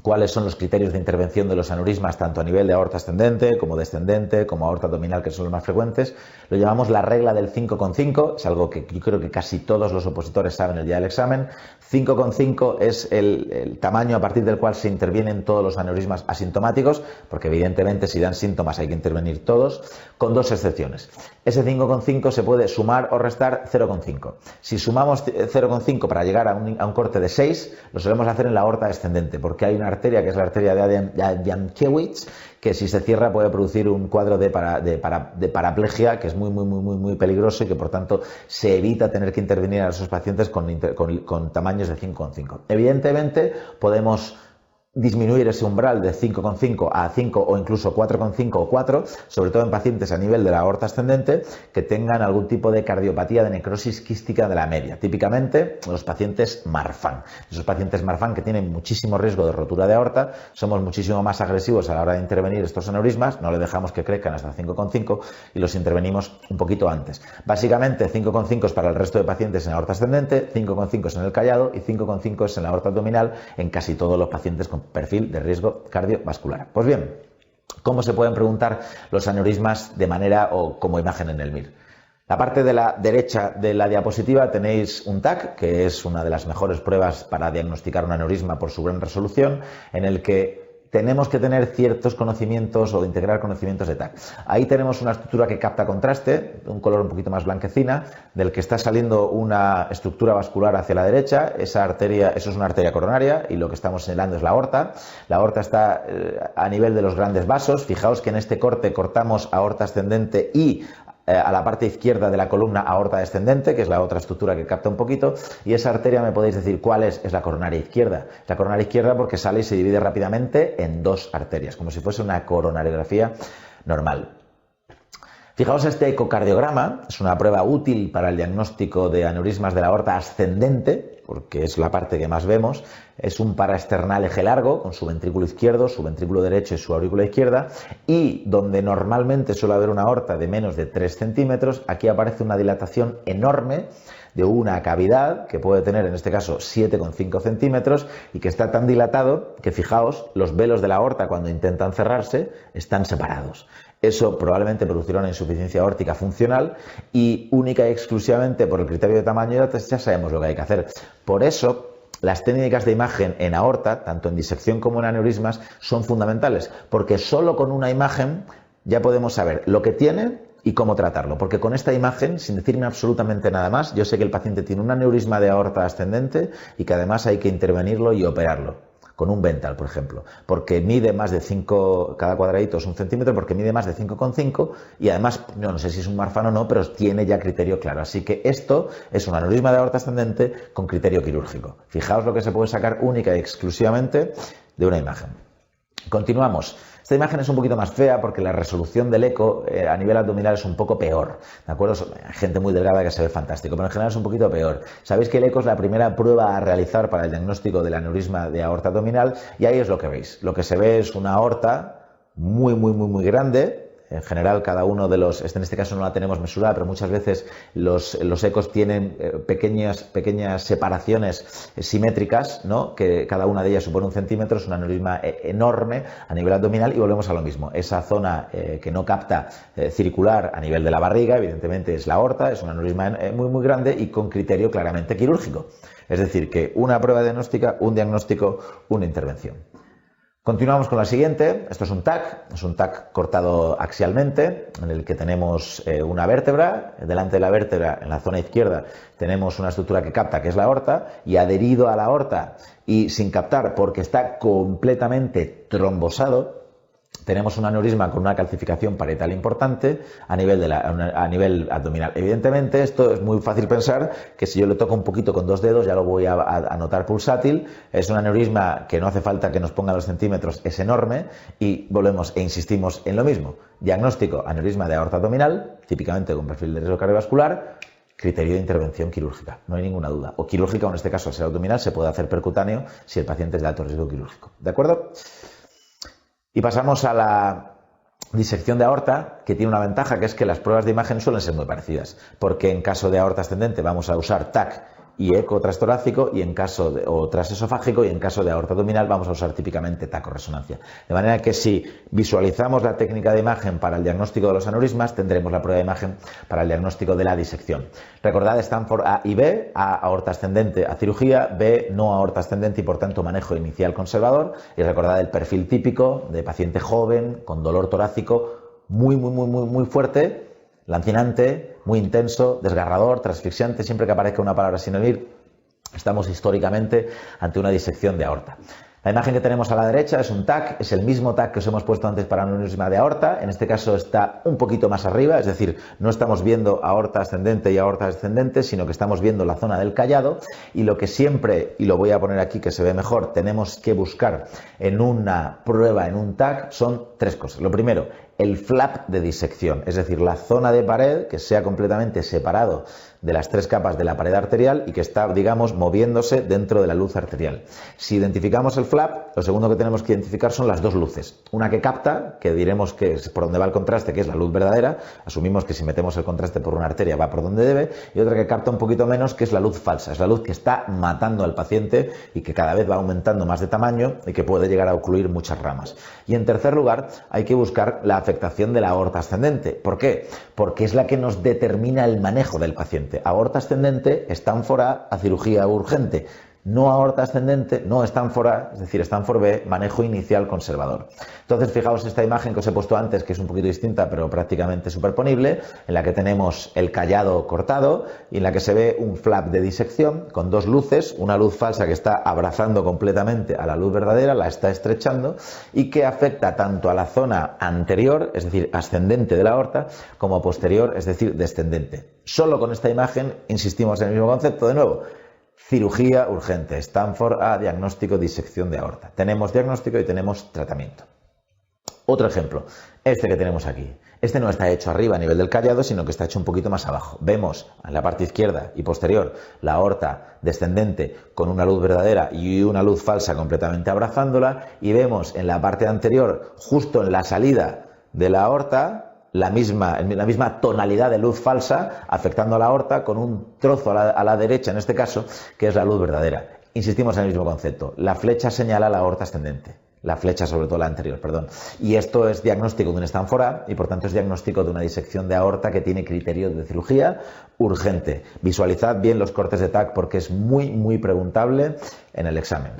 cuáles son los criterios de intervención de los aneurismas, tanto a nivel de aorta ascendente, como descendente, como aorta abdominal, que son los más frecuentes. Lo llamamos la regla del 5,5, es algo que yo creo que casi todos los opositores saben el día del examen. 5,5 es el tamaño a partir del cual se intervienen todos los aneurismas asintomáticos, porque evidentemente si dan síntomas hay que intervenir todos, con dos excepciones. Ese 5,5 se puede sumar o restar 0,5. Si sumamos 0,5 para llegar a un corte de 6, lo solemos hacer en la aorta descendente, porque hay una arteria que es la arteria de Adamkiewicz, que si se cierra puede producir un cuadro de paraplegia que es muy peligroso y que por tanto se evita tener que intervenir a esos pacientes con tamaños de 5,5. Evidentemente podemos disminuir ese umbral de 5,5 a 5 o incluso 4,5 o 4, sobre todo en pacientes a nivel de la aorta ascendente que tengan algún tipo de cardiopatía de necrosis quística de la media. Típicamente los pacientes Marfan. Esos pacientes Marfan que tienen muchísimo riesgo de rotura de aorta, somos muchísimo más agresivos a la hora de intervenir estos aneurismas, no le dejamos que crezcan hasta 5,5 y los intervenimos un poquito antes. Básicamente 5,5 es para el resto de pacientes en aorta ascendente, 5,5 es en el callado y 5,5 es en la aorta abdominal en casi todos los pacientes con perfil de riesgo cardiovascular. Pues bien, ¿cómo se pueden preguntar los aneurismas de manera o como imagen en el MIR? La parte de la derecha de la diapositiva tenéis un TAC, que es una de las mejores pruebas para diagnosticar un aneurisma por su gran resolución, en el que tenemos que tener ciertos conocimientos o integrar conocimientos de TAC. Ahí tenemos una estructura que capta contraste, un color un poquito más blanquecina, del que está saliendo una estructura vascular hacia la derecha. Esa arteria, eso es una arteria coronaria y lo que estamos señalando es la aorta. La aorta está a nivel de los grandes vasos. Fijaos que en este corte cortamos aorta ascendente y a la parte izquierda de la columna aorta descendente, que es la otra estructura que capta un poquito, y esa arteria me podéis decir cuál es la coronaria izquierda. La coronaria izquierda porque sale y se divide rápidamente en dos arterias, como si fuese una coronariografía normal. Fijaos este ecocardiograma, es una prueba útil para el diagnóstico de aneurismas de la aorta ascendente, porque es la parte que más vemos. Es un paraesternal eje largo, con su ventrículo izquierdo, su ventrículo derecho y su aurícula izquierda, y donde normalmente suele haber una aorta de menos de 3 centímetros, aquí aparece una dilatación enorme de una cavidad que puede tener en este caso 7,5 centímetros y que está tan dilatado que fijaos, los velos de la aorta cuando intentan cerrarse están separados. Eso probablemente producirá una insuficiencia aórtica funcional y única y exclusivamente por el criterio de tamaño ya sabemos lo que hay que hacer. Por eso las técnicas de imagen en aorta, tanto en disección como en aneurismas, son fundamentales, porque solo con una imagen ya podemos saber lo que tiene y cómo tratarlo, porque con esta imagen, sin decirme absolutamente nada más, yo sé que el paciente tiene un aneurisma de aorta ascendente y que además hay que intervenirlo y operarlo. Con un Vental, por ejemplo, porque mide más de 5, cada cuadradito es 1 centímetro, porque mide más de 5,5 y además, no sé si es un Marfan o no, pero tiene ya criterio claro. Así que esto es un aneurisma de aorta ascendente con criterio quirúrgico. Fijaos lo que se puede sacar única y exclusivamente de una imagen. Continuamos. Esta imagen es un poquito más fea porque la resolución del eco a nivel abdominal es un poco peor, ¿de acuerdo? Hay gente muy delgada que se ve fantástico, pero en general es un poquito peor. Sabéis que el eco es la primera prueba a realizar para el diagnóstico del aneurisma de aorta abdominal y ahí es lo que veis. Lo que se ve es una aorta muy grande. En general, cada uno de los, en este caso no la tenemos mesurada, pero muchas veces los ecos tienen pequeñas separaciones simétricas, ¿no? Que cada una de ellas supone 1 centímetro, es un aneurisma enorme a nivel abdominal y volvemos a lo mismo. Esa zona que no capta circular a nivel de la barriga, evidentemente es la aorta, es un aneurisma muy grande y con criterio claramente quirúrgico. Es decir, que una prueba diagnóstica, un diagnóstico, una intervención. Continuamos con la siguiente. Esto es un TAC cortado axialmente, en el que tenemos una vértebra. Delante de la vértebra, en la zona izquierda, tenemos una estructura que capta, que es la aorta, y adherido a la aorta y sin captar porque está completamente trombosado, tenemos un aneurisma con una calcificación parietal importante a nivel abdominal. Evidentemente, esto es muy fácil pensar que si yo le toco un poquito con 2 dedos ya lo voy a notar pulsátil. Es un aneurisma que no hace falta que nos ponga los centímetros, es enorme y volvemos e insistimos en lo mismo. Diagnóstico, aneurisma de aorta abdominal, típicamente con perfil de riesgo cardiovascular, criterio de intervención quirúrgica, no hay ninguna duda. O quirúrgica, o en este caso al ser abdominal, se puede hacer percutáneo si el paciente es de alto riesgo quirúrgico. ¿De acuerdo? Y pasamos a la disección de aorta, que tiene una ventaja, que es que las pruebas de imagen suelen ser muy parecidas, porque en caso de aorta ascendente vamos a usar TAC y eco transtorácico y en caso de, o transesofágico, y en caso de aorta abdominal vamos a usar típicamente taco-resonancia. De manera que si visualizamos la técnica de imagen para el diagnóstico de los aneurismas, tendremos la prueba de imagen para el diagnóstico de la disección. Recordad Stanford A y B, A aorta ascendente a cirugía, B no aorta ascendente y por tanto manejo inicial conservador, y recordad el perfil típico de paciente joven con dolor torácico muy fuerte, lancinante, muy intenso, desgarrador, transfixiante. Siempre que aparezca una palabra sin oír, estamos históricamente ante una disección de aorta. La imagen que tenemos a la derecha es un TAC, es el mismo TAC que os hemos puesto antes para aneurisma de aorta. En este caso está un poquito más arriba, es decir, no estamos viendo aorta ascendente y aorta descendente, sino que estamos viendo la zona del callado, y lo que siempre, y lo voy a poner aquí que se ve mejor, tenemos que buscar en una prueba, en un TAC, son tres cosas. Lo primero, el flap de disección, es decir, la zona de pared que sea completamente separado de las tres capas de la pared arterial y que está, digamos, moviéndose dentro de la luz arterial. Si identificamos el flap, lo segundo que tenemos que identificar son las dos luces. Una que capta, que diremos que es por donde va el contraste, que es la luz verdadera, asumimos que si metemos el contraste por una arteria va por donde debe, y otra que capta un poquito menos, que es la luz falsa, es la luz que está matando al paciente y que cada vez va aumentando más de tamaño y que puede llegar a ocluir muchas ramas. Y en tercer lugar, hay que buscar la afectación de la aorta ascendente. ¿Por qué? Porque es la que nos determina el manejo del paciente. Aorta ascendente, Stanford A cirugía urgente. No aorta ascendente, no Stanford A, es decir, Stanford B, manejo inicial conservador. Entonces, fijaos esta imagen que os he puesto antes, que es un poquito distinta, pero prácticamente superponible, en la que tenemos el callado cortado y en la que se ve un flap de disección con dos luces, una luz falsa que está abrazando completamente a la luz verdadera, la está estrechando y que afecta tanto a la zona anterior, es decir, ascendente de la aorta, como posterior, es decir, descendente. Solo con esta imagen insistimos en el mismo concepto de nuevo. Cirugía urgente, Stanford A, diagnóstico, disección de aorta. Tenemos diagnóstico y tenemos tratamiento. Otro ejemplo, este que tenemos aquí. Este no está hecho arriba a nivel del callado, sino que está hecho un poquito más abajo. Vemos en la parte izquierda y posterior la aorta descendente con una luz verdadera y una luz falsa completamente abrazándola, y vemos en la parte anterior, justo en la salida de la aorta, la misma tonalidad de luz falsa afectando a la aorta con un trozo a la derecha, en este caso, que es la luz verdadera. Insistimos en el mismo concepto. La flecha señala la aorta ascendente. La flecha, sobre todo la anterior, perdón. Y esto es diagnóstico de un Stanford A y por tanto es diagnóstico de una disección de aorta que tiene criterio de cirugía urgente. Visualizad bien los cortes de TAC porque es muy preguntable en el examen.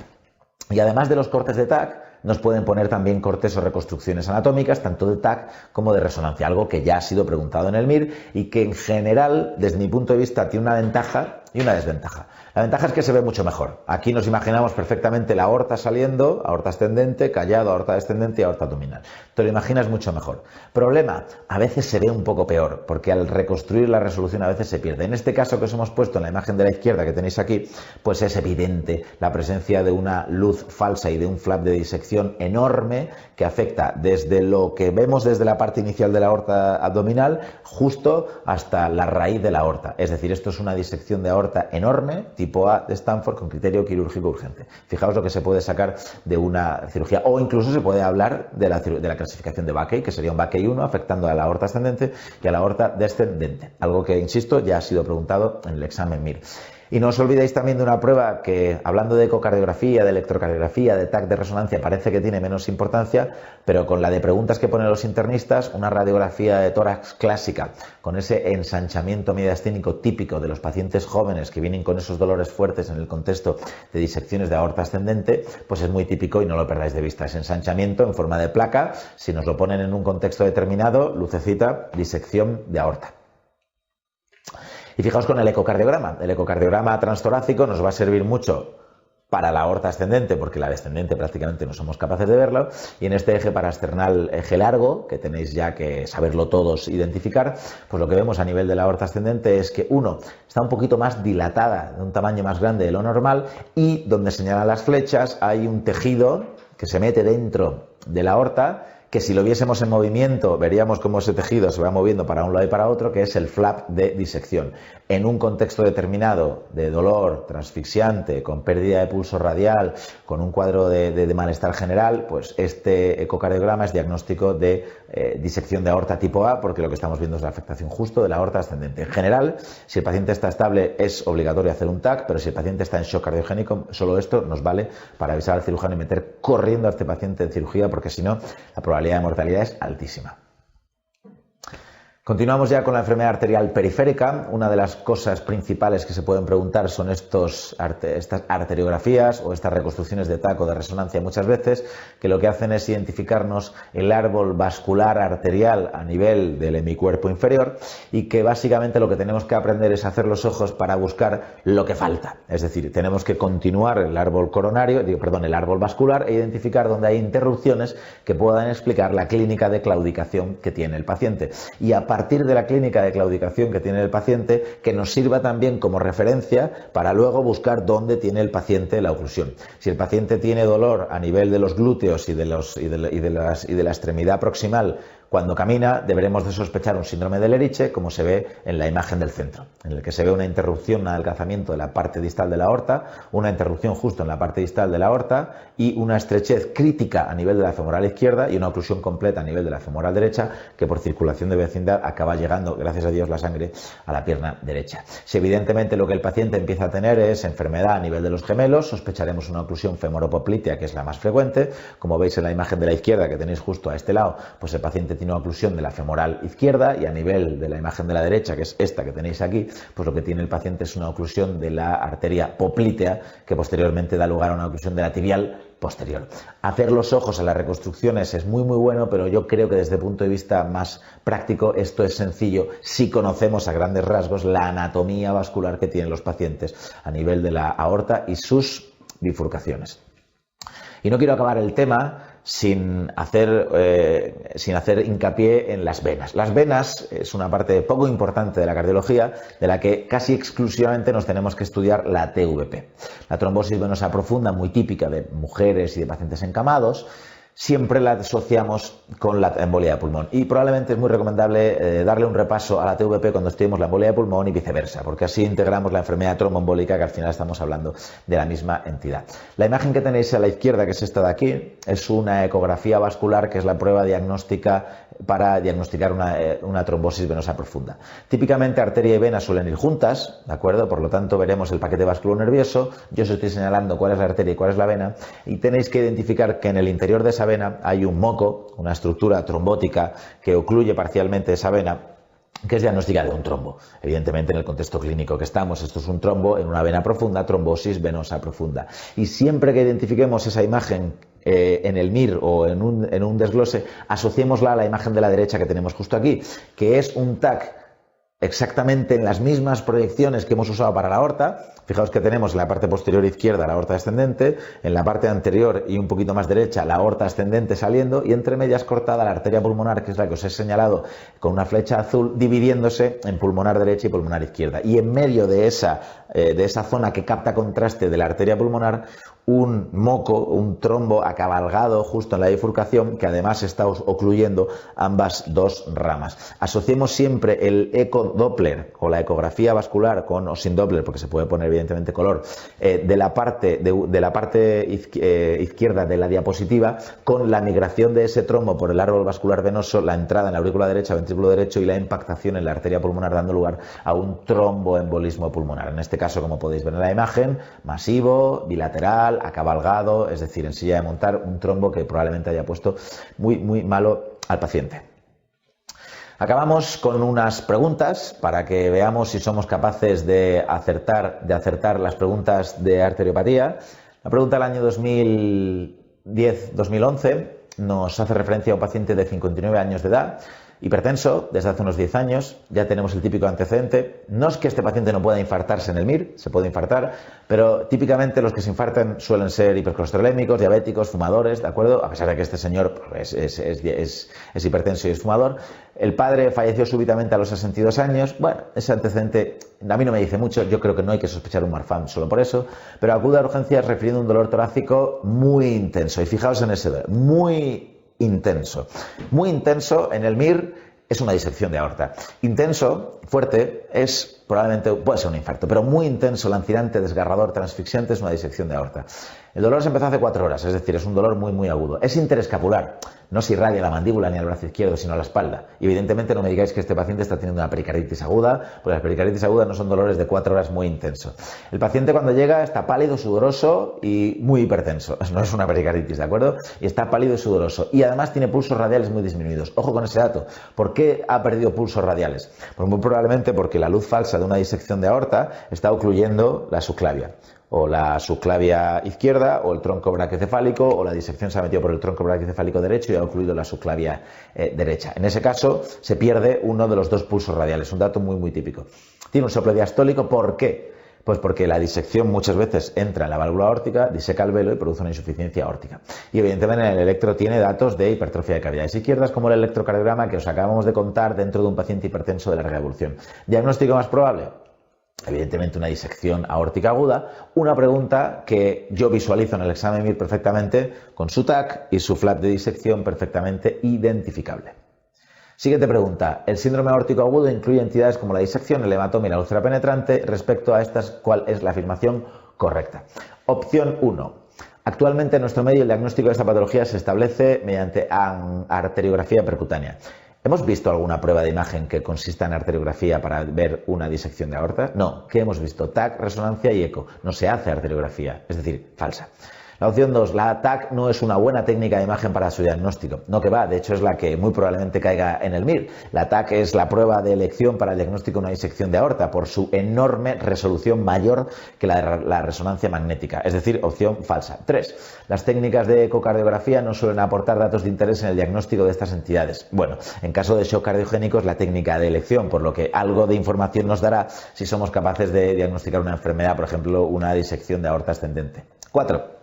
Y además de los cortes de TAC, nos pueden poner también cortes o reconstrucciones anatómicas, tanto de TAC como de resonancia, algo que ya ha sido preguntado en el MIR y que en general, desde mi punto de vista, tiene una ventaja y una desventaja. La ventaja es que se ve mucho mejor. Aquí nos imaginamos perfectamente la aorta saliendo, aorta ascendente, callado, aorta descendente y aorta abdominal. Te lo imaginas mucho mejor. Problema, a veces se ve un poco peor, porque al reconstruir la resolución a veces se pierde. En este caso que os hemos puesto en la imagen de la izquierda que tenéis aquí, pues es evidente la presencia de una luz falsa y de un flap de disección enorme que afecta desde lo que vemos desde la parte inicial de la aorta abdominal justo hasta la raíz de la aorta. Es decir, esto es una disección de aorta enorme, tipo A de Stanford, con criterio quirúrgico urgente. Fijaos lo que se puede sacar de una cirugía, o incluso se puede hablar de la clasificación de Backey, que sería un Backey 1 afectando a la aorta ascendente y a la aorta descendente, algo que, insisto, ya ha sido preguntado en el examen MIR. Y no os olvidéis también de una prueba que, hablando de ecocardiografía, de electrocardiografía, de TAC de resonancia, parece que tiene menos importancia, pero con la de preguntas que ponen los internistas, una radiografía de tórax clásica, con ese ensanchamiento mediastínico típico de los pacientes jóvenes que vienen con esos dolores fuertes en el contexto de disecciones de aorta ascendente, pues es muy típico y no lo perdáis de vista. Ese ensanchamiento en forma de placa, si nos lo ponen en un contexto determinado, lucecita, disección de aorta. Y fijaos con el ecocardiograma. El ecocardiograma transtorácico nos va a servir mucho para la aorta ascendente, porque la descendente prácticamente no somos capaces de verlo, y en este eje parasternal, eje largo, que tenéis ya que saberlo todos identificar, pues lo que vemos a nivel de la aorta ascendente es que, uno, está un poquito más dilatada, de un tamaño más grande de lo normal, y donde señalan las flechas hay un tejido que se mete dentro de la aorta, que si lo viésemos en movimiento veríamos cómo ese tejido se va moviendo para un lado y para otro, que es el flap de disección. En un contexto determinado de dolor transfixiante, con pérdida de pulso radial, con un cuadro de malestar general, pues este ecocardiograma es diagnóstico de disección de aorta tipo A, porque lo que estamos viendo es la afectación justo de la aorta ascendente. En general, si el paciente está estable, es obligatorio hacer un TAC, pero si el paciente está en shock cardiogénico, solo esto nos vale para avisar al cirujano y meter corriendo a este paciente en cirugía, porque si no, la probabilidad de mortalidad es altísima. Continuamos ya con la enfermedad arterial periférica. Una de las cosas principales que se pueden preguntar son estas arteriografías o estas reconstrucciones de TAC o de resonancia muchas veces, que lo que hacen es identificarnos el árbol vascular arterial a nivel del hemicuerpo inferior y que básicamente lo que tenemos que aprender es hacer los ojos para buscar lo que falta. Es decir, tenemos que continuar el árbol el árbol vascular e identificar dónde hay interrupciones que puedan explicar la clínica de claudicación que tiene el paciente. Y a partir de la clínica de claudicación que tiene el paciente, que nos sirva también como referencia para luego buscar dónde tiene el paciente la oclusión. Si el paciente tiene dolor a nivel de los glúteos y de la extremidad proximal cuando camina, deberemos de sospechar un síndrome de Leriche, como se ve en la imagen del centro, en el que se ve una interrupción, un adelgazamiento de la parte distal de la aorta, una interrupción justo en la parte distal de la aorta y una estrechez crítica a nivel de la femoral izquierda y una oclusión completa a nivel de la femoral derecha, que por circulación de vecindad acaba llegando, gracias a Dios, la sangre a la pierna derecha. Si evidentemente lo que el paciente empieza a tener es enfermedad a nivel de los gemelos, sospecharemos una oclusión femoropoplitea, que es la más frecuente. Como veis en la imagen de la izquierda que tenéis justo a este lado, pues el paciente tiene una oclusión de la femoral izquierda, y a nivel de la imagen de la derecha, que es esta que tenéis aquí, pues lo que tiene el paciente es una oclusión de la arteria poplitea, que posteriormente da lugar a una oclusión de la tibial posterior. Hacer los ojos a las reconstrucciones es muy bueno, pero yo creo que desde el punto de vista más práctico esto es sencillo si conocemos a grandes rasgos la anatomía vascular que tienen los pacientes a nivel de la aorta y sus bifurcaciones. Y no quiero acabar el tema sin hacer hincapié en las venas. Las venas es una parte poco importante de la cardiología, de la que casi exclusivamente nos tenemos que estudiar la TVP. La trombosis venosa profunda, muy típica de mujeres y de pacientes encamados, siempre la asociamos con la embolia de pulmón, y probablemente es muy recomendable darle un repaso a la TVP cuando estudiemos la embolia de pulmón y viceversa, porque así integramos la enfermedad tromboembólica, que al final estamos hablando de la misma entidad. La imagen que tenéis a la izquierda, que es esta de aquí, es una ecografía vascular, que es la prueba diagnóstica para diagnosticar una trombosis venosa profunda. Típicamente arteria y vena suelen ir juntas, ¿de acuerdo? Por lo tanto veremos el paquete vasculonervioso, yo os estoy señalando cuál es la arteria y cuál es la vena, y tenéis que identificar que en el interior de esa vena hay un moco, una estructura trombótica que ocluye parcialmente esa vena, que es diagnóstica de un trombo. Evidentemente, en el contexto clínico que estamos, esto es un trombo en una vena profunda, trombosis venosa profunda. Y siempre que identifiquemos esa imagen en el MIR o en un desglose, asociémosla a la imagen de la derecha que tenemos justo aquí, que es un TAC exactamente en las mismas proyecciones que hemos usado para la aorta. Fijaos que tenemos en la parte posterior izquierda la aorta ascendente, en la parte anterior y un poquito más derecha la aorta ascendente saliendo, y entre medias cortada la arteria pulmonar, que es la que os he señalado con una flecha azul, dividiéndose en pulmonar derecha y pulmonar izquierda. Y en medio de esa zona que capta contraste de la arteria pulmonar, un moco, un trombo acabalgado justo en la bifurcación, que además está ocluyendo ambas dos ramas. Asociemos siempre el ecodoppler o la ecografía vascular con o sin Doppler, porque se puede poner evidentemente color, de la parte izquierda de la diapositiva, con la migración de ese trombo por el árbol vascular venoso, la entrada en la aurícula derecha, ventrículo derecho, y la impactación en la arteria pulmonar, dando lugar a un tromboembolismo pulmonar. En este caso, como podéis ver en la imagen, masivo, bilateral, acabalgado, es decir, en silla de montar, un trombo que probablemente haya puesto muy malo al paciente. Acabamos con unas preguntas para que veamos si somos capaces de acertar las preguntas de arteriopatía. La pregunta del año 2010-2011 nos hace referencia a un paciente de 59 años de edad, hipertenso desde hace unos 10 años. Ya tenemos el típico antecedente. No es que este paciente no pueda infartarse en el MIR, se puede infartar, pero típicamente los que se infartan suelen ser hipercolesterolémicos, diabéticos, fumadores, ¿de acuerdo? A pesar de que este señor es hipertenso y es fumador. El padre falleció súbitamente a los 62 años. Bueno, ese antecedente a mí no me dice mucho. Yo creo que no hay que sospechar un Marfan solo por eso, pero acude a urgencias refiriendo un dolor torácico muy intenso. Y fijaos en ese dolor, muy intenso en el MIR. Es una disección de aorta. Intenso, fuerte, es probablemente puede ser un infarto, pero muy intenso, lancinante, desgarrador, transfixiante, es una disección de aorta. El dolor se empezó hace 4 horas, es decir, es un dolor muy agudo. Es interescapular, no se irradia la mandíbula ni al brazo izquierdo, sino a la espalda. Y evidentemente no me digáis que este paciente está teniendo una pericarditis aguda, porque las pericarditis agudas no son dolores de 4 horas muy intensos. El paciente cuando llega está pálido, sudoroso y muy hipertenso. No es una pericarditis, ¿de acuerdo? Y está pálido y sudoroso. Y además tiene pulsos radiales muy disminuidos. Ojo con ese dato. ¿Por qué ha perdido pulsos radiales? Pues muy probablemente porque la luz falsa de una disección de aorta está ocluyendo la subclavia, o la subclavia izquierda, o el tronco brachiocefálico, o la disección se ha metido por el tronco brachiocefálico derecho y ha ocluido la subclavia derecha. En ese caso se pierde uno de los 2 pulsos radiales, un dato muy típico. Tiene un soplo diastólico, ¿por qué? Pues porque la disección muchas veces entra en la válvula aórtica, diseca el velo y produce una insuficiencia aórtica. Y evidentemente en el electro tiene datos de hipertrofia de cavidades izquierdas, como el electrocardiograma que os acabamos de contar dentro de un paciente hipertenso de larga evolución. ¿Diagnóstico más probable? Evidentemente una disección aórtica aguda, una pregunta que yo visualizo en el examen MIR perfectamente, con su TAC y su flap de disección perfectamente identificable. Siguiente pregunta. El síndrome aórtico agudo incluye entidades como la disección, el hematoma y la úlcera penetrante. Respecto a estas, ¿cuál es la afirmación correcta? Opción 1. Actualmente en nuestro medio el diagnóstico de esta patología se establece mediante arteriografía percutánea. ¿Hemos visto alguna prueba de imagen que consista en arteriografía para ver una disección de aorta? No. ¿Qué hemos visto? TAC, resonancia y eco. No se hace arteriografía, es decir, falsa. La opción 2, la TAC no es una buena técnica de imagen para su diagnóstico. No que va, de hecho es la que muy probablemente caiga en el MIR. La TAC es la prueba de elección para el diagnóstico de una disección de aorta por su enorme resolución mayor que la resonancia magnética, es decir, opción falsa. 3, las técnicas de ecocardiografía no suelen aportar datos de interés en el diagnóstico de estas entidades. Bueno, en caso de shock cardiogénico es la técnica de elección, por lo que algo de información nos dará si somos capaces de diagnosticar una enfermedad, por ejemplo, una disección de aorta ascendente. 4.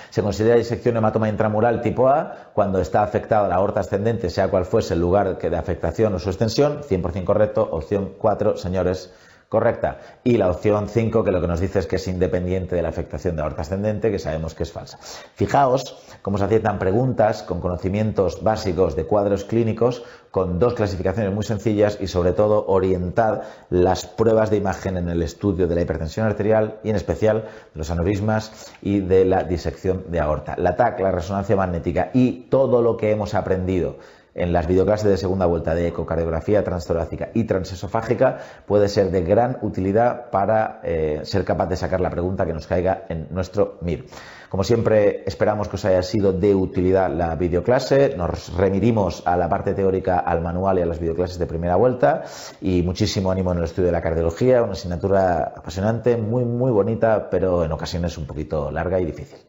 Se considera disección hematoma intramural tipo A cuando está afectada la aorta ascendente, sea cual fuese el lugar de afectación o su extensión. 100% correcto. Opción 4, señores, correcta. Y la opción 5, que lo que nos dice es que es independiente de la afectación de aorta ascendente, que sabemos que es falsa. Fijaos cómo se aciertan preguntas con conocimientos básicos de cuadros clínicos, con 2 clasificaciones muy sencillas y sobre todo orientad las pruebas de imagen en el estudio de la hipertensión arterial y en especial de los aneurismas y de la disección de aorta. La TAC, la resonancia magnética y todo lo que hemos aprendido en las videoclases de segunda vuelta de ecocardiografía transtorácica y transesofágica puede ser de gran utilidad para ser capaz de sacar la pregunta que nos caiga en nuestro MIR. Como siempre, esperamos que os haya sido de utilidad la videoclase. Nos remitimos a la parte teórica, al manual y a las videoclases de primera vuelta. Y muchísimo ánimo en el estudio de la cardiología, una asignatura apasionante, muy bonita, pero en ocasiones un poquito larga y difícil.